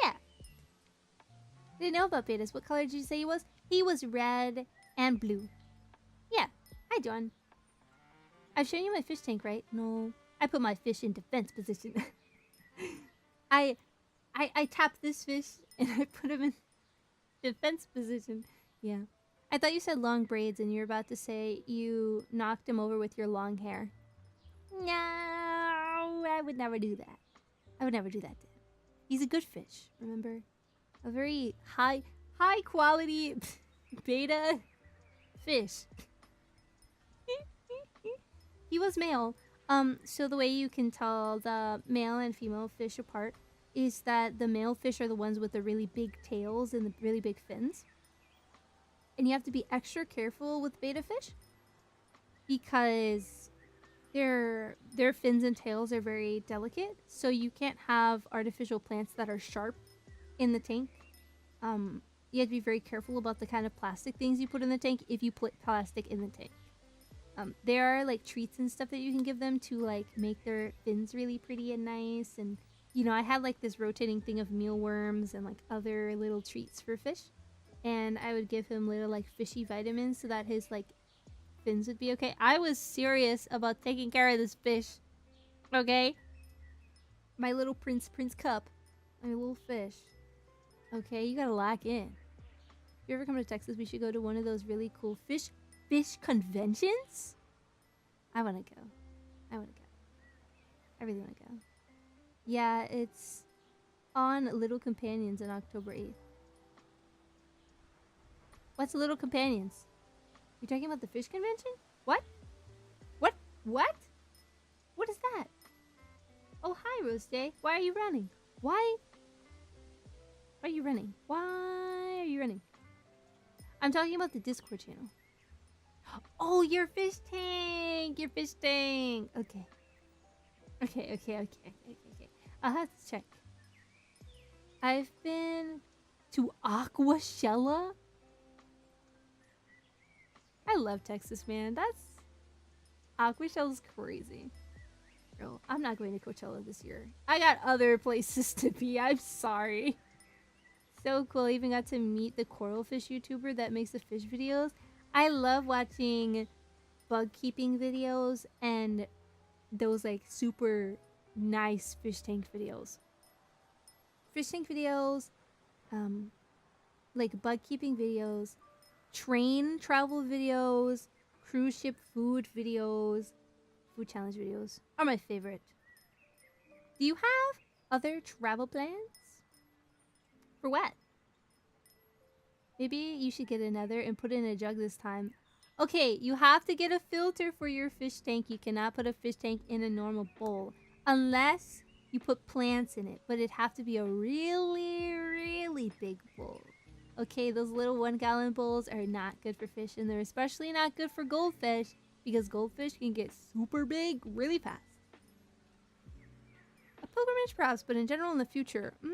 A: Yeah. I didn't know about betas. What color did you say he was? He was red and blue. Yeah. Hi, John. I've shown you my fish tank, right? No. I put my fish in defense position. I tapped this fish and I put him in defense position. Yeah. I thought you said long braids and you're about to say you knocked him over with your long hair. No, I would never do that. I would never do that to him. He's a good fish, remember? A very high quality beta fish. He was male. So the way you can tell the male and female fish apart is that the male fish are the ones with the really big tails and the really big fins. And you have to be extra careful with beta fish because their fins and tails are very delicate. So you can't have artificial plants that are sharp in the tank. you have to be very careful about the kind of plastic things you put in the tank if you put plastic in the tank. There are like treats and stuff that you can give them to like make their fins really pretty and nice. And you know, I had like this rotating thing of mealworms and like other little treats for fish. And I would give him little like fishy vitamins so that his like fins would be okay. I was serious about taking care of this fish. Okay? My little Prince Cup. My little fish. Okay, you gotta lock in. If you ever come to Texas, we should go to one of those really cool fish conventions. I wanna go. I really wanna go. Yeah, it's on Little Companions on October 8th. What's Little Companions? You talking about the fish convention? What? What? What? What is that? Oh, hi, Rose Day. Why are you running? Why are you running? Why are you running? I'm talking about the Discord channel. Oh, your fish tank! Your fish tank! Okay. Okay. I'll have to check. I've been to Aquashella. I love Texas, man. Aquashella's crazy. Girl, I'm not going to Coachella this year. I got other places to be. I'm sorry. So cool. I even got to meet the coral fish YouTuber that makes the fish videos. I love watching bug keeping videos and those like super nice fish tank videos. Fish tank videos, like bug keeping videos, train travel videos, cruise ship food videos, food challenge videos are my favorite. Do you have other travel plans? For what? Maybe you should get another and put it in a jug this time. Okay, you have to get a filter for your fish tank. You cannot put a fish tank in a normal bowl unless you put plants in it, but it'd have to be a really, really big bowl. Okay, those little 1 gallon bowls are not good for fish, and they're especially not good for goldfish because goldfish can get super big really fast. A pilgrimage perhaps, but in general in the future. Is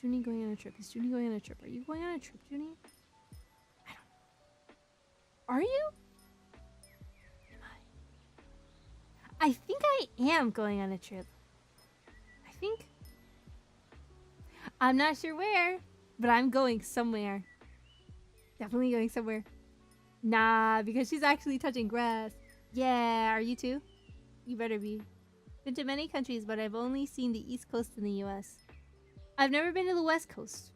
A: Juni going on a trip? Is Juni going on a trip? Are you going on a trip, Juni? I don't know. Are you? Am I? I think I am going on a trip. I think. I'm not sure where, but I'm going somewhere. Definitely going somewhere. Nah, because she's actually touching grass. Yeah, are you too? You better be. Been to many countries, but I've only seen the East Coast in the US. I've never been to the West Coast.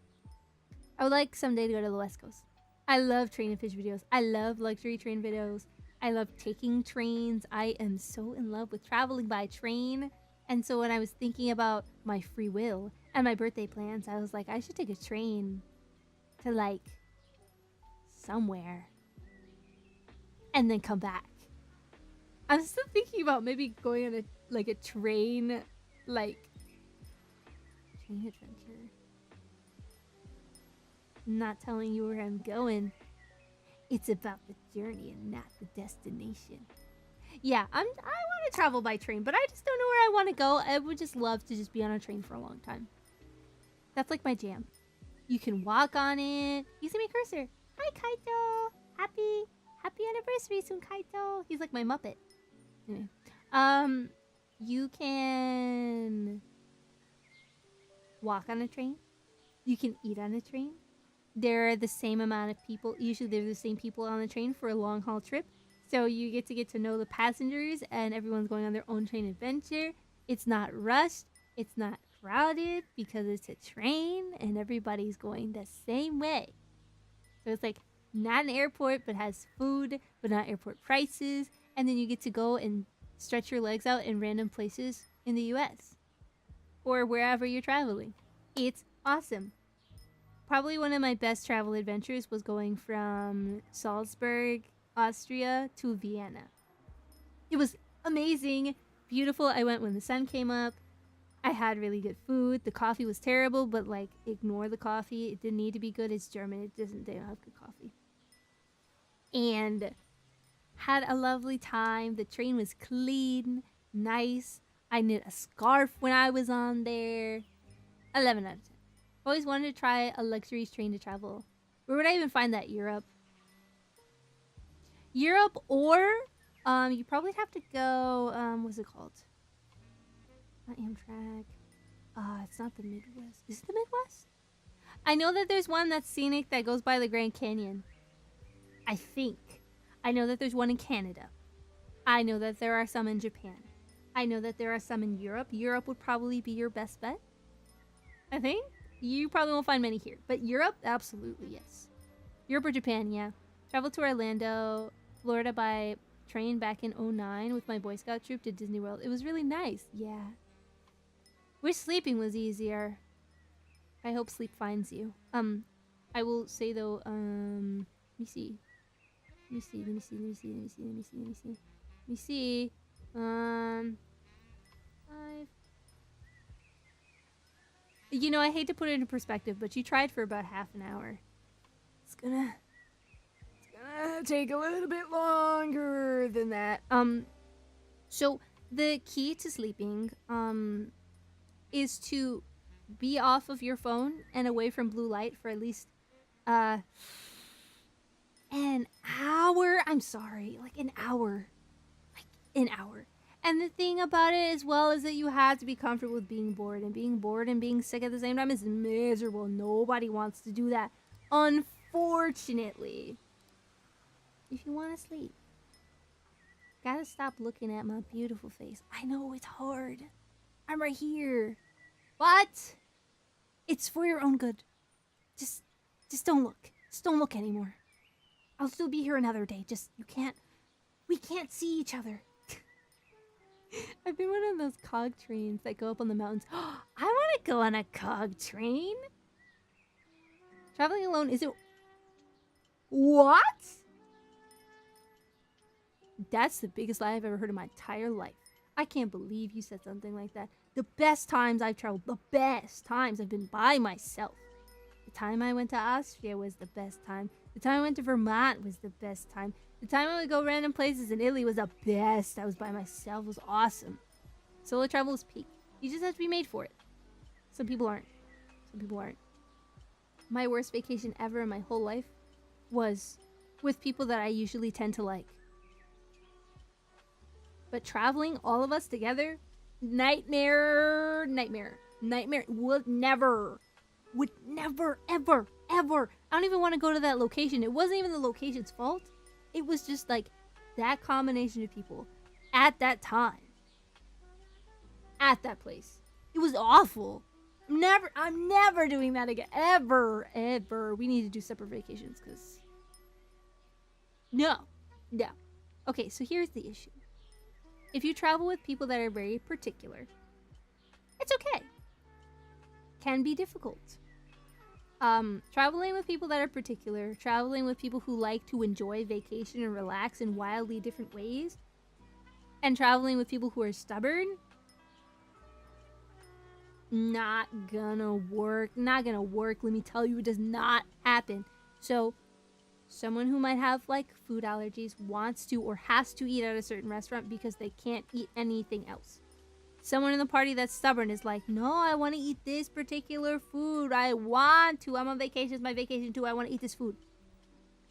A: I would like someday to go to the West Coast. I love train and fish videos. I love luxury train videos. I love taking trains. I am so in love with traveling by train. And so when I was thinking about my free will and my birthday plans, I was like, I should take a train to like somewhere and then come back. I'm still thinking about maybe going on a train, like train adventure. I'm not telling you where I'm going. It's about the journey and not the destination. Yeah, I want to travel by train, but I just don't know where I want to go. I would just love to just be on a train for a long time. That's like my jam. You can walk on it. You see my cursor. Hi, Kaito. Happy anniversary soon, Kaito. He's like my Muppet. Anyway. You can walk on a train. You can eat on a train. There are the same amount of people. Usually they're the same people on the train for a long haul trip. So you get to know the passengers and everyone's going on their own train adventure. It's not rushed. It's not crowded because it's a train and everybody's going the same way. So it's like not an airport but has food but not airport prices. And then you get to go and stretch your legs out in random places in the US or wherever you're traveling. It's awesome. Probably one of my best travel adventures was going from Salzburg, Austria to Vienna. It was amazing, beautiful. I went when the sun came up. I had really good food. The coffee was terrible, but like ignore the coffee. It didn't need to be good. It's German. They don't have good coffee. And had a lovely time. The train was clean, nice. I knit a scarf when I was on there. 11 out of 10. Always wanted to try a luxury train to travel. Where would I even find that? Europe? Europe, or you probably have to go, what's it called? Not Amtrak. It's not the Midwest. Is it the Midwest? I know that there's one that's scenic that goes by the Grand Canyon. I think. I know that there's one in Canada. I know that there are some in Japan. I know that there are some in Europe. Europe would probably be your best bet. I think. You probably won't find many here. But Europe, absolutely, yes. Europe or Japan, yeah. Traveled to Orlando, Florida by train back in 2009 with my Boy Scout troop to Disney World. It was really nice, yeah. Wish sleeping was easier. I hope sleep finds you. I will say though, let me see. Let me see. 5. You know, I hate to put it into perspective, but you tried for about half an hour. It's gonna take a little bit longer than that. So the key to sleeping, is to be off of your phone and away from blue light for at least, an hour. I'm sorry, like an hour. And the thing about it as well is that you have to be comfortable with being bored, and being sick at the same time is miserable. Nobody wants to do that, unfortunately. If you want to sleep, gotta stop looking at my beautiful face. I know it's hard. I'm right here. But it's for your own good. Just don't look. Just don't look anymore. I'll still be here another day. We can't see each other. I've been one of those cog trains that go up on the mountains. I want to go on a cog train. Traveling alone isn't... What? That's the biggest lie I've ever heard in my entire life. I can't believe you said something like that. The best times I've traveled, the best times I've been by myself. The time I went to Austria was the best time. The time I went to Vermont was the best time. The time I would go random places in Italy was the best. I was by myself. It was awesome. Solo travel is peak. You just have to be made for it. Some people aren't. My worst vacation ever in my whole life was with people that I usually tend to like. But traveling, all of us together, nightmare. Would never, ever. I don't even want to go to that location. It wasn't even the location's fault. It was just like that combination of people at that time, at that place. It was awful. I'm never doing that again. Ever. We need to do separate vacations, because no. Okay, so here's the issue. If you travel with people that are very particular, it's okay. Can be difficult. Traveling with people that are particular, traveling with people who like to enjoy vacation and relax in wildly different ways, and traveling with people who are stubborn, not gonna work. Let me tell you, it does not happen. So, someone who might have like food allergies wants to or has to eat at a certain restaurant because they can't eat anything else. Someone in the party that's stubborn is like, no, I want to eat this particular food. I want to. I'm on vacation. It's my vacation too. I want to eat this food.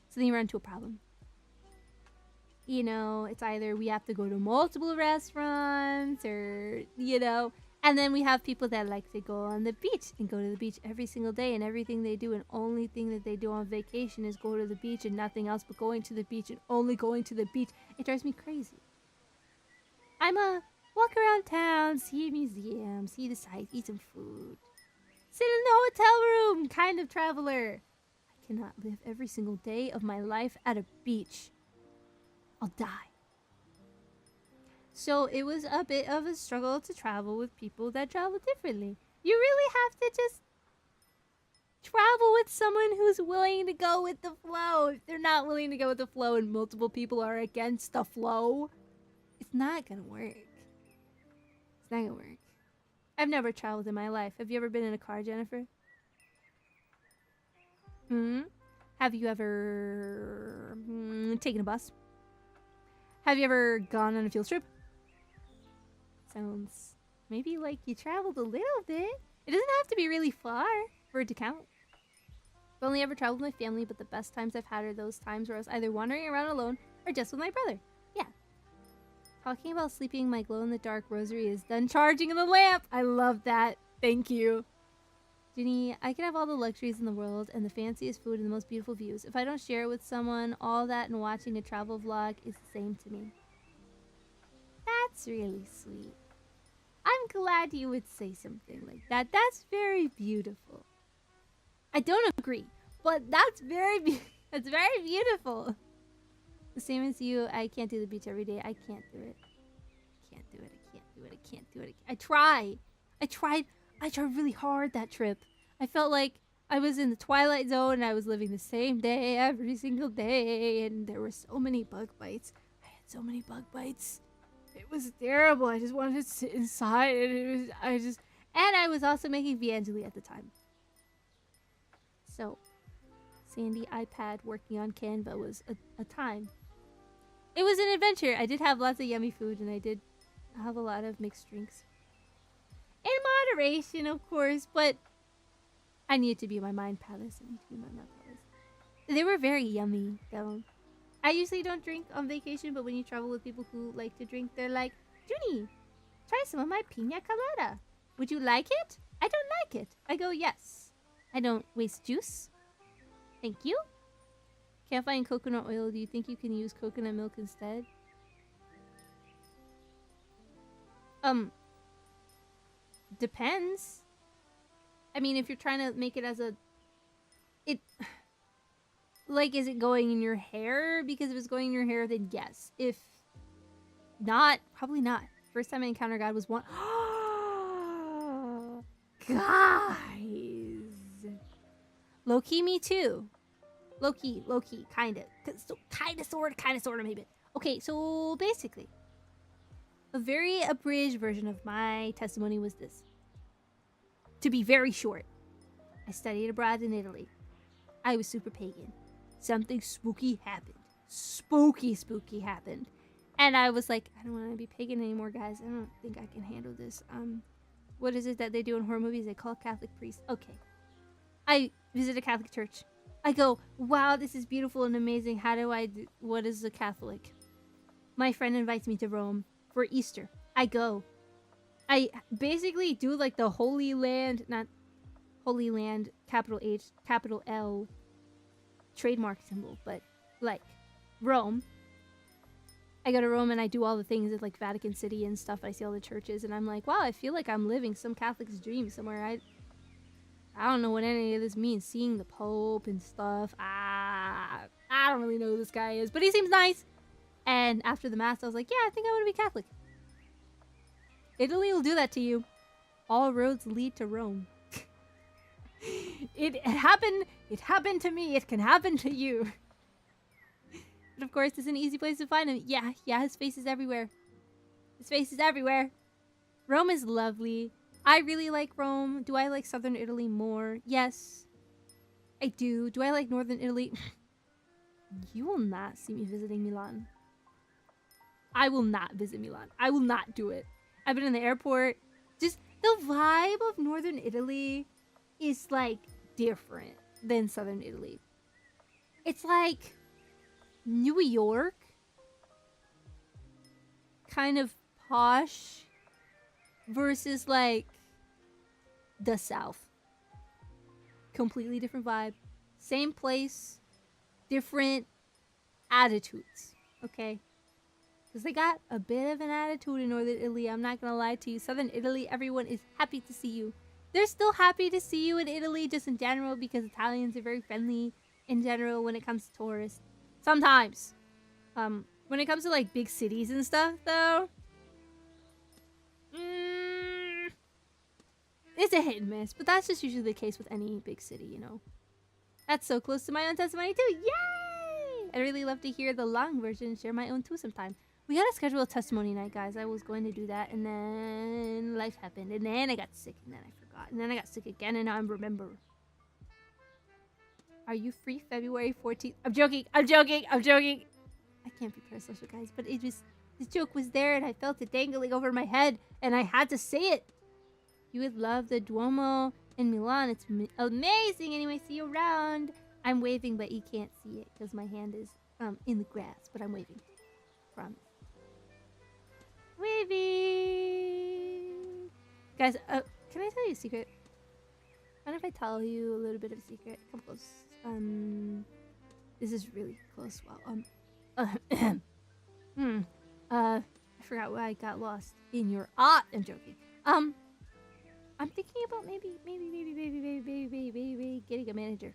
A: So then you run into a problem. You know, it's either we have to go to multiple restaurants or, and then we have people that like to go on the beach and go to the beach every single day, and everything they do and only thing that they do on vacation is go to the beach and nothing else but going to the beach and only going to the beach. It drives me crazy. I'm a walk around town, see a museum, see the sights, eat some food, sit in the hotel room kind of traveler. I cannot live every single day of my life at a beach. I'll die. So it was a bit of a struggle to travel with people that travel differently. You really have to just travel with someone who's willing to go with the flow. If they're not willing to go with the flow and multiple people are against the flow, it's not gonna work. I've never traveled in my life. Have you ever been in a car, Jennifer? Have you ever taken a bus? Have you ever gone on a field trip? Sounds maybe like you traveled a little bit. It doesn't have to be really far. for it to count. I've only ever traveled with my family, but the best times I've had are those times where I was either wandering around alone or just with my brother. Yeah. Talking about sleeping, my glow-in-the-dark rosary is done charging in the lamp. I love that. Thank you. Juni, I can have all the luxuries in the world and the fanciest food and the most beautiful views. If I don't share it with someone, all that and watching a travel vlog is the same to me. That's really sweet. I'm glad you would say something like that. That's very beautiful. I don't agree, but that's very beautiful. The same as you, I can't do the beach every day. I can't do it. I can't do it. I can't do it. I can't do it. I tried really hard that trip. I felt like I was in the Twilight Zone and I was living the same day every single day, and there were so many bug bites. I had so many bug bites. It was terrible. I just wanted to sit inside, and I was also making VAngeli at the time. So, Sandy iPad working on Canva was a time. It was an adventure. I did have lots of yummy food, and I did have a lot of mixed drinks. In moderation, of course, but I need to be my mind palace. They were very yummy, though. I usually don't drink on vacation, but when you travel with people who like to drink, they're like, Juni, try some of my pina colada. Would you like it? I don't like it. I go, yes. I don't waste juice. Thank you. Can't find coconut oil. Do you think you can use coconut milk instead? Depends. I mean, if you're trying to make it as a... Like, is it going in your hair? Because if it's going in your hair, then yes. If not, probably not. First time I encountered God was one... Guys! Low-key, me too. Low-key, kinda. Kinda, sorta, maybe. Okay, so basically, a very abridged version of my testimony was this. To be very short, I studied abroad in Italy. I was super pagan. Something spooky happened. Spooky happened. And I was like, I don't want to be pagan anymore, guys. I don't think I can handle this. What is it that they do in horror movies? They call Catholic priests. Okay. I visit a Catholic church. I go, wow, this is beautiful and amazing. How do I do? What is a Catholic? My friend invites me to Rome for Easter. I go. I basically do like the Holy Land, not Holy Land, capital H, capital L, trademark symbol, but like Rome. I go to Rome and I do all the things at like Vatican City and stuff. I see all the churches and I'm like, wow, I feel like I'm living some Catholic's dream somewhere. I don't know what any of this means. Seeing the Pope and stuff. I don't really know who this guy is, but he seems nice. And after the mass, I was like, yeah, I think I want to be Catholic. Italy will do that to you. All roads lead to Rome. It happened to me. It can happen to you. But of course, it's an easy place to find him. Yeah, his face is everywhere. Rome is lovely. I really like Rome. Do I like southern Italy more? Yes, I do. Do I like northern Italy? You will not see me visiting Milan. I will not visit Milan. I will not do it. I've been in the airport. Just the vibe of northern Italy is like different than southern Italy. It's like New York, kind of posh, versus like the South. Completely different vibe. Same place, different attitudes. Okay? Because they got a bit of an attitude in northern Italy. I'm not gonna lie to you. Southern Italy, everyone is happy to see you. They're still happy to see you in Italy just in general because Italians are very friendly in general when it comes to tourists. Sometimes. When it comes to like big cities and stuff though, it's a hit and miss, but that's just usually the case with any big city, you know. That's so close to my own testimony too. Yay! I'd really love to hear the long version and share my own too sometime. We gotta schedule a testimony night, guys. I was going to do that, and then life happened, and then I got sick, and then I forgot, and then I got sick again, and now I remember. Are you free February 14th? I'm joking. I can't be parasocial, guys, but it just, the joke was there, and I felt it dangling over my head, and I had to say it. You would love the Duomo in Milan. It's amazing. Anyway, see you around. I'm waving, but you can't see it because my hand is in the grass. But I'm waving. Promise. Waving. Guys, can I tell you a secret? What if I tell you a little bit of a secret? Come close. This is really close. Wow. I forgot why I got lost in your I'm joking. I'm thinking about maybe getting a manager.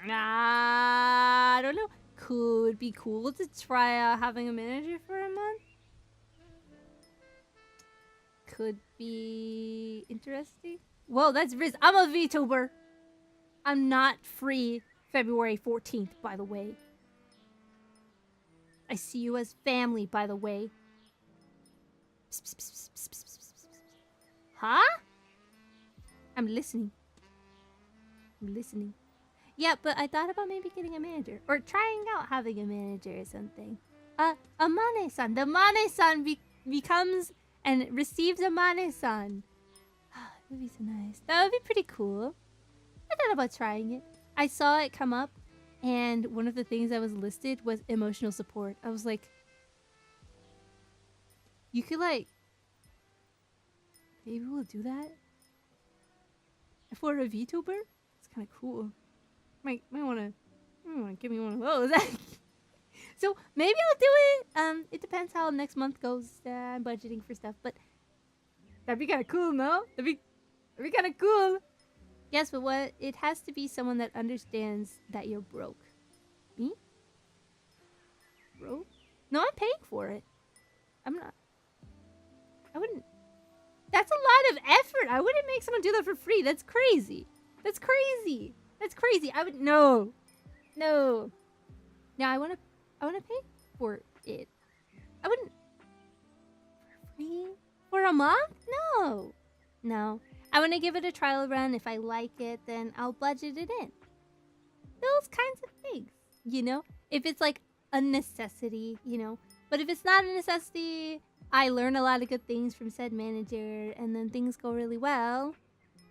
A: I don't know. Could be cool to try out having a manager for a month. Could be interesting. Whoa, that's Riz. I'm a VTuber. I'm not free February 14th, by the way. I see you as family, by the way. Huh? I'm listening. Yeah, but I thought about maybe getting a manager. Or trying out having a manager or something. A Mane-san. The Mane-san becomes and receives a Mane-san. That would be so nice. That would be pretty cool. I thought about trying it. I saw it come up, and one of the things that was listed was emotional support. I was like, you could like, maybe we'll do that for a VTuber. It's kind of cool. Might wanna give me one of those. So maybe I'll do it. It depends how next month goes. I'm budgeting for stuff, but that'd be kind of cool, no? That'd be kind of cool. Yes, but what? It has to be someone that understands that you're broke. Me? Broke? No, I'm paying for it. I'm not. I wouldn't. That's a lot of effort. I wouldn't make someone do that for free. That's crazy. That's crazy. I would no. Now I wanna pay for it. I wouldn't for free for a month? No. I wanna give it a trial run. If I like it, then I'll budget it in. Those kinds of things, you know? If it's like a necessity, you know. But if it's not a necessity, I learn a lot of good things from said manager, and then things go really well,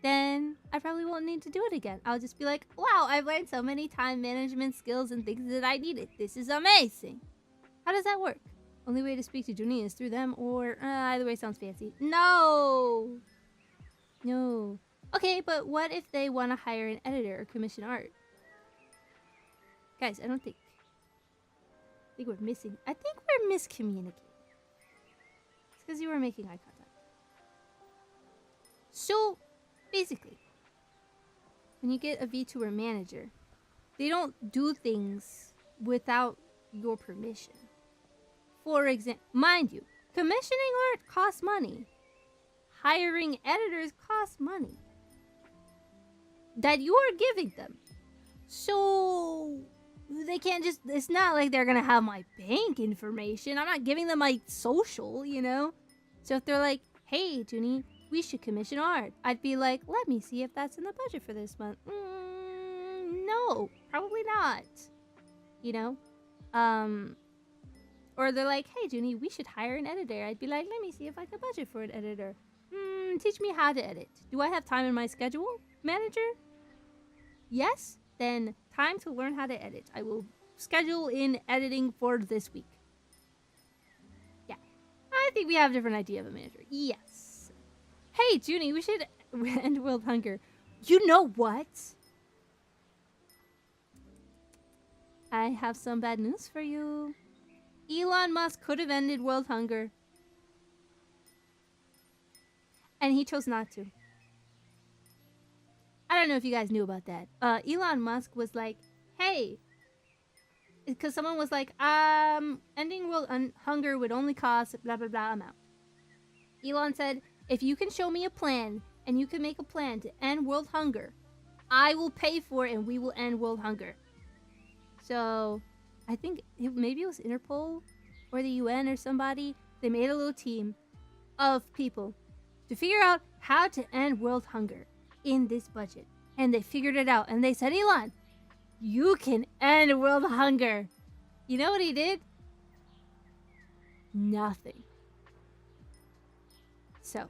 A: then I probably won't need to do it again. I'll just be like, wow, I've learned so many time management skills and things that I needed. This is amazing. How does that work? Only way to speak to Juni is through them, or either way sounds fancy. No. Okay, but what if they want to hire an editor or commission art? Guys, I think we're missing. I think we're miscommunicating. It's because you were making eye contact. So, basically, when you get a VTuber manager, they don't do things without your permission. For example, mind you, commissioning art costs money. Hiring editors costs money that you are giving them. So they can't just, it's not like they're gonna have my bank information. I'm not giving them my social, you know? So if they're like, hey, Juni, we should commission art, I'd be like, let me see if that's in the budget for this month. No, probably not. You know? Or they're like, hey, Juni, we should hire an editor. I'd be like, let me see if I can budget for an editor. Teach me how to edit. Do I have time in my schedule, manager? Yes? Then time to learn how to edit. I will schedule in editing for this week. Yeah. I think we have a different idea of a manager. Yes. Hey, Juni, we should end world hunger. You know what? I have some bad news for you. Elon Musk could have ended world hunger. And he chose not to. I don't know if you guys knew about that. Elon Musk was like, hey, because someone was like, ending world hunger would only cost blah, blah, blah amount. Elon said, if you can show me a plan, and you can make a plan to end world hunger, I will pay for it and we will end world hunger. So, I think maybe it was Interpol or the UN or somebody. They made a little team of people to figure out how to end world hunger in this budget. And they figured it out. And they said, Elon, you can end world hunger. You know what he did? Nothing. So,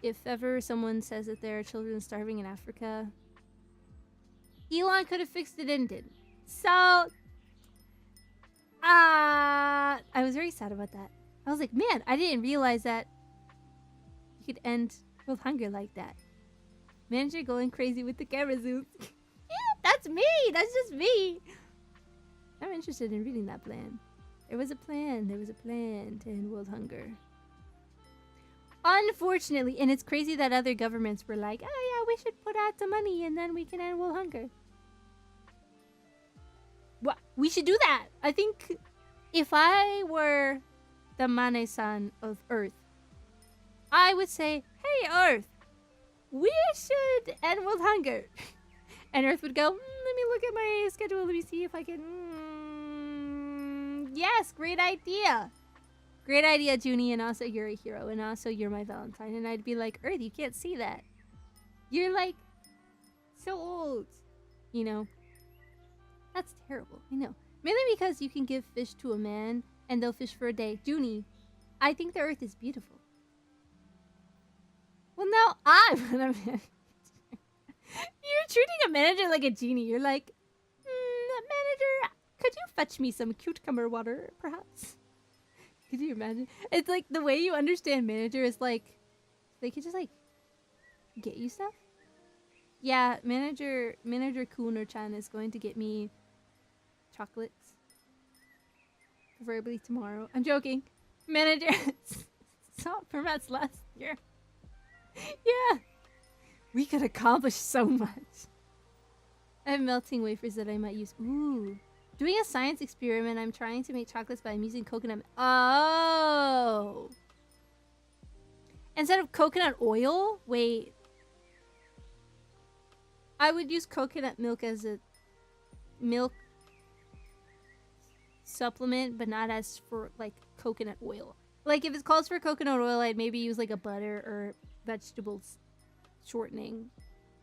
A: if ever someone says that there are children starving in Africa, Elon could have fixed it and didn't. So, I was very sad about that. I was like, man, I didn't realize that you could end world hunger like that. Manager going crazy with the camera zooms. Yeah, that's me. That's just me. I'm interested in reading that plan. There was a plan. There was a plan to end world hunger. Unfortunately, and it's crazy that other governments were like, oh yeah, we should put out some money and then we can end world hunger. What? We should do that. I think if I were the Mane-san of Earth, I would say, hey Earth, we should end world hunger. And Earth would go, let me look at my schedule. Let me see if I can... yes, great idea. Great idea, Juni, and also you're a hero, and also you're my Valentine. And I'd be like, Earth, you can't see that. You're like, so old. You know? That's terrible, I know. Mainly because you can give fish to a man, and they'll fish for a day. Juni, I think the Earth is beautiful. Well, now I'm a manager. You're treating a manager like a genie. You're like, manager, could you fetch me some cucumber water, perhaps? Could you imagine? It's like the way you understand manager is like, they could just like get you stuff. Yeah, manager Kun or Chan is going to get me chocolates, preferably tomorrow. I'm joking. Manager, saw permits last year. Yeah, we could accomplish so much. I have melting wafers that I might use. Ooh. Doing a science experiment, I'm trying to make chocolates, but I'm using coconut. Oh! Instead of coconut oil? Wait. I would use coconut milk as a milk supplement, but not as for, like, coconut oil. Like, if it calls for coconut oil, I'd maybe use, like, a butter or vegetables shortening.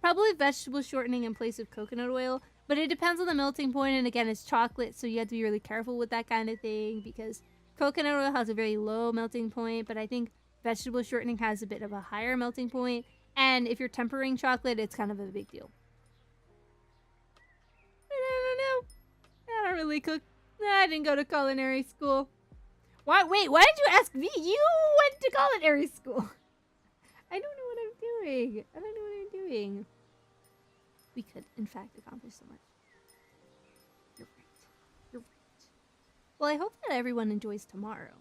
A: Probably vegetable shortening in place of coconut oil. But it depends on the melting point, and again, it's chocolate, so you have to be really careful with that kind of thing, because coconut oil has a very low melting point, but I think vegetable shortening has a bit of a higher melting point, and if you're tempering chocolate, it's kind of a big deal. I don't know. I don't really cook. I didn't go to culinary school. Why? Wait, why did you ask me? You went to culinary school. I don't know what I'm doing. I don't know what I'm doing. We could, in fact, accomplish so much. You're right. You're right. Well, I hope that everyone enjoys tomorrow.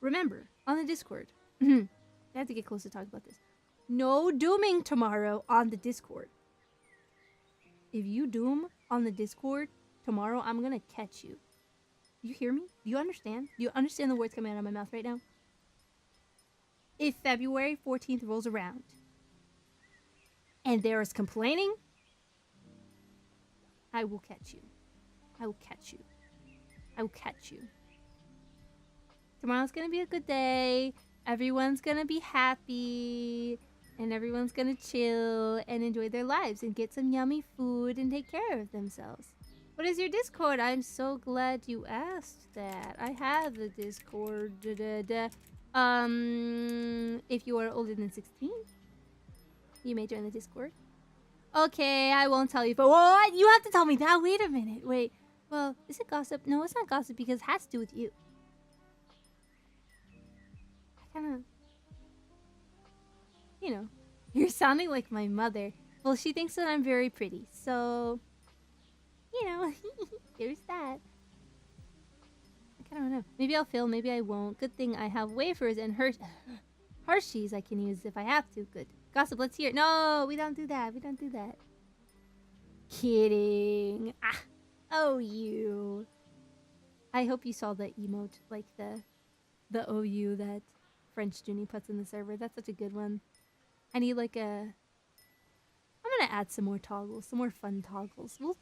A: Remember, on the Discord. I have to get close to talk about this. No dooming tomorrow on the Discord. If you doom on the Discord tomorrow, I'm gonna catch you. You hear me? Do you understand? Do you understand the words coming out of my mouth right now? If February 14th rolls around and there is complaining, I will catch you. I will catch you. I will catch you. Tomorrow's gonna be a good day. Everyone's gonna be happy. And everyone's gonna chill and enjoy their lives and get some yummy food and take care of themselves. What is your Discord? I'm so glad you asked that. I have the Discord. If you are older than 16, you may join the Discord. Okay, I won't tell you, but what? You have to tell me that. Wait a minute. Wait. Well, is it gossip? No, it's not gossip because it has to do with you. I kind of... You know, you're sounding like my mother. Well, she thinks that I'm very pretty, so... You know, there's that. I don't know. Maybe I'll fail, maybe I won't. Good thing I have wafers and Hershey's I can use if I have to. Good. Gossip, let's hear it. No, we don't do that. We don't do that. Kidding. Ah. Oh, you. I hope you saw the emote, like the OU that French Juni puts in the server. That's such a good one. I need like a... I'm gonna add some more toggles, some more fun toggles. We'll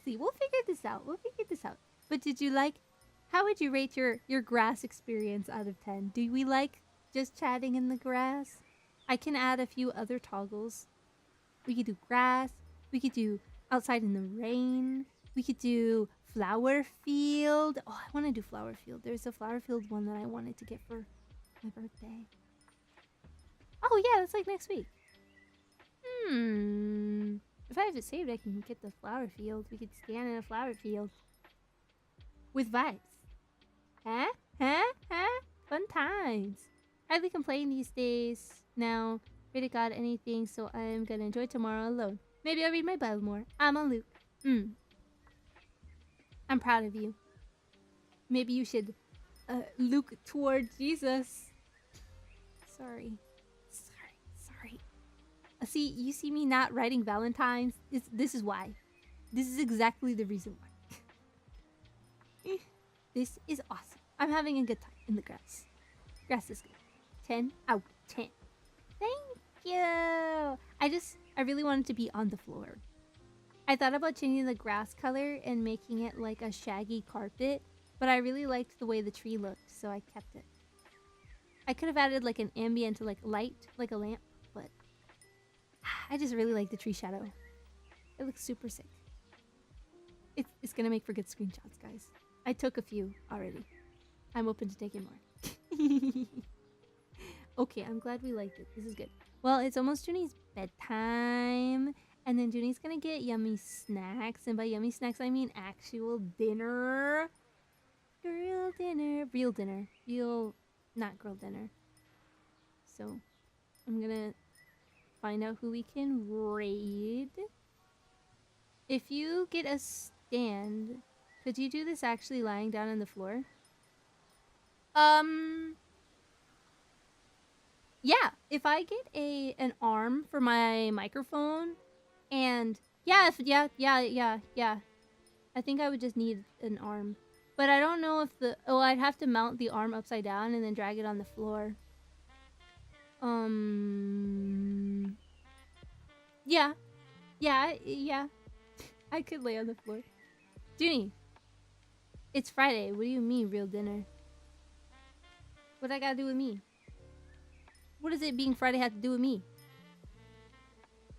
A: see. We'll figure this out. We'll figure this out. But did you like... How would you rate your grass experience out of 10? Do we like just chatting in the grass? I can add a few other toggles. We could do grass. We could do outside in the rain. We could do flower field. Oh, I want to do flower field. There's a flower field one that I wanted to get for my birthday. Oh yeah, that's like next week. If I have it saved, I can get the flower field. We could stand in a flower field. With vibes. Huh? Huh? Huh? Fun times. Hardly complain these days. Now, pray to God anything, so I'm gonna enjoy tomorrow alone. Maybe I'll read my Bible more. I'm a Luke. I'm proud of you. Maybe you should look toward Jesus. Sorry. See, you see me not writing Valentine's? This is why. This is exactly the reason why. This is awesome. I'm having a good time in the grass. Grass is good. 10 out of 10. Thank you. I really wanted to be on the floor. I thought about changing the grass color and making it like a shaggy carpet, but I really liked the way the tree looked, so I kept it. I could have added like an ambient like light, like a lamp, but I just really like the tree shadow. It looks super sick. It's gonna make for good screenshots, guys. I took a few already. I'm open to taking more. Okay, I'm glad we liked it. This is good. Well, it's almost Juni's bedtime. And then Juni's gonna get yummy snacks. And by yummy snacks, I mean actual dinner. Real dinner. Real dinner. Real, not girl dinner. So, I'm gonna find out who we can raid. If you get a stand, could you do this actually lying down on the floor? Yeah, if I get an arm for my microphone, and yeah, I think I would just need an arm. But I don't know if I'd have to mount the arm upside down and then drag it on the floor. Yeah. I could lay on the floor. Juni, it's Friday. What do you mean, real dinner? What I gotta do with me? What does it being Friday have to do with me?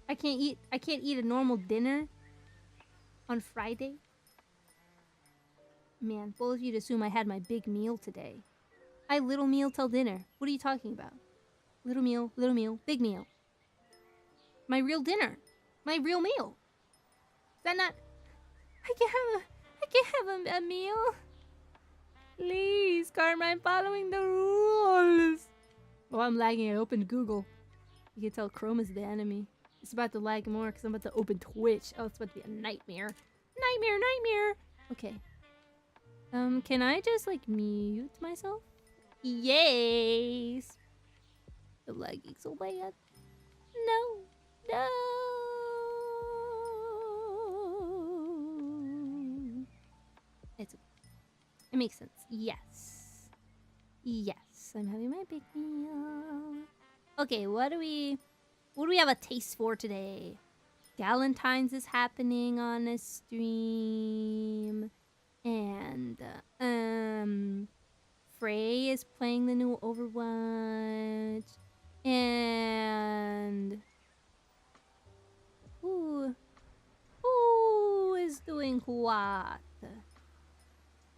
A: I can't eat a normal dinner on Friday. Man, both of you'd assume I had my big meal today. I little meal till dinner. What are you talking about? Little meal, big meal. My real dinner. My real meal. Is that not... I can't have a meal. Please, Karma, I'm following the rules. Oh, I'm lagging. I opened Google. You can tell Chrome is the enemy. It's about to lag more because I'm about to open Twitch. Oh, it's about to be a nightmare. Nightmare. Okay. Can I just, like, mute myself? Yes! I'm lagging so bad. No! It makes sense. Yes, I'm having my big meal. Okay, what do we have a taste for today? Galentine's is happening on a stream. And Frey is playing the new Overwatch. And who is doing what?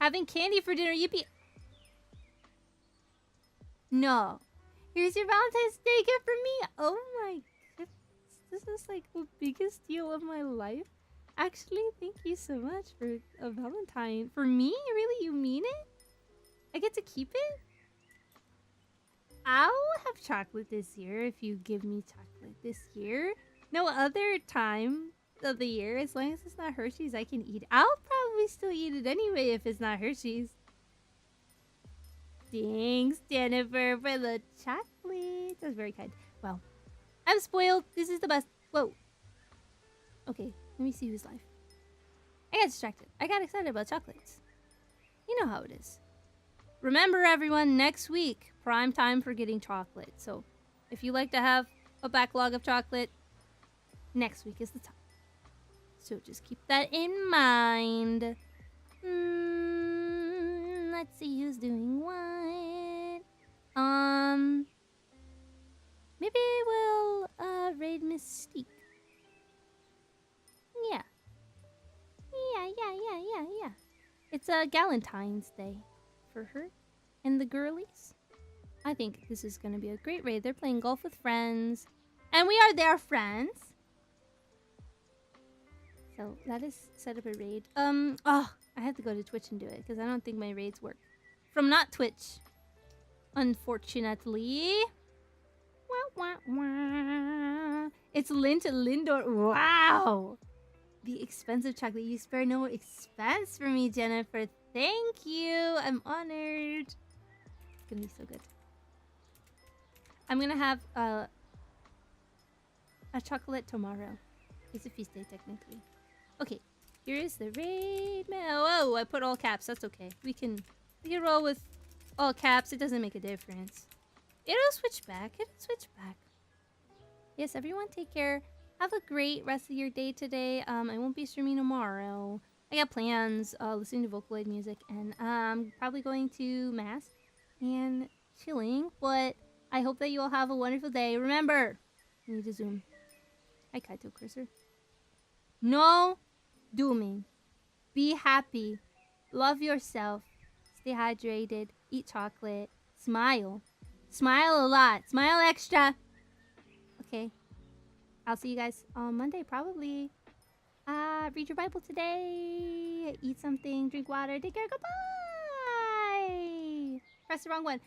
A: Having candy for dinner, yippee. No. Here's your Valentine's Day gift for me. Oh my goodness. This is like the biggest deal of my life. Actually, thank you so much for a Valentine. For me? Really? You mean it? I get to keep it? I'll have chocolate this year if you give me chocolate this year. No other time of the year. As long as it's not Hershey's, I can eat it. I'll probably still eat it anyway if it's not Hershey's. Thanks, Jennifer, for the chocolate. That was very kind. Wow. I'm spoiled. This is the best. Whoa. Okay, let me see who's live. I got distracted. I got excited about chocolates. You know how it is. Remember, everyone, next week, prime time for getting chocolate. So, if you like to have a backlog of chocolate, next week is the time. So, just keep that in mind. Let's see who's doing what. Maybe we'll raid Mystique. Yeah. It's Galentine's Day for her and the girlies. I think this is gonna be a great raid. They're playing golf with friends. And we are their friends. So that is set up a raid. Oh, I have to go to Twitch and do it because I don't think my raids work. From not Twitch. Unfortunately. Wah, wah, wah. It's Lint Lindor. Wow. The expensive chocolate. You spare no expense for me, Jennifer. Thank you. I'm honored. It's gonna be so good. I'm gonna have a chocolate tomorrow. It's a feast day, technically. Okay, here is the raid mail. Oh, I put all caps. That's okay. We can roll with all caps. It doesn't make a difference. It'll switch back. It'll switch back. Yes, everyone take care. Have a great rest of your day today. I won't be streaming tomorrow. I got plans, listening to Vocaloid music, and probably going to mass and chilling. But I hope that you all have a wonderful day. Remember, I need to zoom. Hi, Kaito Cursor. No dooming. Be happy. Love yourself. Stay hydrated. Eat chocolate. Smile. Smile a lot. Smile extra. Okay. I'll see you guys on Monday, probably. Read your Bible today. Eat something. Drink water. Take care. Goodbye. Press the wrong one.